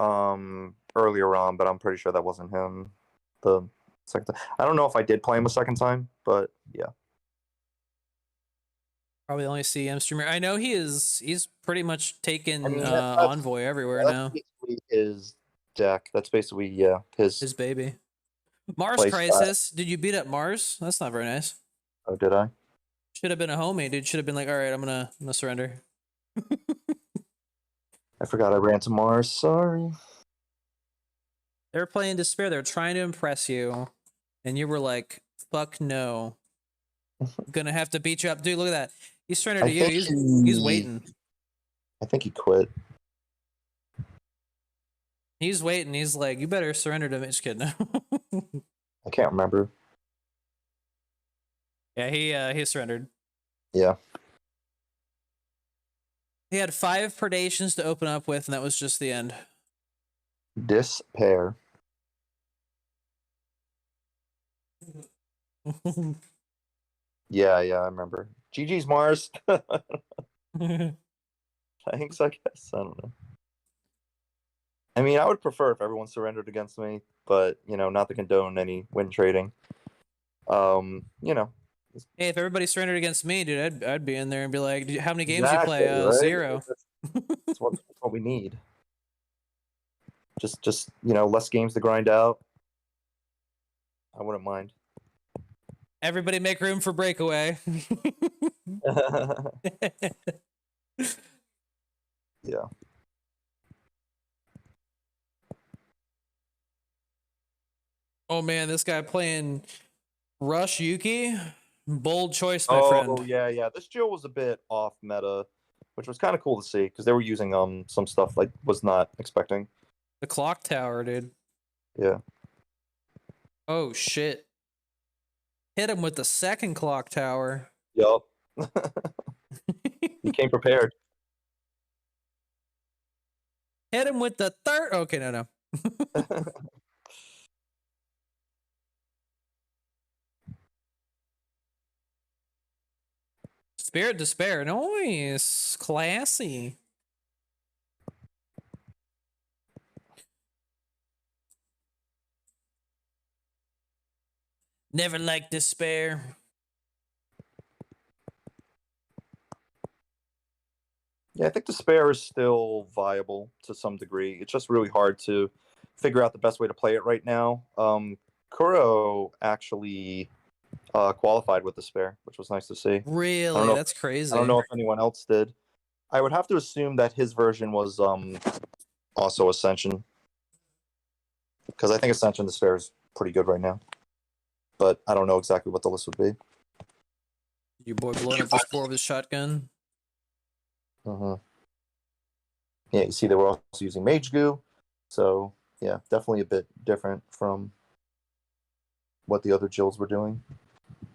earlier on, but I'm pretty sure that wasn't him the second time. I don't know if I did play him a second time, but yeah. Probably the only CM streamer. I know he's pretty much taken I mean, Envoy everywhere now. That's basically his deck. That's basically His baby. Mars play Crisis. Did you beat up Mars? That's not very nice. Oh, did I? Should have been a homie, dude. Should have been like, all right, I'm gonna surrender. I forgot I ran to Mars. Sorry. They were playing Despair. They were trying to impress you, and you were like, "Fuck no, I'm gonna have to beat you up, dude." Look at that. He's surrendered to you. He's waiting. I think he quit. He's waiting. He's like, "You better surrender to me." Just kidding. I can't remember. Yeah, he surrendered. Yeah. He had 5 predations to open up with, and that was just the end. Despair. Yeah, I remember. GG's Mars. Thanks, I guess. I don't know. I mean, I would prefer if everyone surrendered against me, but not to condone any win trading. Hey, if everybody surrendered against me, dude, I'd be in there and be like, "How many games you Exactly, play?" right? 0. That's what we need. Just less games to grind out. I wouldn't mind. Everybody make room for breakaway. Yeah. Oh man, this guy playing Rush Yuki. Bold choice, my friend. Oh yeah. This Jill was a bit off meta, which was kind of cool to see because they were using some stuff like was not expecting. The clock tower, dude. Yeah. Oh shit. Hit him with the second clock tower. Yup. He came prepared. Hit him with the third. Okay, no. Spirit Despair. Nice. Classy. Never liked Despair. Yeah, I think Despair is still viable to some degree. It's just really hard to figure out the best way to play it right now. Kuro actually qualified with Despair, which was nice to see. Really? That's crazy. I don't know if anyone else did. I would have to assume that his version was also Ascension, because I think Ascension Despair is pretty good right now. But I don't know exactly what the list would be. Your boy blowing up this board with his shotgun. Mm-hmm. Yeah, you see they were also using Mage Goo, so yeah, definitely a bit different from what the other Jills were doing.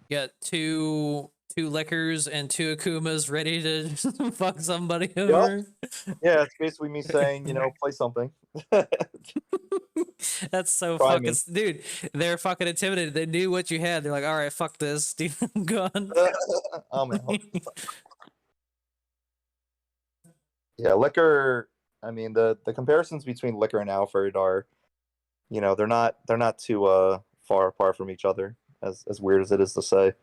You got two liquors and 2 Akumas ready to fuck somebody over. Yeah, it's basically me saying, play something. That's so Try fucking me. dude. They're fucking intimidated. They knew what you had. They're like, all right, fuck this, dude. I'm gone. I'm out. Yeah, Liquor. I mean, the comparisons between Liquor and Alfred are, they're not too far apart from each other. As weird as it is to say.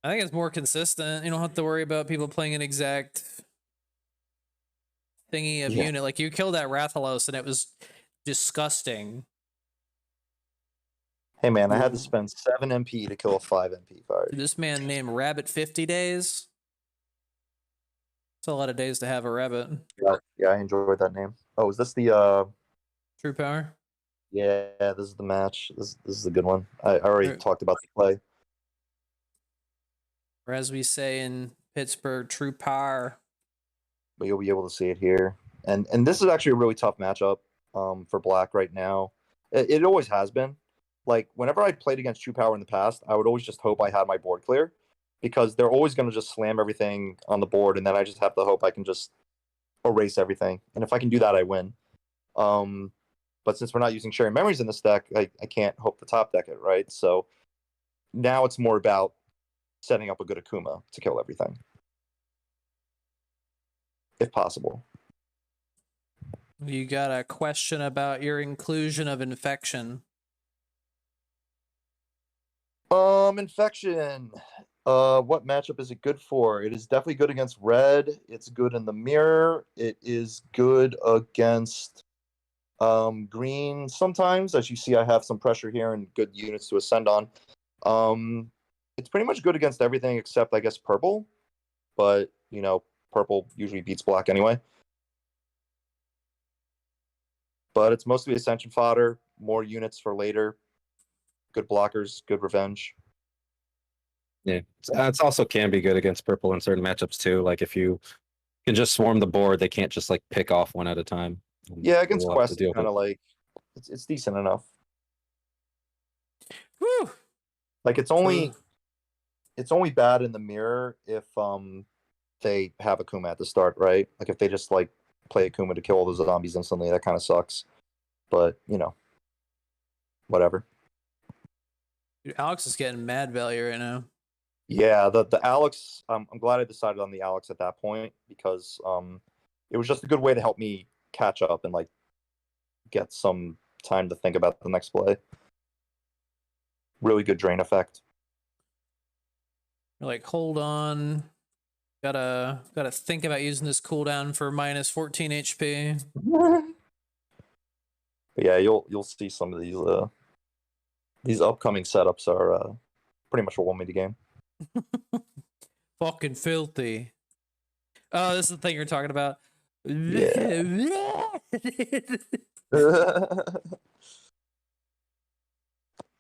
I think it's more consistent. You don't have to worry about people playing an exact thingy of unit. Like you killed that Rathalos and it was disgusting. Hey man, I had to spend 7 MP to kill a 5 MP card. This man named Rabbit 50 days. It's a lot of days to have a rabbit. Yeah, I enjoyed that name. Oh, is this the True Power? Yeah, this is the match. This is a good one. I already talked about the play. Or as we say in Pittsburgh, True Power. but you'll be able to see it here. And this is actually a really tough matchup for black right now. It always has been. Like, whenever I played against True Power in the past, I would always just hope I had my board clear, because they're always going to just slam everything on the board, and then I just have to hope I can just erase everything. And if I can do that, I win. But since we're not using sharing memories in this deck, I can't hope to top deck it, right? So now it's more about setting up a good Akuma to kill everything, if possible. You got a question about your inclusion of infection. Infection. What matchup is it good for? It is definitely good against red. It's good in the mirror. It is good against green sometimes. As you see, I have some pressure here and good units to ascend on. It's pretty much good against everything except, I guess, purple. But, you know, purple usually beats black anyway. But it's mostly ascension fodder, more units for later. Good blockers, good revenge. Yeah, it's also can be good against purple in certain matchups too. Like if you can just swarm the board, they can't just like pick off one at a time. Yeah, against We'll have to Quest, deal with kind it. of like it's decent enough. Whew. Like it's only bad in the mirror if they have Akuma at the start, right? Like if they just like play Akuma to kill all the zombies instantly, that kind of sucks. But you know, whatever. Dude, Alex is getting mad value right now. Yeah, the Alex. I'm glad I decided on the Alex at that point, because it was just a good way to help me catch up and like get some time to think about the next play. Really good drain effect. You're like, hold on. Gotta think about using this cooldown for minus 14 HP. But yeah, you'll see some of these upcoming setups are pretty much a 1-minute game. Fucking filthy. Oh, this is the thing you're talking about. Yeah.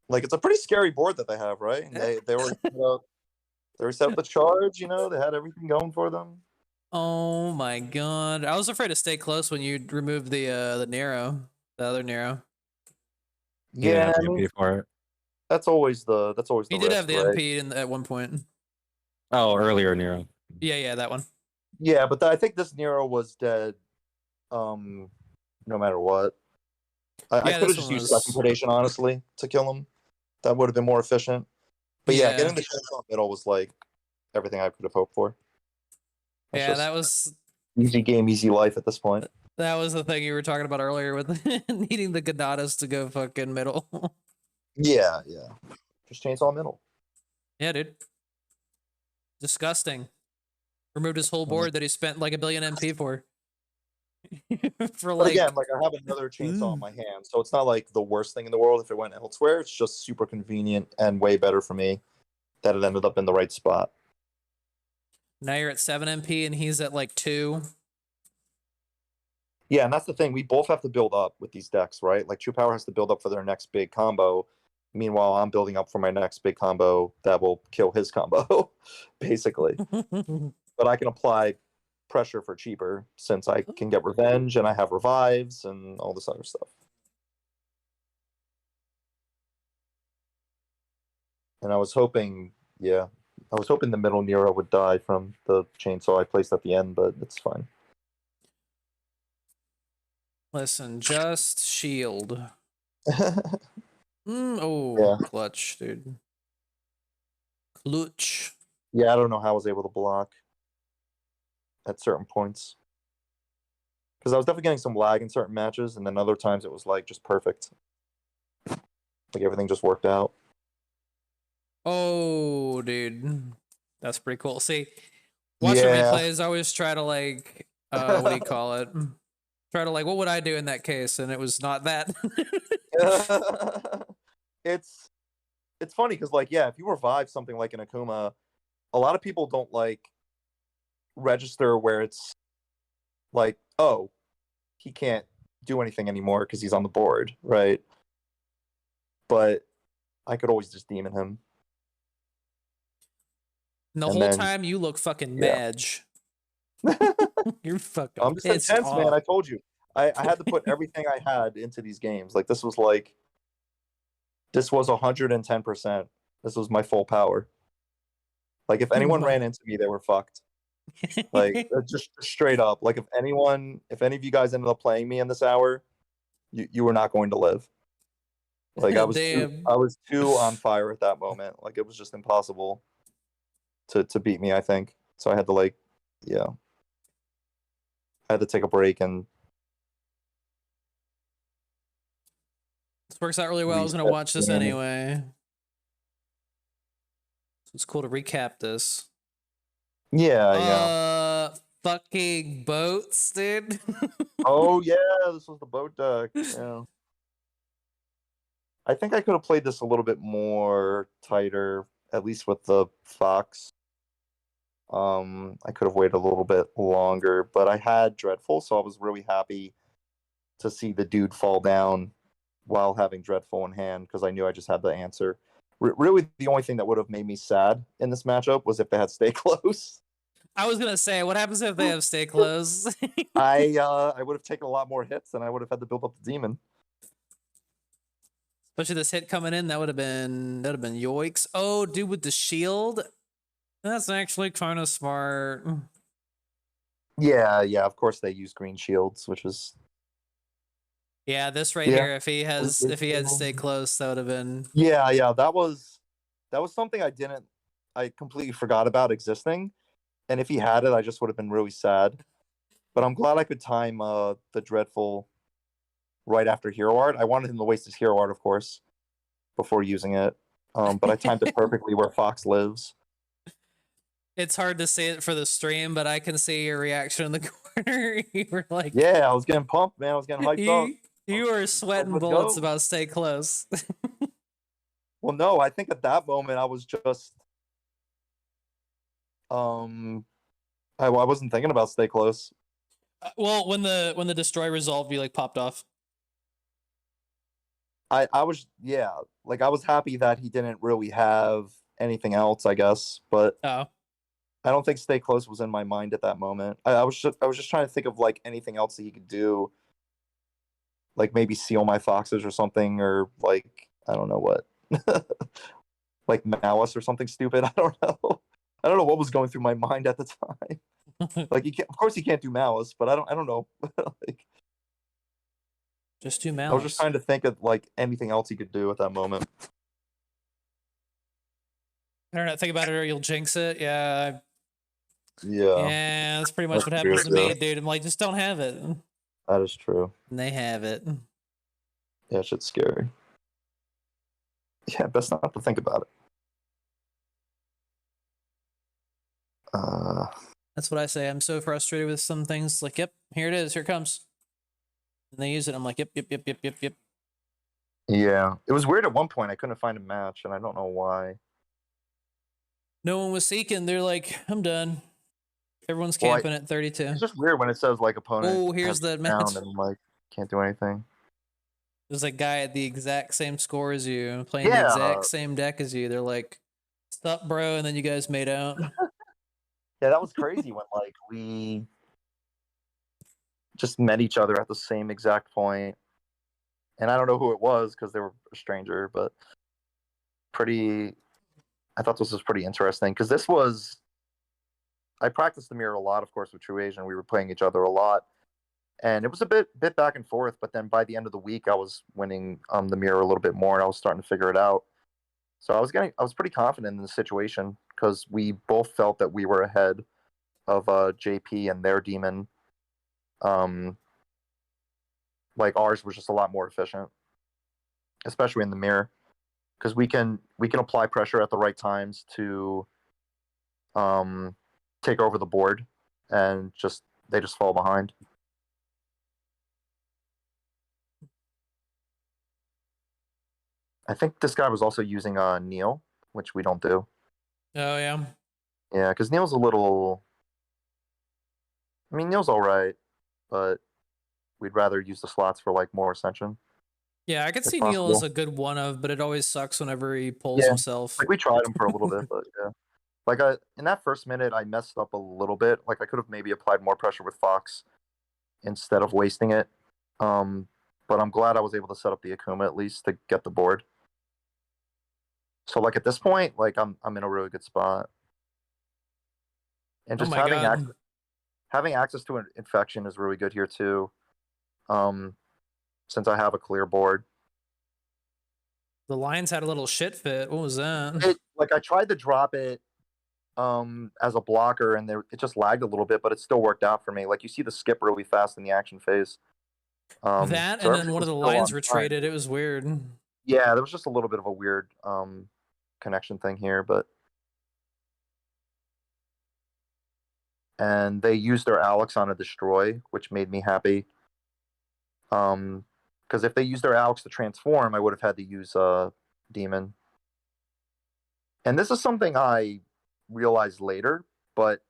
Like it's a pretty scary board that they have, right? And they were set up the charge, you know, they had everything going for them. Oh my god. I was afraid to stay close when you removed the Nero. The other Nero. You didn't Yeah, have I the mean, MP for it. that's always the He did risk, have the right? MP at one point. Oh, earlier Nero. Yeah, that one. Yeah, but I think this Nero was dead no matter what. I Yeah, could this have just one used was- second predation, honestly, to kill him. That would have been more efficient. But yeah, Yeah. getting the chainsaw middle was like everything I could have hoped for. That's Yeah, just that was easy game, easy life at this point. the thing you were talking about earlier with needing the Ganadas to go fucking middle. Yeah. Just chainsaw middle. Yeah, dude. Disgusting. Removed his whole board that he spent like $1 billion MP for. For But like, again, like I have another chainsaw in my hand, so it's not like the worst thing in the world if it went elsewhere. It's just super convenient and way better for me that it ended up in the right spot. now you're at 7 MP and he's at like 2. Yeah, and that's the thing. We both have to build up with these decks, right? Like True Power has to build up for their next big combo. Meanwhile, I'm building up for my next big combo that will kill his combo, basically. But I can apply pressure for cheaper since I can get revenge and I have revives and all this other stuff. And I was hoping, the middle Nero would die from the chainsaw I placed at the end, but it's fine. Listen, just shield. Oh, Yeah. clutch, dude. Clutch. Yeah, I don't know how I was able to block at certain points. Because I was definitely getting some lag in certain matches, and then other times it was like just perfect. Like everything just worked out. Oh, dude. That's pretty cool. See, watching Yeah. replays, I always try to like, what do you call it? Try to like, what would I do in that case? And it was not that. It's funny because like, yeah, if you revive something like an Akuma, a lot of people don't like register where it's like, oh, he can't do anything anymore because he's on the board, right? But I could always just demon him. And the And whole then- time you look fucking yeah. madge. You're fucking I'm just pissed intense, man. off. I told you. I had to put everything I had into these games. Like this was 110%. This was my full power. Like if anyone ran into me, they were fucked. Like just straight up. Like if any of you guys ended up playing me in this hour, you were not going to live. Like I was too on fire at that moment. Like it was just impossible to beat me, I think. So I had to I had to take a break and This works out really well. I was gonna reset watch this the game. anyway. So it's cool to recap this. Yeah. Fucking boats, dude. Oh yeah, this was the boat deck. Yeah. I think I could have played this a little bit more tighter, at least with the Fox. I could have waited a little bit longer, but I had Dreadful, so I was really happy to see the dude fall down while having Dreadful in hand because I knew I just had the answer. Really, the only thing that would have made me sad in this matchup was if they had Stay Close. I was gonna say, what happens if they have Stay Close? I would have taken a lot more hits, and I would have had to build up the demon. Especially this hit coming in, that would have been yoiks. Oh, dude with the shield. That's actually kind of smart. Yeah. Of course, they use green shields, which is Yeah, this right Yeah. here. If he had Stay Close, that would have been. yeah. That was something I completely forgot about existing. And if he had it, I just would have been really sad. But I'm glad I could time the Dreadful right after Hero Art. I wanted him to waste his Hero Art, of course, before using it. But I timed it perfectly where Fox lives. It's hard to say it for the stream, but I can see your reaction in the corner. You were like, Yeah, I was getting pumped, man. I was getting hyped up. you were sweating Let's bullets go. about Stay Close. Well, no, I think at that moment I was just I wasn't thinking about Stay Close. Well, when the destroy resolved, you like popped off. I was I was happy that he didn't really have anything else, I guess, but Oh, I don't think Stay Close was in my mind at that moment. I was just trying to think of like anything else that he could do, like maybe seal my foxes or something, or like I don't know what, like malice or something stupid. I don't know. I don't know what was going through my mind at the time. Like of course, you can't do malice, but I don't know. Like just too malice. I was just trying to think of like anything else he could do at that moment. I don't know. Think about it, or you'll jinx it. Yeah. Yeah, Yeah, that's pretty much That's what happens to true, me, yeah. dude. I'm like, just don't have it. And that is true. they have it. Yeah, shit's scary. Yeah, best not to think about it. That's what I say. I'm so frustrated with some things. Like, yep, here it is. Here it comes. And they use it. I'm like, yep. Yeah, it was weird at one point. I couldn't find a match, and I don't know why. No one was seeking. They're like, I'm done. Everyone's Well, camping at 32. It's just weird when it says like opponent. Oh, here's has the down, match. and I'm like can't do anything. There's a guy at the exact same score as you, playing the Yeah. exact same deck as you. They're like, "Sup, bro?" And then you guys made out. Yeah, that was crazy when like we just met each other at the same exact point, and I don't know who it was because they were a stranger, but I thought this was pretty interesting because this was. I practiced the mirror a lot, of course, with True Asian. We were playing each other a lot, and it was a bit back and forth. But then by the end of the week, I was winning the mirror a little bit more, and I was starting to figure it out. So I was pretty confident in the situation because we both felt that we were ahead of JP and their demon. Like ours was just a lot more efficient, especially in the mirror, because we can apply pressure at the right times to take over the board, and they just fall behind. I think this guy was also using Neil, which we don't do. Oh yeah. Yeah, because Neil's a little. I mean, Neil's all right, but we'd rather use the slots for like more Ascension. Yeah, I could If see Neil as possible. a good one of, but it always sucks whenever he pulls Yeah. himself. Like we tried him for a little bit, but yeah. Like in that first minute, I messed up a little bit. Like I could have maybe applied more pressure with Fox instead of wasting it. But I'm glad I was able to set up the Akuma at least to get the board. So like at this point, like I'm in a really good spot. And Oh just my god. having access to an infection is really good here too. Since I have a clear board. The Lions had a little shit fit. What was that? Like I tried to drop it as a blocker and it just lagged a little bit, but it still worked out for me. Like you see the skip really fast in the action phase. That so and then one of the Lions on retreated. It was weird. Yeah, there was just a little bit of a weird connection thing here, but and they used their Alex on a destroy, which made me happy. Because if they used their Alex to transform, I would have had to use Demon. And this is something I realized later, but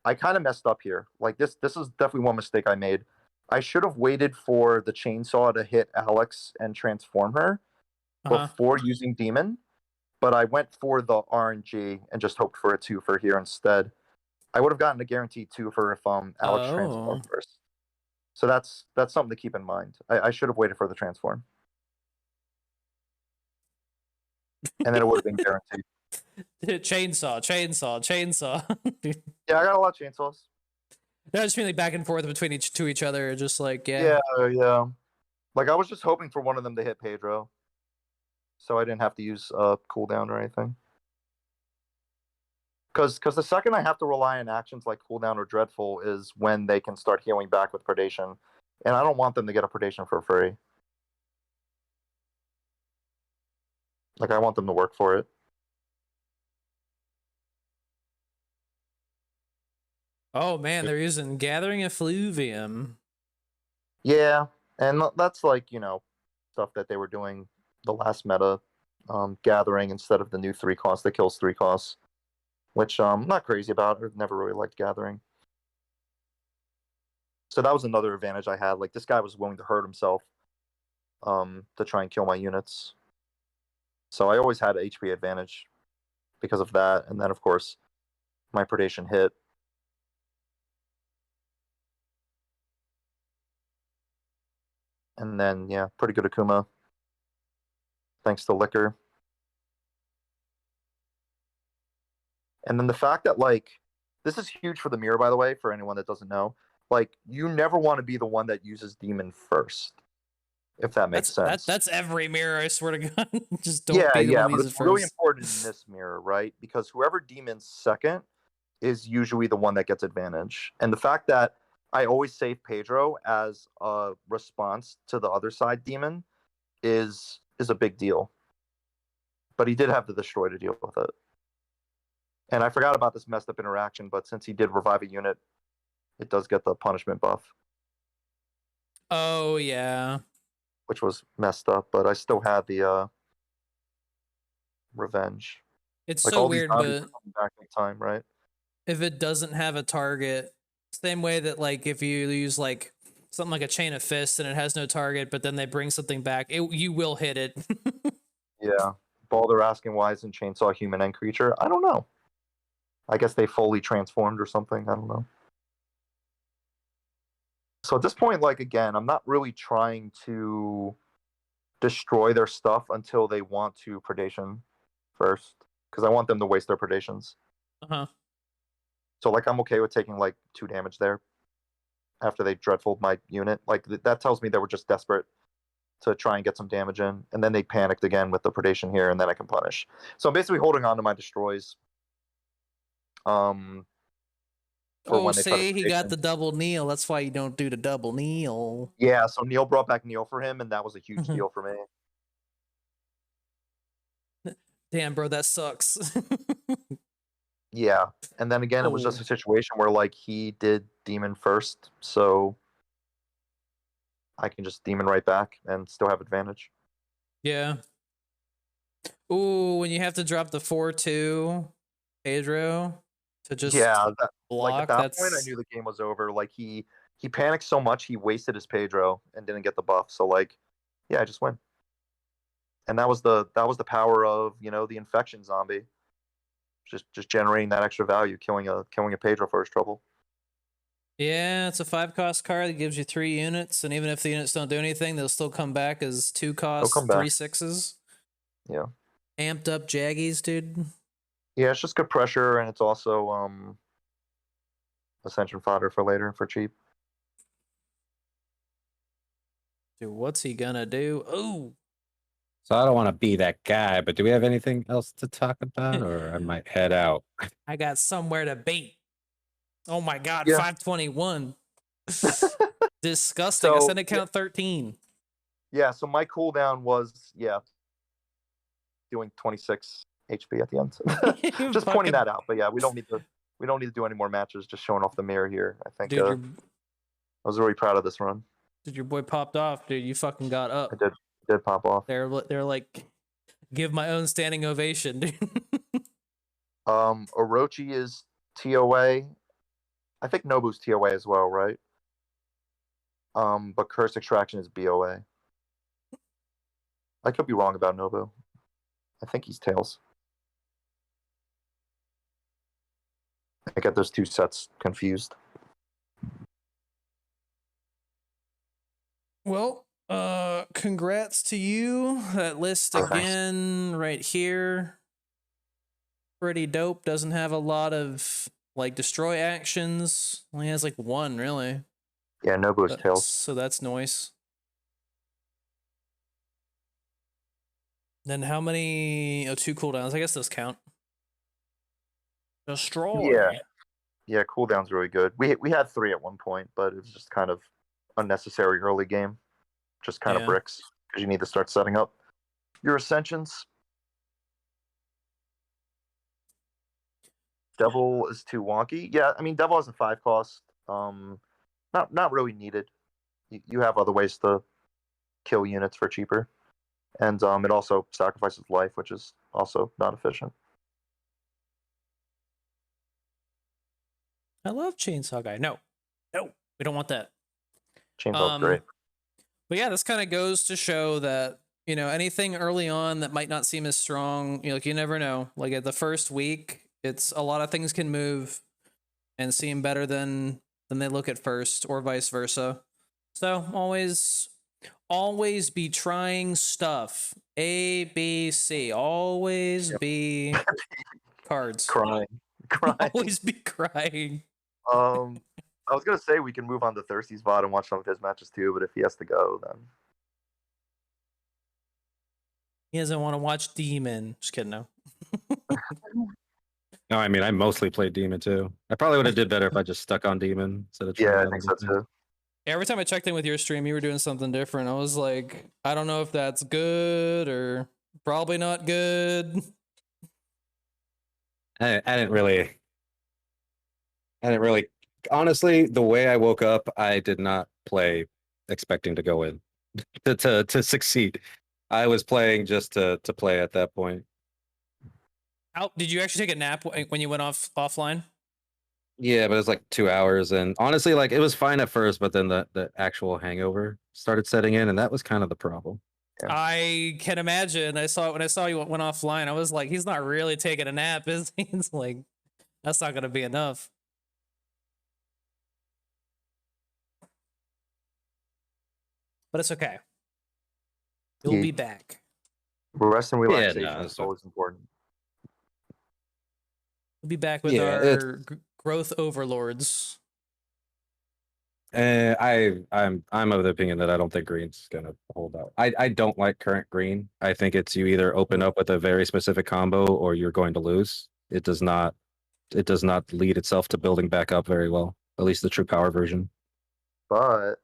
I kind of messed up here. Like this is definitely one mistake I made. I should have waited for the chainsaw to hit Alex and transform her before using Demon, but I went for the RNG and just hoped for a 2 for here instead. I would have gotten a guaranteed 2 for if Alex transformed first. So that's something to keep in mind. I should have waited for the transform. And then it would have been guaranteed. Chainsaw. Yeah, I got a lot of chainsaws. They're just really back and forth between each other, just like Yeah. Like I was just hoping for one of them to hit Pedro, so I didn't have to use cooldown or anything. Because the second I have to rely on actions like cooldown or dreadful is when they can start healing back with predation, and I don't want them to get a predation for free. Like I want them to work for it. Oh man, they're using Gathering Effluvium. Yeah, and that's like stuff that they were doing the last meta, Gathering instead of the new 3 cost that kills 3 costs, which I'm not crazy about. I've never really liked Gathering. So that was another advantage I had. Like this guy was willing to hurt himself to try and kill my units. So I always had HP advantage because of that. And then of course my predation hit. And then yeah, pretty good Akuma. Thanks to Liquor. And then the fact that like this is huge for the mirror, by the way, for anyone that doesn't know. Like you never want to be the one that uses Demon first, if that makes sense. That's every mirror, I swear to God. Just don't be the one but that it's really important in this mirror, right? Because whoever demons second is usually the one that gets advantage. And the fact that I always save Pedro as a response to the other side demon is a big deal. But he did have the destroy to deal with it. And I forgot about this messed up interaction, but since he did revive a unit, it does get the punishment buff. Oh yeah. Which was messed up, but I still had the revenge. It's like so all weird, these but back in time, right? if it doesn't have a target, same way that like if you use like something like a chain of fists and it has no target, but then they bring something back, you will hit it. Yeah. Balder asking why isn't Chainsaw human and creature? I don't know. I guess they fully transformed or something. I don't know. So at this point, like again, I'm not really trying to destroy their stuff until they want to predation first, because I want them to waste their predations. So like I'm okay with taking like 2 damage there after they dreadful my unit. Like that tells me they were just desperate to try and get some damage in, and then they panicked again with the predation here, and then I can punish. So I'm basically holding on to my destroys. Oh, see, he got the double kneel. That's why you don't do the double kneel. Yeah, so Neil brought back Neil for him, and that was a huge deal for me. Damn, bro, that sucks. Yeah, and then again, it was just a situation where like he did demon first, so I can just demon right back and still have advantage. Yeah. Ooh, when you have to drop the 4-2 Pedro to just block. Like at that point, I knew the game was over. Like he panicked so much, he wasted his Pedro and didn't get the buff. So like, yeah, I just win. And that was the power of the infection zombie. Just generating that extra value, killing a Pedro for his trouble. Yeah, it's a 5-cost card that gives you 3 units, and even if the units don't do anything, they'll still come back as 2 costs, come back. 3 6s. Yeah. Amped up Jaggies, dude. Yeah, it's just good pressure, and it's also Ascension fodder for later for cheap. Dude, what's he gonna do? Oh, So I don't want to be that guy, but do we have anything else to talk about, or I might head out? I got somewhere to bait. Oh my god, Yeah. 521. Disgusting. I So, said it count 13. Yeah, so my cooldown was doing 26 HP at the end. Just pointing that out. But yeah, we don't need to do any more matches. Just showing off the mirror here. I think Dude, I was really proud of this run. dude, your boy popped off, dude. You fucking got up. I did pop off. They're like, give my own standing ovation, dude. Orochi is TOA. I think Nobu's TOA as well, right? But Curse Extraction is BOA. I could be wrong about Nobu. I think he's Tails. I get those two sets confused. Well, congrats to you. That list Oh, thanks. again right here. Pretty dope. Doesn't have a lot of like destroy actions. Only has like 1 really. Yeah, Nobu is Tails. So that's nice. Then how many? Oh, 2 cooldowns. I guess those count. Destroy. Yeah, cooldown's really good. We had 3 at one point, but it was just kind of unnecessary early game. Just kind of bricks because you need to start setting up your ascensions. Devil is too wonky. Yeah, I mean Devil has a 5 cost. Not really needed. You have other ways to kill units for cheaper, and it also sacrifices life, which is also not efficient. I love Chainsaw Guy. No, we don't want that. Chainsaw's great. But yeah, this kind of goes to show that, you know, anything early on that might not seem as strong, you know, like you never know. Like at the first week, it's a lot of things can move and seem better than they look at first, or vice versa. So always be trying stuff. A, B, C. Always be cards. Crying. Always be crying. I was gonna say we can move on to Thirsty's VOD and watch some of his matches too, but if he has to go, then He doesn't want to watch Demon. Just kidding, no. No, I mean I mostly played Demon too. I probably would have did better if I just stuck on Demon instead of trying I out think other so things. too. Every time I checked in with your stream, you were doing something different. I was like, I don't know if that's good or probably not good. I didn't really. Honestly, the way I woke up, I did not play expecting to go in to succeed. I was playing just to play at that point. Did you actually take a nap when you went offline? Yeah, but it was like 2 hours, and honestly, like it was fine at first, but then the actual hangover started setting in, and that was kind of the problem. Yeah. I can imagine. When I saw you went offline, I was like, he's not really taking a nap, is he? It's like, that's not gonna be enough. But it's okay. You'll be back. Rest and relaxation no, is always important. We'll be back with Yeah, our growth overlords. I'm of the opinion that I don't think green's gonna hold out. I don't like current green. I think it's you either open up with a very specific combo or you're going to lose. It does not lead itself to building back up very well. At least the true power version. But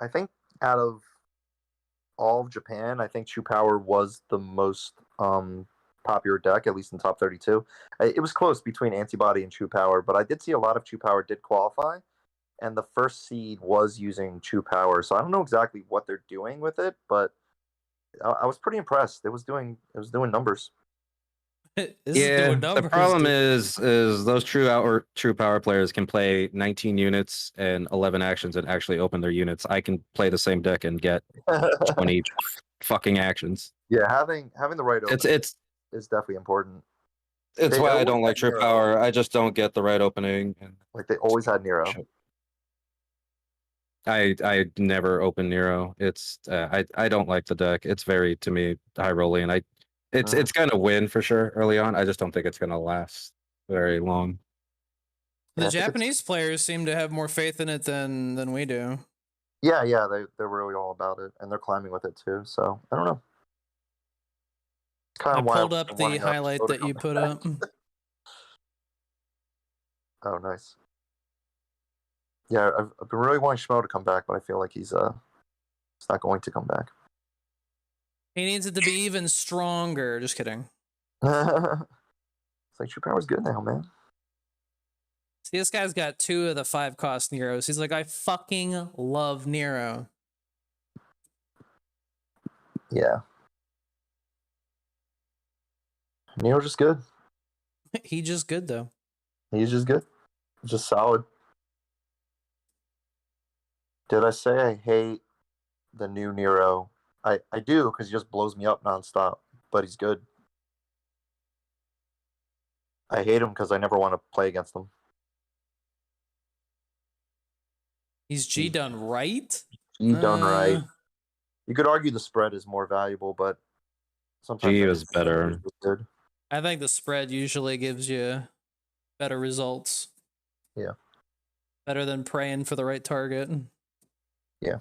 I think out of all of Japan, I think True Power was the most popular deck, at least in top 32. It was close between Antibody and True Power, but I did see a lot of True Power did qualify, and the first seed was using True Power. So I don't know exactly what they're doing with it, but I was pretty impressed. It was doing numbers. The problem is those true power players can play 19 units and 11 actions and actually open their units. I can play the same deck and get 20 fucking actions. Yeah, having the right opening It's is definitely important. It's They why I always don't like had True Nero. Power. I just don't get the right opening. And Like they always had Nero. I never open Nero. It's I don't like the deck. It's very, to me, high rolling. It's gonna win for sure early on. I just don't think it's gonna last very long. The Yeah, I think it's- Japanese players seem to have more faith in it than we do. Yeah, they're really all about it, and they're climbing with it too. So I don't know. It's kind I of why pulled up the highlight that you put up. Oh, nice. Yeah, I've been really wanting Schmo to come back, but I feel like he's not going to come back. He needs it to be even stronger. Just kidding. It's like True Power's good now, man. See, this guy's got 2 of the 5 cost Neros. He's like, I fucking love Nero. Yeah. Nero's just good. He just good though. He's just good. Just solid. Did I say I hate the new Nero? I do, because he just blows me up nonstop, but he's good. I hate him because I never want to play against him. He's G done right. He done right. You could argue the spread is more valuable, but sometimes G I is think better. is good. I think the spread usually gives you better results. Yeah. Better than praying for the right target. Yeah.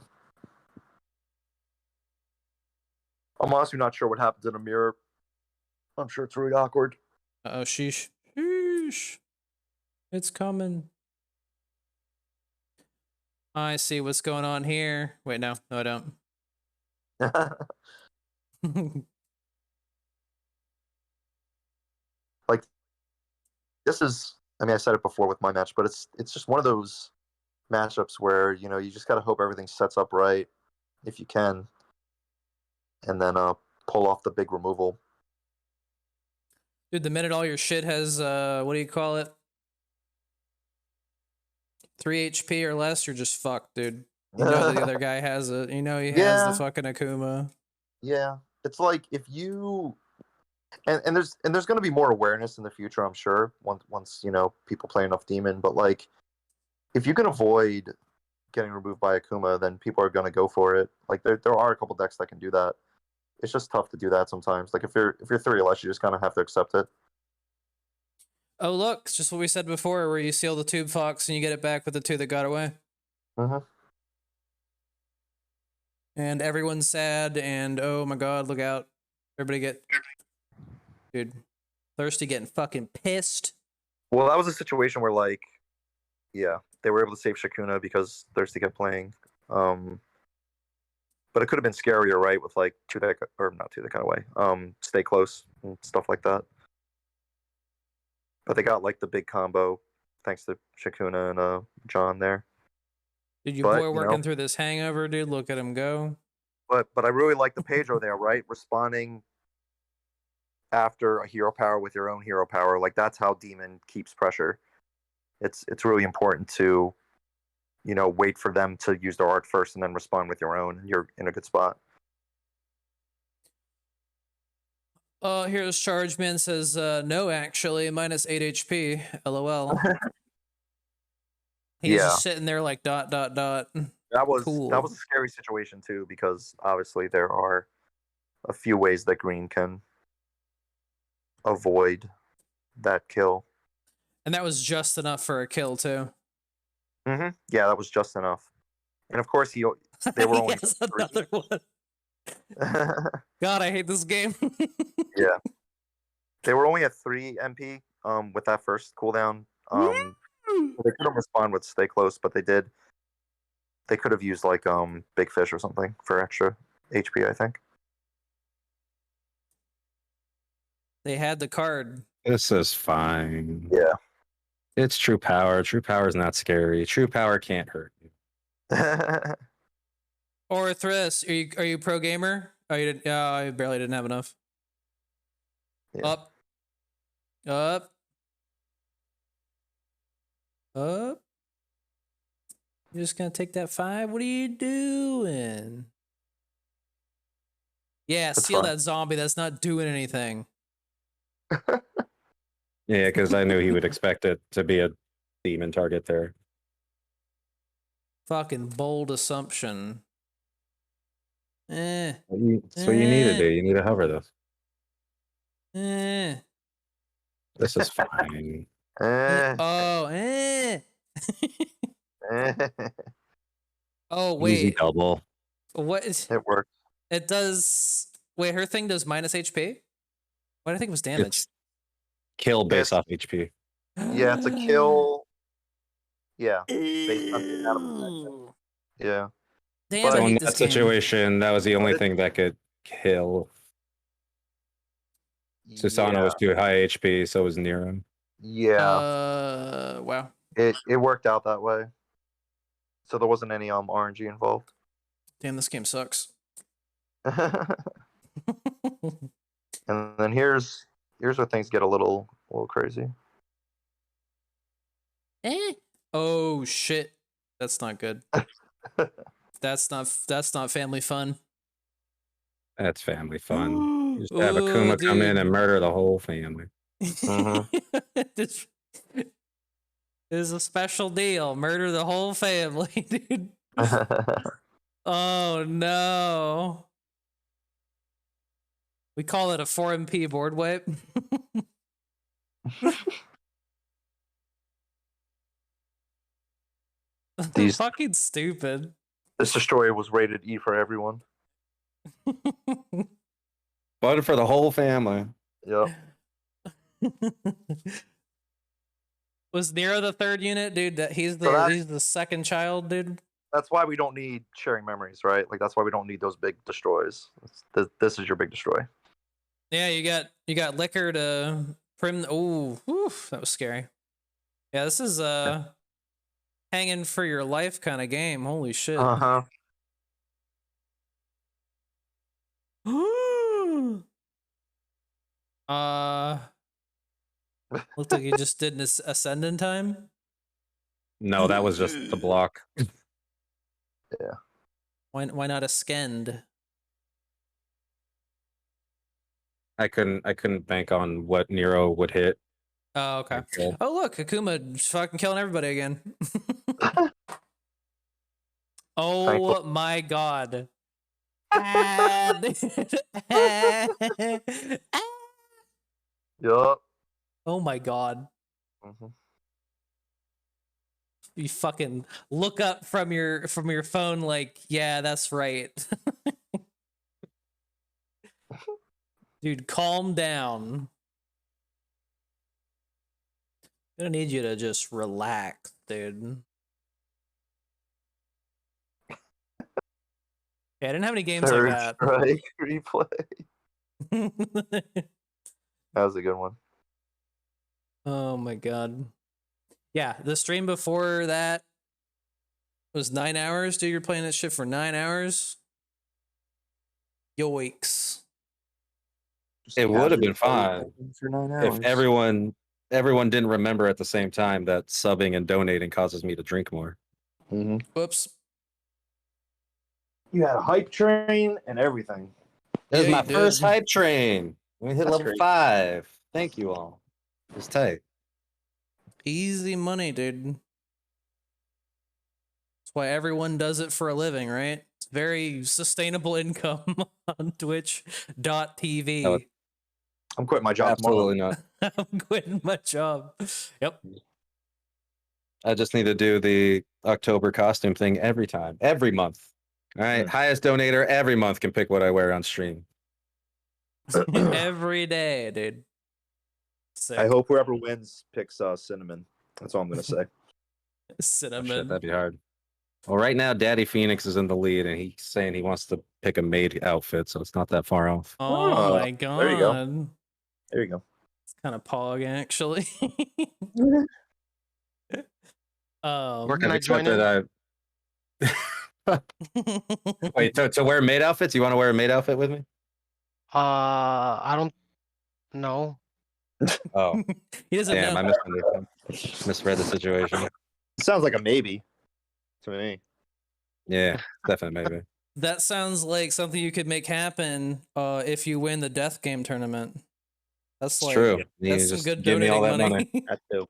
I'm honestly not sure what happens in a mirror. I'm sure it's really awkward. Oh, sheesh. Sheesh. It's coming. I see what's going on here. Wait, no, I don't. Like, this is, I mean, I said it before with my match, but it's just one of those matchups where, you know, you just got to hope everything sets up right if you can, and then pull off the big removal. Dude, the minute all your shit has, what do you call it? 3 HP or less, you're just fucked, dude. You know the other guy has it. You know he has the fucking Akuma. Yeah. It's like if you and there's going to be more awareness in the future, I'm sure, once you know, people play enough Demon, but like if you can avoid getting removed by Akuma, then people are going to go for it. Like there are a couple decks that can do that. It's just tough to do that sometimes. Like if you're 3 or less, you just kind of have to accept it. Oh, look, it's just what we said before, where you seal the Tube Fox and you get it back with the 2 that got away. Mm-hmm. And everyone's sad, and oh my god, look out. Everybody get... Dude, Thirsty getting fucking pissed. Well, that was a situation where, like, yeah, they were able to save Shakuna because Thirsty kept playing. But it could have been scarier, right? With like 2 that, or not 2 that kind of way. Stay close and stuff like that. But they got like the big combo thanks to Shakuna and John there. Dude, your boy working through this hangover, dude. Look at him go. But I really like the Pedro there, right? Responding after a hero power with your own hero power. Like that's how Demon keeps pressure. It's really important to, you know, wait for them to use their art first and then respond with your own. You're in a good spot. Here's Chargeman says, no, actually, minus 8 HP. LOL. He's just sitting there like ... That was cool. That was a scary situation too, because obviously there are a few ways that Green can avoid that kill. And that was just enough for a kill too. Mm-hmm. Yeah, that was just enough. And of course, they were only yes, another one. God, I hate this game. Yeah, they were only at 3 MP with that first cooldown. They couldn't respond with Stay Close, but they did. They could have used like Big Fish or something for extra HP, I think. They had the card. This is fine. Yeah. It's True Power. True Power is not scary. True Power can't hurt you. Or Thriss, are you pro gamer? Oh, you didn't. I barely didn't have enough. Yeah. Up. Up. Up. You're just gonna take that 5? What are you doing? Yeah, That's seal fine. that zombie. That's not doing anything. Yeah, because I knew he would expect it to be a demon target there. Fucking bold assumption. Eh. That's what you need to do. You need to hover this. Eh. This is fine. Oh, eh. Oh, Easy wait. double. What is It works. it? Does wait, her thing does minus HP? What I think it was damage. It's kill based It's- off HP. Yeah, it's a kill. Yeah, based on the amount of protection. Yeah. Damn, But- I So in hate that this game. situation, that was the only But it- thing that could kill. Susano was too high HP, so was Nero. Yeah. Wow. It worked out that way. So there wasn't any RNG involved. Damn, this game sucks. And then here's where things get a little crazy. Oh shit. That's not good. That's not family fun. That's family fun. You just have Akuma come in and murder the whole family. This is a special deal. Murder the whole family, dude. Oh no. We call it a 4MP board wipe. These- Fucking stupid. This destroyer was rated E for everyone. But for the whole family. Yep. Was Nero the third unit, dude? He's the second child, dude. That's why we don't need sharing memories, right? Like that's why we don't need those big destroys. This is your big destroy. Yeah, you got liquor to prim. Oh, that was scary. Yeah, this is hanging for your life kind of game. Holy shit. Uh-huh. Looked like you just did an ascend in time. No, that was just the block. Why not a skend? I couldn't bank on what Nero would hit. Oh, okay. Okay. Oh, look, Akuma fucking killing everybody again. Oh Thankful. my god. Yup. Oh my god. Mm-hmm. You fucking look up from your phone like, yeah, that's right. Dude, calm down. I need you to just relax, dude. Yeah, I didn't have any games Third like that. strike replay. That was a good one. Oh my god. Yeah, the stream before that was 9 hours. Dude, you're playing that shit for 9 hours? Yoicks. It would have been fine for 9 if hours. everyone didn't remember at the same time that subbing and donating causes me to drink more. Mm-hmm. Whoops. You had a hype train and everything. This is Yeah, my you did. first hype train. We hit That's level great. 5. Thank you all. It's tight. Easy money, dude. That's why everyone does it for a living, right? It's very sustainable income on twitch.tv. Oh, I'm quitting my job tomorrow. Absolutely not. I'm quitting my job. Yep. I just need to do the October costume thing every month. All right, highest donator every month can pick what I wear on stream. Every day, dude. Sick. I hope whoever wins picks cinnamon. That's all I'm gonna say. Oh, shit, Cinnamon. that'd be hard. Well, right now, Daddy Phoenix is in the lead, and he's saying he wants to pick a maid outfit, so it's not that far off. Oh my god. there you go. There you go. It's kind of pog, actually. Where can I Except join in? that Wait, to wear maid outfits? You want to wear a maid outfit with me? I don't know. Oh, He doesn't damn! know. I misread the situation. Sounds like a maybe to me. Yeah, definitely maybe. That sounds like something you could make happen if you win the death game tournament. That's It's like true. You that's some just good give me all donating that money. money. That too.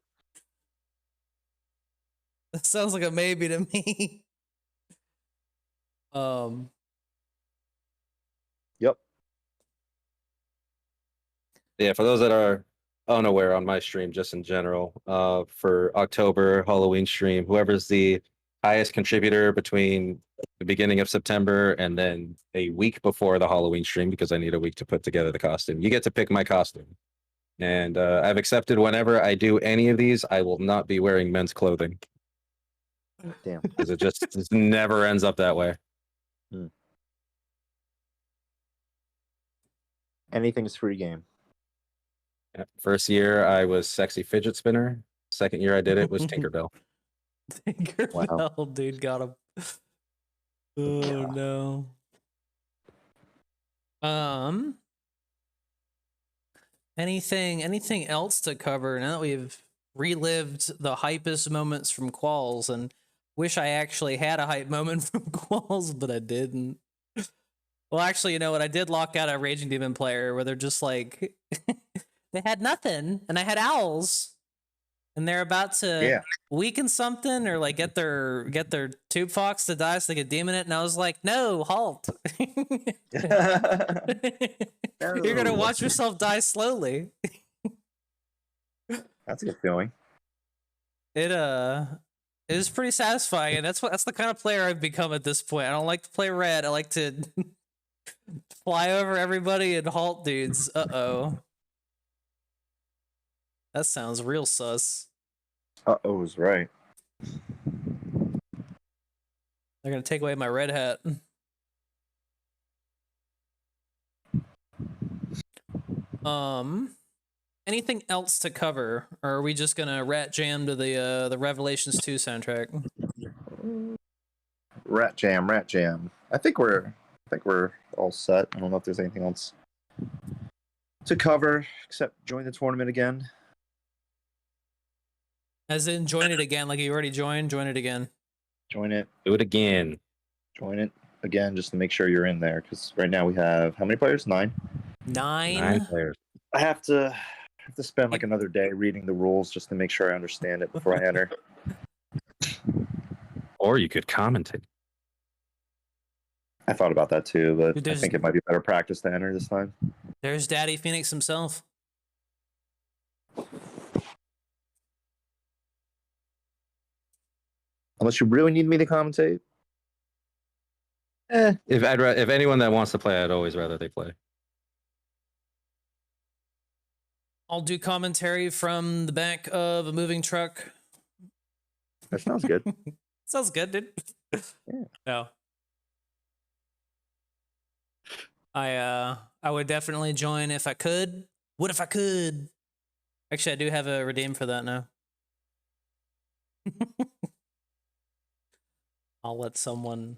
That sounds like a maybe to me. Yep. Yeah, for those that are unaware on my stream, just in general, for October Halloween stream, whoever's the highest contributor between the beginning of September and then a week before the Halloween stream, because I need a week to put together the costume, you get to pick my costume. And I've accepted whenever I do any of these, I will not be wearing men's clothing Damn. because it just never ends up that way. Anything's free game. Yeah. First year I was sexy fidget spinner. Second year I did it was Tinkerbell. Tinkerbell, dude, got him. Oh Yeah. no. Anything else to cover now that we've relived the hypest moments from Qualls, and wish I actually had a hype moment from Qualls, but I didn't. Well, actually, you know what? I did lock out a Raging Demon player where they're just like they had nothing, and I had owls, and they're about to weaken something or like get their tube fox to die so they could demon it, and I was like, no, halt. You're gonna watch yourself die slowly. That's a good feeling. It is pretty satisfying, and that's the kind of player I've become at this point. I don't like to play red. I like to fly over everybody and halt dudes. Uh-oh. That sounds real sus. Uh-oh's right. They're gonna take away my red hat. Anything else to cover, or are we just gonna rat jam to the Revelations 2 soundtrack? Rat jam. I think we're all set. I don't know if there's anything else to cover except join the tournament again. As in, join it again, like you already joined. Join it again. Join it. Do it again. Join it again just to make sure you're in there. Because right now we have how many players? 9. 9 players. I have to spend like another day reading the rules just to make sure I understand it before I enter. Or you could commentate. I thought about that too, but Dude, I think it might be better practice to enter this time. There's Daddy Phoenix himself. Unless you really need me to commentate. If anyone that wants to play, I'd always rather they play. I'll do commentary from the back of a moving truck. That sounds good. Sounds good, dude. Yeah. No. I would definitely join if I could. What if I could? Actually, I do have a redeem for that now. I'll let someone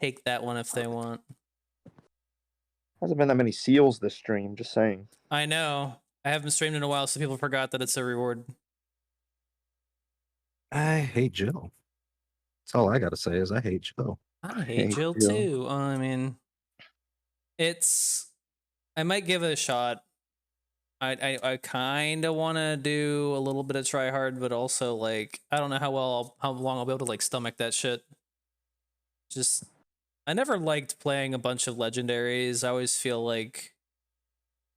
take that one if they want. Hasn't been that many seals this stream, just saying. I know. I haven't streamed in a while, so people forgot that it's a reward. I hate Jill. That's all I gotta say is I hate Jill. I hate Jill too. I mean, I might give it a shot. I kind of want to do a little bit of try hard, but also like I don't know how long I'll be able to like stomach that shit. Just I never liked playing a bunch of legendaries. I always feel like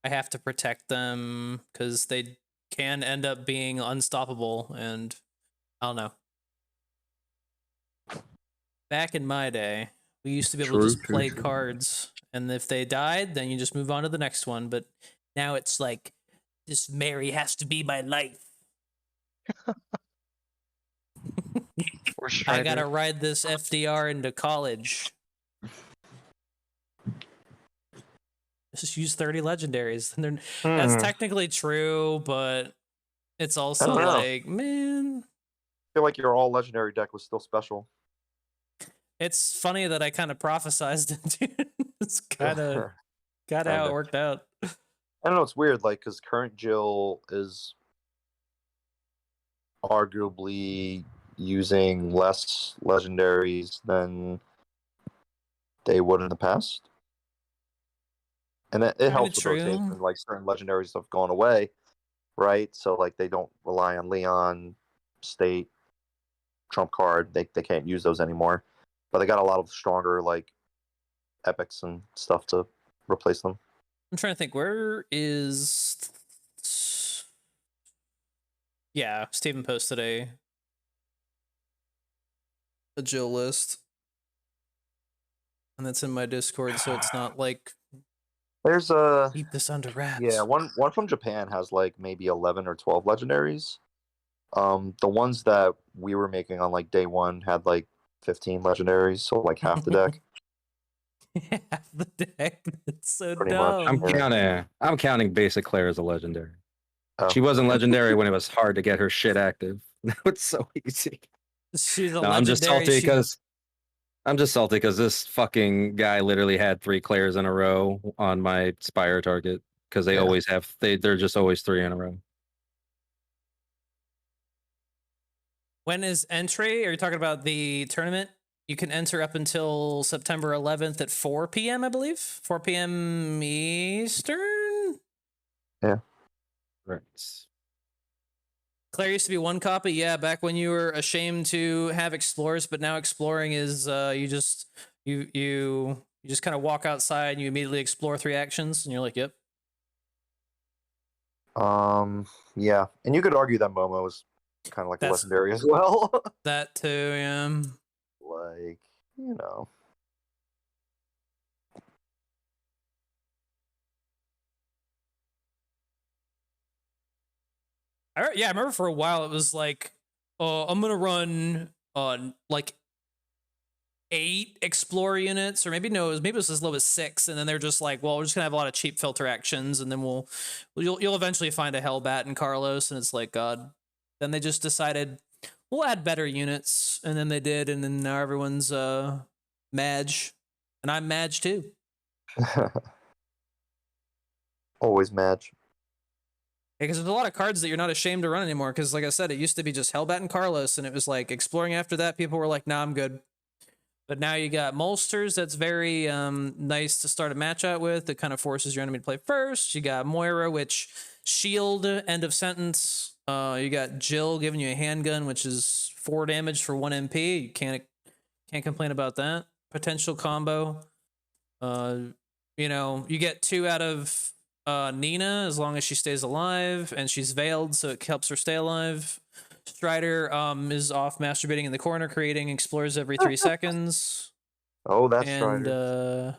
I have to protect them because they can end up being unstoppable, and I don't know. Back in my day, we used to be able to just play cards, and if they died, then you just move on to the next one. But now it's like, this Mary has to be my life. I gotta ride this FDR into college. Just use 30 legendaries. And that's technically true, but it's also like, man. I feel like your all legendary deck was still special. It's funny that I kind of prophesized it, dude. It's kind of how it worked out. I don't know, it's weird, like, because current Jill is arguably using less legendaries than they would in the past. and it Kinda helps with true. rotation. Like certain legendaries have gone away, right? So like they don't rely on Leon, State, Trump card. They can't use those anymore, but they got a lot of stronger like epics and stuff to replace them. I'm trying to think. Where is? Yeah, Steven posted a Jill list, and that's in my Discord, so it's not like There's a keep this under wraps. yeah one from Japan has like maybe 11 or 12 legendaries. The ones that we were making on like day one had like 15 legendaries, so like half the deck. Half the deck. It's so Pretty much. dumb. I'm counting basic Claire as a legendary. Oh. She wasn't legendary when it was hard to get her shit active. Now it's so easy. She's a No, legendary. I'm just salty because this fucking guy literally had 3 Claires in a row on my Spire target because they Yeah. always have they're just always 3 in a row. When is entry? Are you talking about the tournament? You can enter up until September 11th at 4 p.m., I believe. 4 p.m. Eastern? Right. Claire used to be 1 copy, yeah, back when you were ashamed to have explorers, but now exploring is you just kind of walk outside and you immediately explore 3 actions, and you're like, yep. Yeah, and you could argue that Momo is kind of like That's- legendary as well. That too, yeah. Like, you know. I remember for a while it was like, I'm gonna run on like 8 explore units, or maybe it was as low as 6, and then they're just like, well, we're just gonna have a lot of cheap filter actions, and then you'll eventually find a Hellbat in Carlos, and it's like, God. Then they just decided we'll add better units, and then they did, and then now everyone's Madge, and I'm Madge too. Always match. Because there's a lot of cards that you're not ashamed to run anymore. Because, like I said, it used to be just Hellbat and Carlos, and it was like exploring after that. People were like, "Nah, I'm good." But now you got Molsters. That's very nice to start a match out with. It kind of forces your enemy to play first. You got Moira, which shield end of sentence. You got Jill giving you a handgun, which is 4 damage for 1 MP. You can't complain about that. Potential combo. You get 2 out of Nina as long as she stays alive, and she's veiled, so it helps her stay alive. Strider is off masturbating in the corner, creating explores every 3 seconds. Oh, that's And Strider.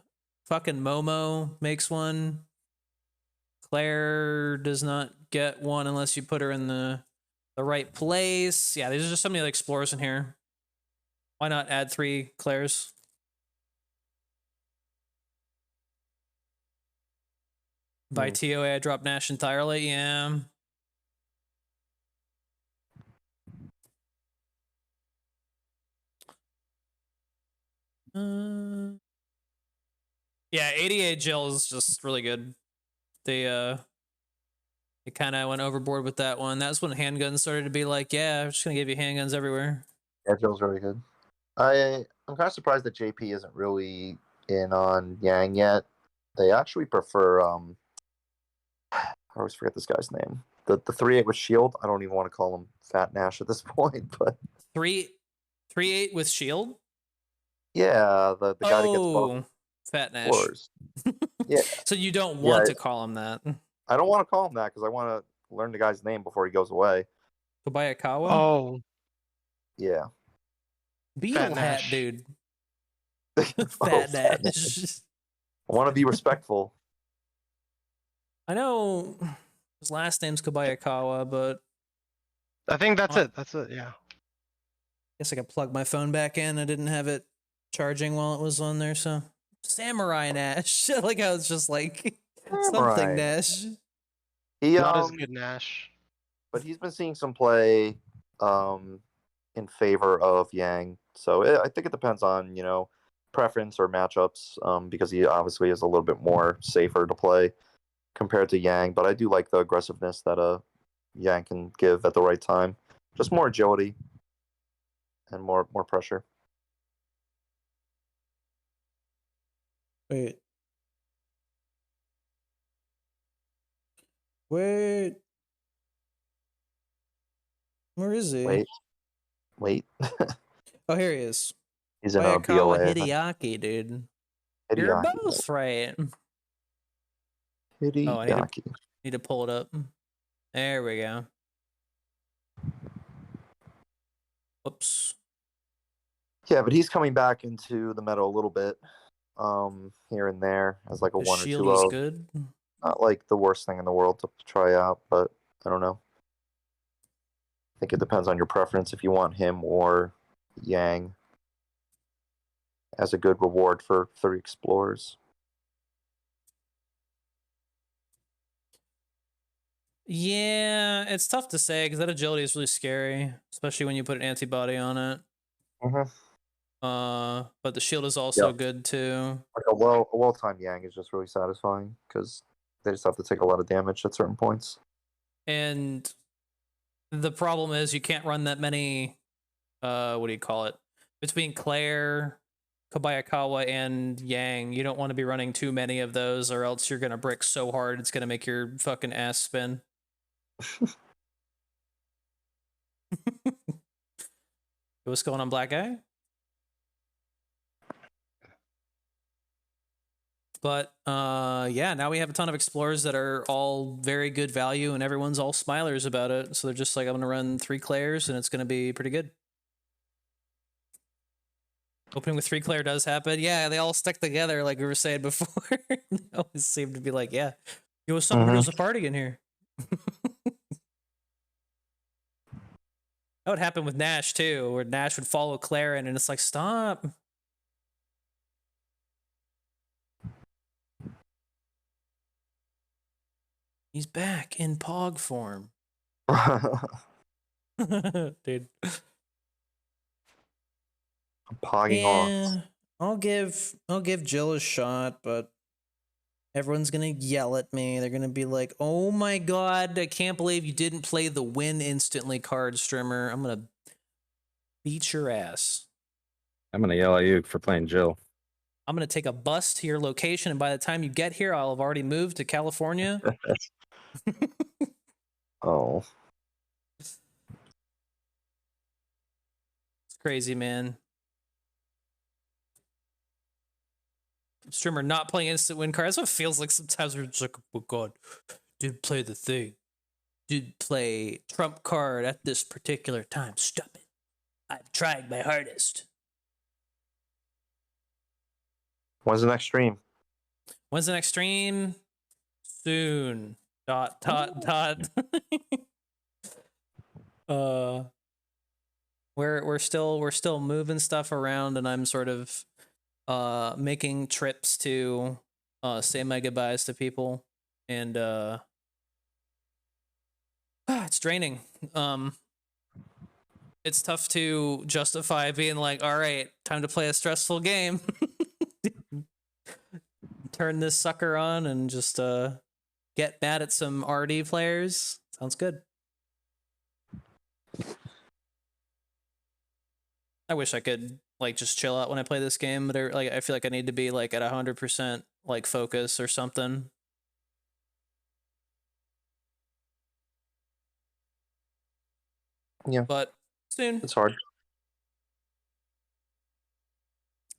fucking Momo makes one. Claire does not get one unless you put her in the right place. Yeah, there's just so many explorers in here. Why not add 3 Claires? By TOA, I dropped Nash entirely. Yeah. Yeah, 88 Jill is just really good. They kind of went overboard with that one. That's when handguns started to be like, yeah, I'm just gonna give you handguns everywhere. Yeah, Jill's very good. I'm kind of surprised that JP isn't really in on Yang yet. They actually prefer I always forget this guy's name. The 3/8 with shield. I don't even want to call him Fat Nash at this point, but 3/8 with shield. yeah, the guy that gets both Fat Nash. floors. Yeah. So you don't want Yeah. to call him that. I don't want to call him that because I want to learn the guy's name before he goes away. Kobayakawa? Oh, Yeah. Beetle Fat hat, Nash. dude. Oh, Fat Fat Nash. I want to be respectful. I know his last name's Kobayakawa, but I think that's it. That's it. Yeah. guess I could plug my phone back in. I didn't have it charging while it was on there, so Samurai Nash. I like how it's just like something Samurai. Nash. He Not as good, Nash. but he's been seeing some play in favor of Yang. So I think it depends on preference or matchups because he obviously is a little bit more safer to play compared to Yang. But I do like the aggressiveness that Yang can give at the right time. Just more agility and more pressure. Wait. Wait. Where is he? Wait. Oh, here he is. He's in a Hayakawa BLA. I think. Hideaki, dude. You're Hideaki. both right. Oh, I Hideaki. need to pull it up. There we go. Whoops. Yeah, but he's coming back into the meta a little bit, here and there as like a The 1 or shield 2 was of. good. Not like the worst thing in the world to try out, but I don't know. I think it depends on your preference if you want him or Yang as a good reward for 3 explorers. Yeah, it's tough to say because that agility is really scary, especially when you put an antibody on it. But the shield is also Yep. good too. Like a well-timed Yang is just really satisfying because they just have to take a lot of damage at certain points. And the problem is you can't run that many what do you call it? Between Claire, Kobayakawa, and Yang, you don't want to be running too many of those, or else you're gonna brick so hard it's gonna make your fucking ass spin. What's going on, Black Guy? But yeah, now we have a ton of explorers that are all very good value, and everyone's all smilers about it. So they're just like, I'm gonna run 3 Claires, and it's gonna be pretty good. Opening with 3 Claire does happen. Yeah, they all stick together, like we were saying before. They always seem to be like, yeah, it was something. There's a party in here. That would happen with Nash too, where Nash would follow Claire in, and it's like, stop. He's back in Pog form. Dude. Pogging on. Yeah, I'll give Jill a shot, but everyone's gonna yell at me. They're gonna be like, "Oh my god, I can't believe you didn't play the win instantly card, streamer." I'm gonna beat your ass. I'm gonna yell at you for playing Jill. I'm gonna take a bus to your location, and by the time you get here, I'll have already moved to California. Oh. It's crazy, man. Streamer not playing instant win cards. That's what it feels like sometimes. We're just like, oh god, didn't play the thing. Did play trump card at this particular time. Stop it. I've tried my hardest. When's the next stream? When's the next stream? Soon. Dot. We're still moving stuff around, and I'm sort of making trips to say my goodbyes to people, and it's draining. It's tough to justify being like, all right, time to play a stressful game. Turn this sucker on and just get mad at some RD players. Sounds good. I wish I could like just chill out when I play this game, but I feel like I need to be like at 100% like focus or something. Yeah. But soon. It's hard.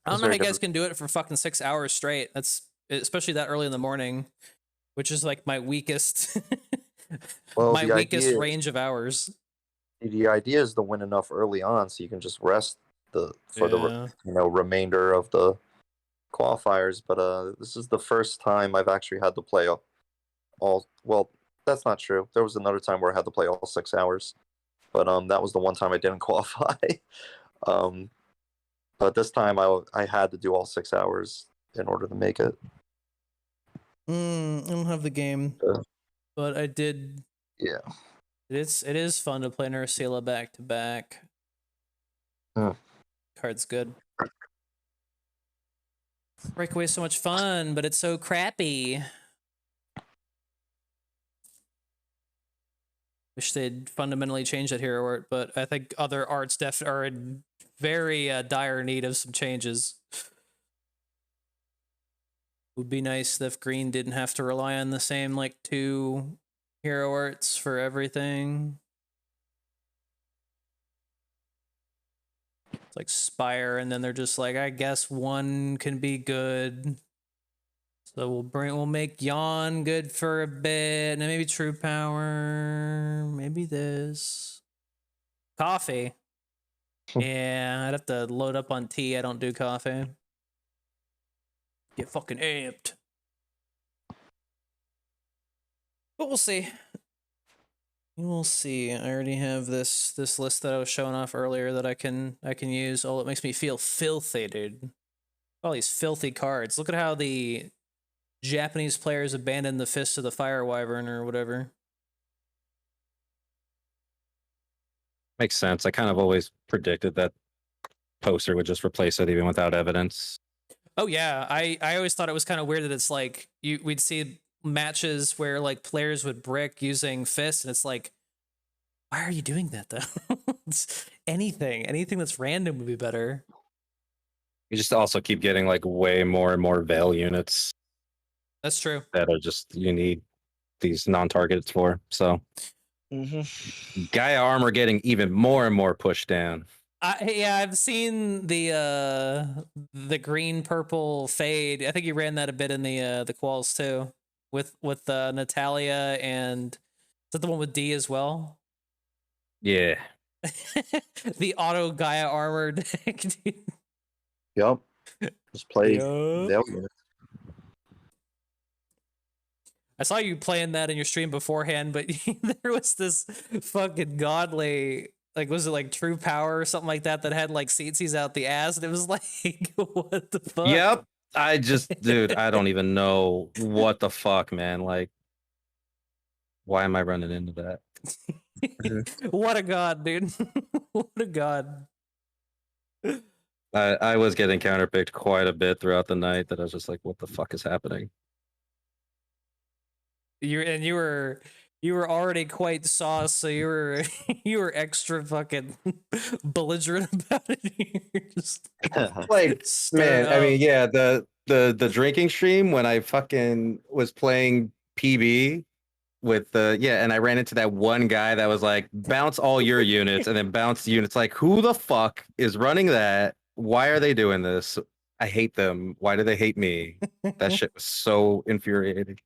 I don't It's know how very you guys different. can do it for fucking 6 hours straight. That's especially that early in the morning, which is like my weakest Well, my the weakest idea- range of hours. The idea is to win enough early on so you can just rest the Yeah. remainder of the qualifiers. But this is the first time I've actually had to play all. Well, that's not true. There was another time where I had to play all 6 hours, but that was the one time I didn't qualify. But this time I had to do all 6 hours in order to make it. I don't have the game, Yeah. but I did. Yeah. It is fun to play Nursela back to back. Hmm. Card's good. Breakaway's so much fun, but it's so crappy. Wish they'd fundamentally change that hero art, but I think other arts are in very dire need of some changes. Would be nice if Green didn't have to rely on the same like 2 hero arts for everything. It's like Spire, and then they're just like, I guess one can be good. So we'll make Yawn good for a bit, and then maybe True Power, maybe this. Coffee. Yeah, I'd have to load up on tea. I don't do coffee. Get fucking amped. But we'll see. We'll see. I already have this list that I was showing off earlier that I can use. Oh, it makes me feel filthy, dude. All these filthy cards. Look at how the Japanese players abandoned the Fist of the Fire Wyvern or whatever. Makes sense. I kind of always predicted that poster would just replace it even without evidence. Oh yeah, I always thought it was kind of weird that it's like we'd see matches where like players would brick using Fist, and it's like, why are you doing that though? anything that's random would be better. You just also keep getting like way more and more Veil units That's true. that are just you need these non-targets for. So Gaia armor getting even more and more pushed down. Yeah, I've seen the green purple fade. I think you ran that a bit in the quals too, with Natalia, and is that the one with D as well? Yeah. The auto Gaia armor deck, dude. Yup. Just play Yup. Veil units. I saw you playing that in your stream beforehand, but there was this fucking godly, like, was it like True Power or something like that had like seatsies out the ass, and it was like, what the fuck? Yep. I just, dude, I don't even know what the fuck, man. Like, why am I running into that? What a god, dude. What a god. I was getting counterpicked quite a bit throughout the night that I was just like, what the fuck is happening? You were already quite sauce, so you were extra fucking belligerent about it. You're just Like, stirred man, I mean, up. yeah, the drinking stream when I fucking was playing PB with the and I ran into that one guy that was like, bounce all your units and then bounce the units. Like, who the fuck is running that? Why are they doing this? I hate them. Why do they hate me? That shit was so infuriating.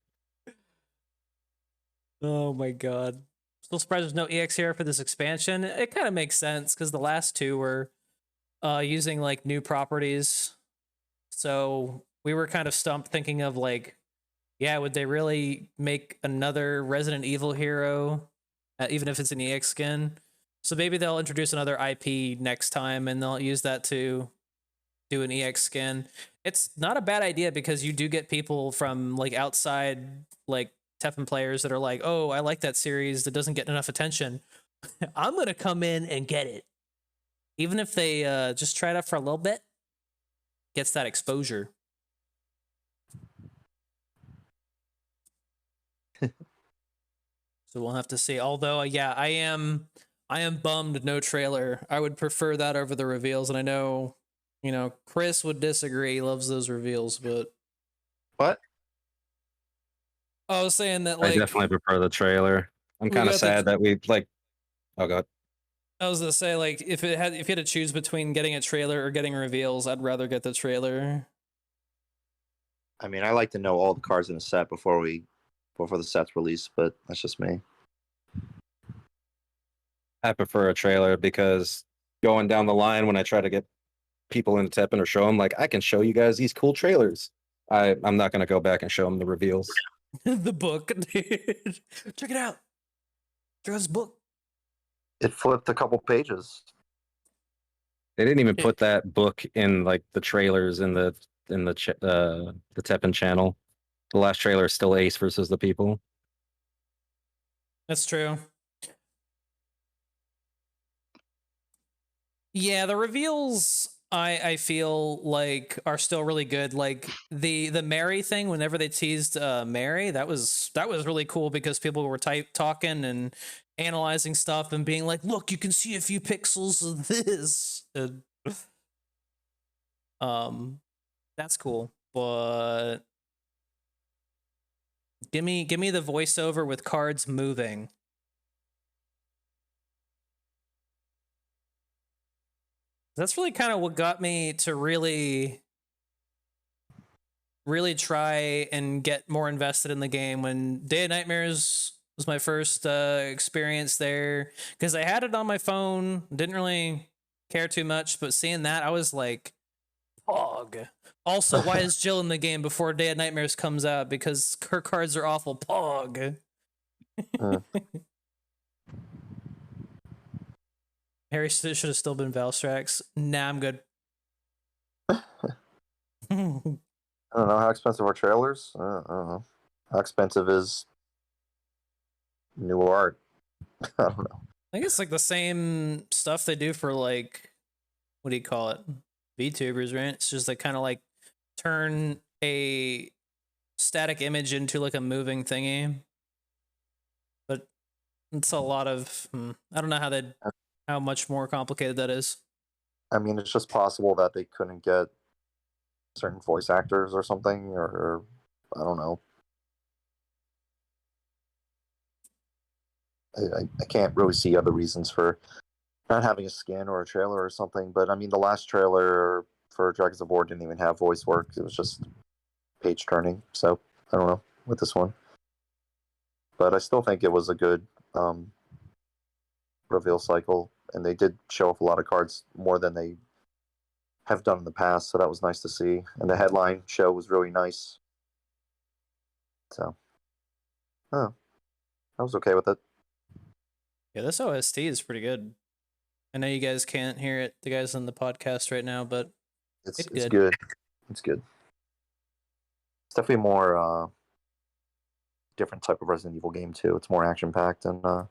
Oh my god. Still surprised there's no EX here for this expansion. It kind of makes sense because the last two were using like new properties. So we were kind of stumped thinking of like, yeah, would they really make another Resident Evil hero, even if it's an EX skin? So maybe they'll introduce another IP next time and they'll use that to do an EX skin. It's not a bad idea because you do get people from like outside, like TEPPEN players that are like, oh, I like that series that doesn't get enough attention. I'm going to come in and get it. Even if they just try it out for a little bit, gets that exposure. So we'll have to see. Although, yeah, I am bummed no trailer. I would prefer that over the reveals, and I know, Chris would disagree. He loves those reveals, but What? I was saying that, like, I definitely prefer the trailer. I'm kind of got the- sad that we like. Oh god. I was gonna say, like, if you had to choose between getting a trailer or getting reveals, I'd rather get the trailer. I mean, I like to know all the cards in a set before the set's released, but that's just me. I prefer a trailer because going down the line when I try to get people into TEPPEN or show them, like, I can show you guys these cool trailers. I'm not going to go back and show them the reveals. The book, dude. Check it out. Check out this book. It flipped a couple pages. They didn't even put that book in like the trailers in the TEPPEN channel. The last trailer is still Ace versus the people. That's true. Yeah, the reveals I feel like are still really good. Like the Mary thing, whenever they teased Mary, that was really cool because people were talking and analyzing stuff and being like, look, you can see a few pixels of this. And, that's cool. But give me the voiceover with cards moving. That's really kind of what got me to really try and get more invested in the game. When Day of Nightmares was my first experience there, because I had it on my phone, didn't really care too much, but seeing that, I was like, Pog. Also, why is Jill in the game before Day of Nightmares comes out? Because her cards are awful. Pog. Harry should have still been Valstrax. Nah, I'm good. I don't know how expensive are trailers. I don't know how expensive is new art. I don't know. I think it's like the same stuff they do for like, what do you call it? VTubers, right? It's just like kind of like turn a static image into like a moving thingy. But it's a lot of I don't know how much more complicated that is. I mean, it's just possible that they couldn't get certain voice actors or something, or I don't know. I can't really see other reasons for not having a skin or a trailer or something. But I mean, the last trailer for Dragons of War didn't even have voice work. It was just page turning. So I don't know with this one. But I still think it was a good reveal cycle. And they did show off a lot of cards more than they have done in the past. So that was nice to see. And the headline show was really nice. So, I was okay with it. Yeah, this OST is pretty good. I know you guys can't hear it, the guys on the podcast right now, but It's good. good. It's good. It's definitely more different type of Resident Evil game too. It's more action packed and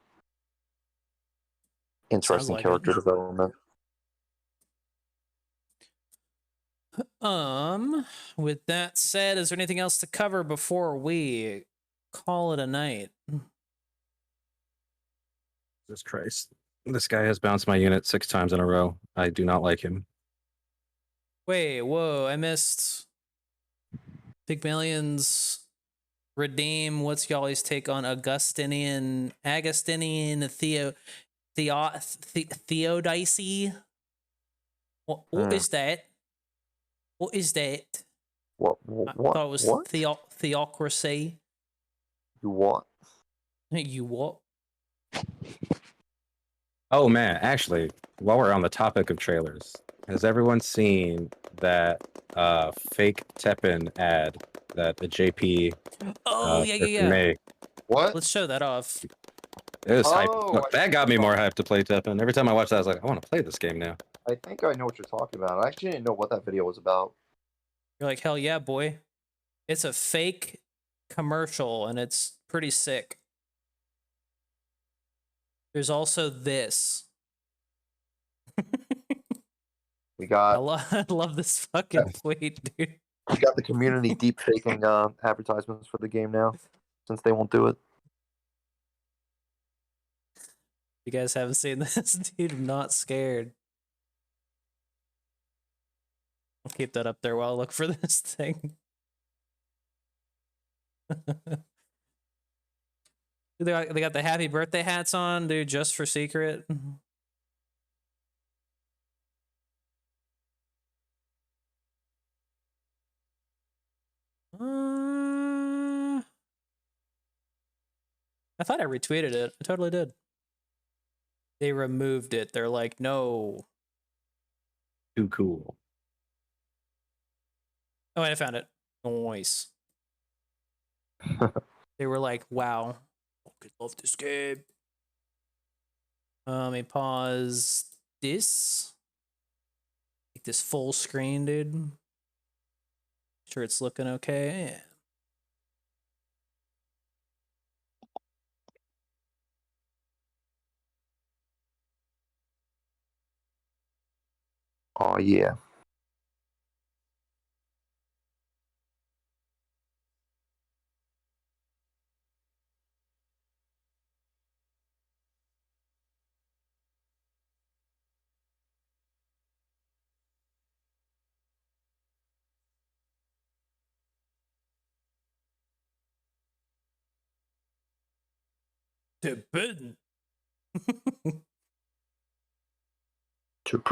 interesting like character it. development. With that said, is there anything else to cover before we call it a night? Jesus Christ. This guy has bounced my unit 6 times in a row. I do not like him. Wait, whoa, I missed Pygmalion's redeem. What's y'all's take on Agustinian Theodicy? What is that? What is that? What? I thought it was What? theocracy. You what? You what? Oh man, actually, while we're on the topic of trailers, has everyone seen that fake TEPPEN ad that the JP Oh, yeah. made? What? Let's show that off. It was hype. Oh, Look, that got me more hyped to play TEPPEN. Every time I watch that, I was like, I want to play this game now. I think I know what you're talking about. I actually didn't know what that video was about. You're like, hell yeah, boy. It's a fake commercial, and it's pretty sick. There's also this. We got I love this fucking tweet, dude. we got the community deep faking advertisements for the game now, since they won't do it. You guys haven't seen this, dude. I'm not scared. I'll keep that up there while I look for this thing. They got the happy birthday hats on, dude, just for secret. I thought I retweeted it. I totally did. They removed it. They're like, no. Too cool. Oh, and I found it. Nice. They were like, wow. Fucking love this game. Let me pause this. Make this full screen, dude. Sure it's looking okay. Oh yeah. TEPPEN.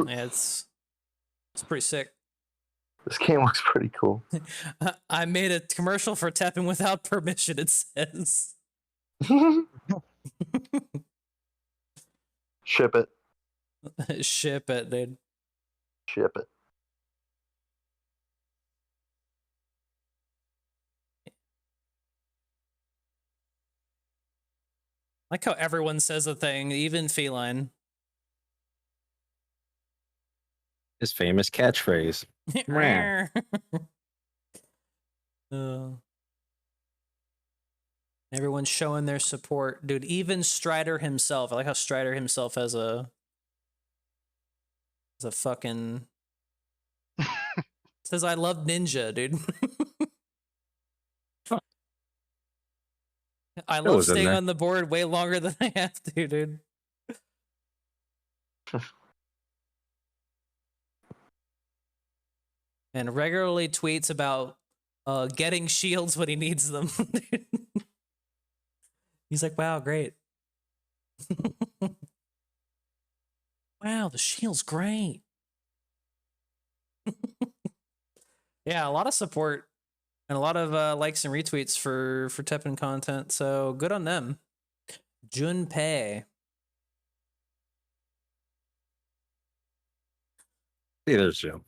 Yeah, it's pretty sick. This game looks pretty cool. I made a commercial for TEPPEN without permission, it says. Ship it. Ship it, dude. Ship it. Like how everyone says a thing, even Feline. His famous catchphrase. Rah. Everyone's showing their support. Dude, even Strider himself. I like how Strider himself has a fucking says I love Ninja, dude. I love was in staying there. on the board way longer than I have to, dude. And regularly tweets about getting shields when he needs them. He's like, wow, great. Wow, the shield's great. Yeah, a lot of support and a lot of likes and retweets for TEPPEN content. So good on them. Junpei. See, there's Joe.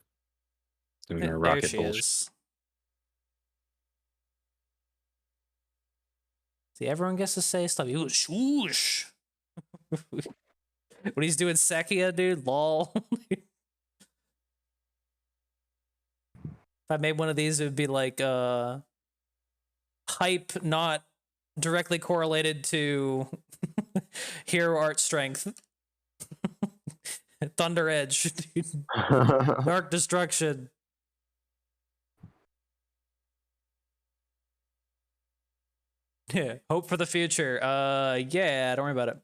Doing her There rocket she bullshit. is. See, everyone gets to say stuff. Ooh, swoosh. When he's doing Sekia, dude, lol. If I made one of these, it would be like hype not directly correlated to hero art strength. Thunder Edge, dude. Dark Destruction. Yeah, hope for the future. Yeah, don't worry about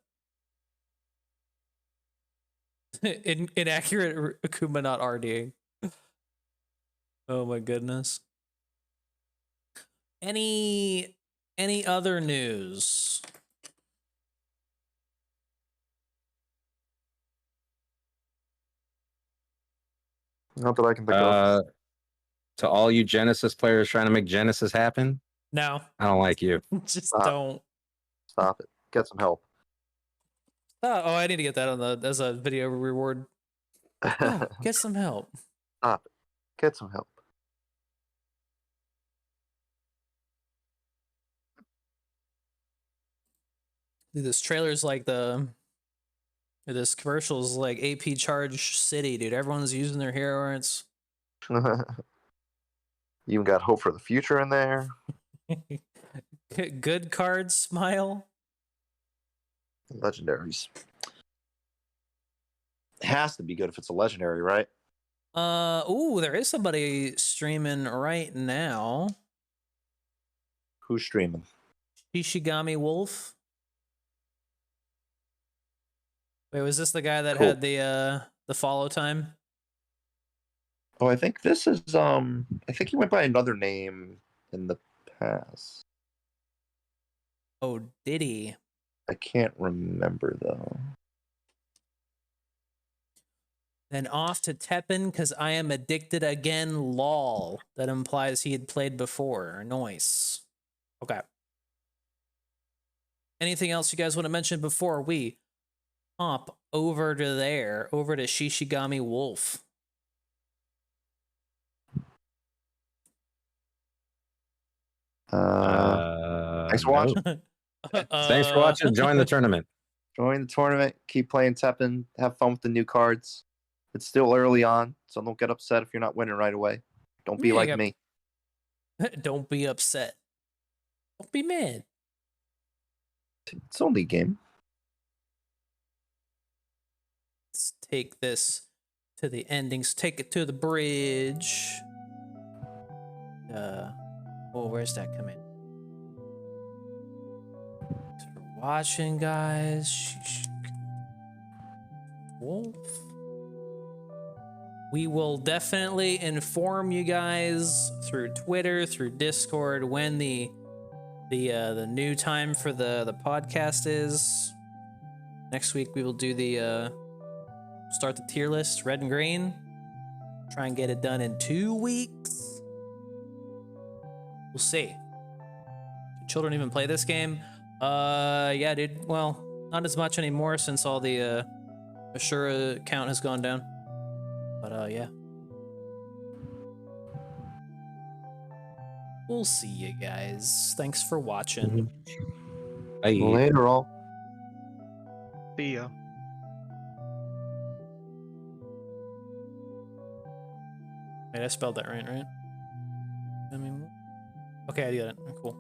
it. Inaccurate Akuma not RDing. Oh my goodness. Any other news? Not that I can think of. To all you Genesis players trying to make Genesis happen, No. I don't like you. Just Stop. don't. Stop it. Get some help. Oh, I need to get that on the as a video reward. Oh, get some help. Stop it. Get some help. Dude, this trailer's like this commercial's like AP Charge City, dude. Everyone's using their hero arts. You even got hope for the future in there. Good card smile. Legendaries. It has to be good if it's a legendary, right? Ooh, there is somebody streaming right now. Who's streaming? Shishigami Wolf. Wait, was this the guy that Cool. had the follow time? Oh, I think this is I think he went by another name in the past. Oh, did he? I can't remember though. Then off to TEPPEN because I am addicted again. Lol. That implies he had played before. Nice. Okay. Anything else you guys want to mention before we hop over to there, over to Shishigami Wolf? Thanks for watching. Thanks for watching. Join the tournament. Join the tournament. Keep playing TEPPEN. Have fun with the new cards. It's still early on, so don't get upset if you're not winning right away. Don't be Yeah, like me. Don't be upset. Don't be mad. It's only a game. Let's take this to the endings. Take it to the bridge. Oh, where's that coming? Thanks for watching, guys. Wolf. We will definitely inform you guys through Twitter, through Discord, when the The new time for the podcast is next week. We will do the start the tier list, red and green. Try and get it done in 2 weeks. We'll see. Do children even play this game? Yeah, dude. Well, not as much anymore since all the Ashura count has gone down. But yeah. We'll see you guys. Thanks for watching. Bye. Later, all. See ya. Wait, I spelled that right? I mean, okay, I got it. Cool.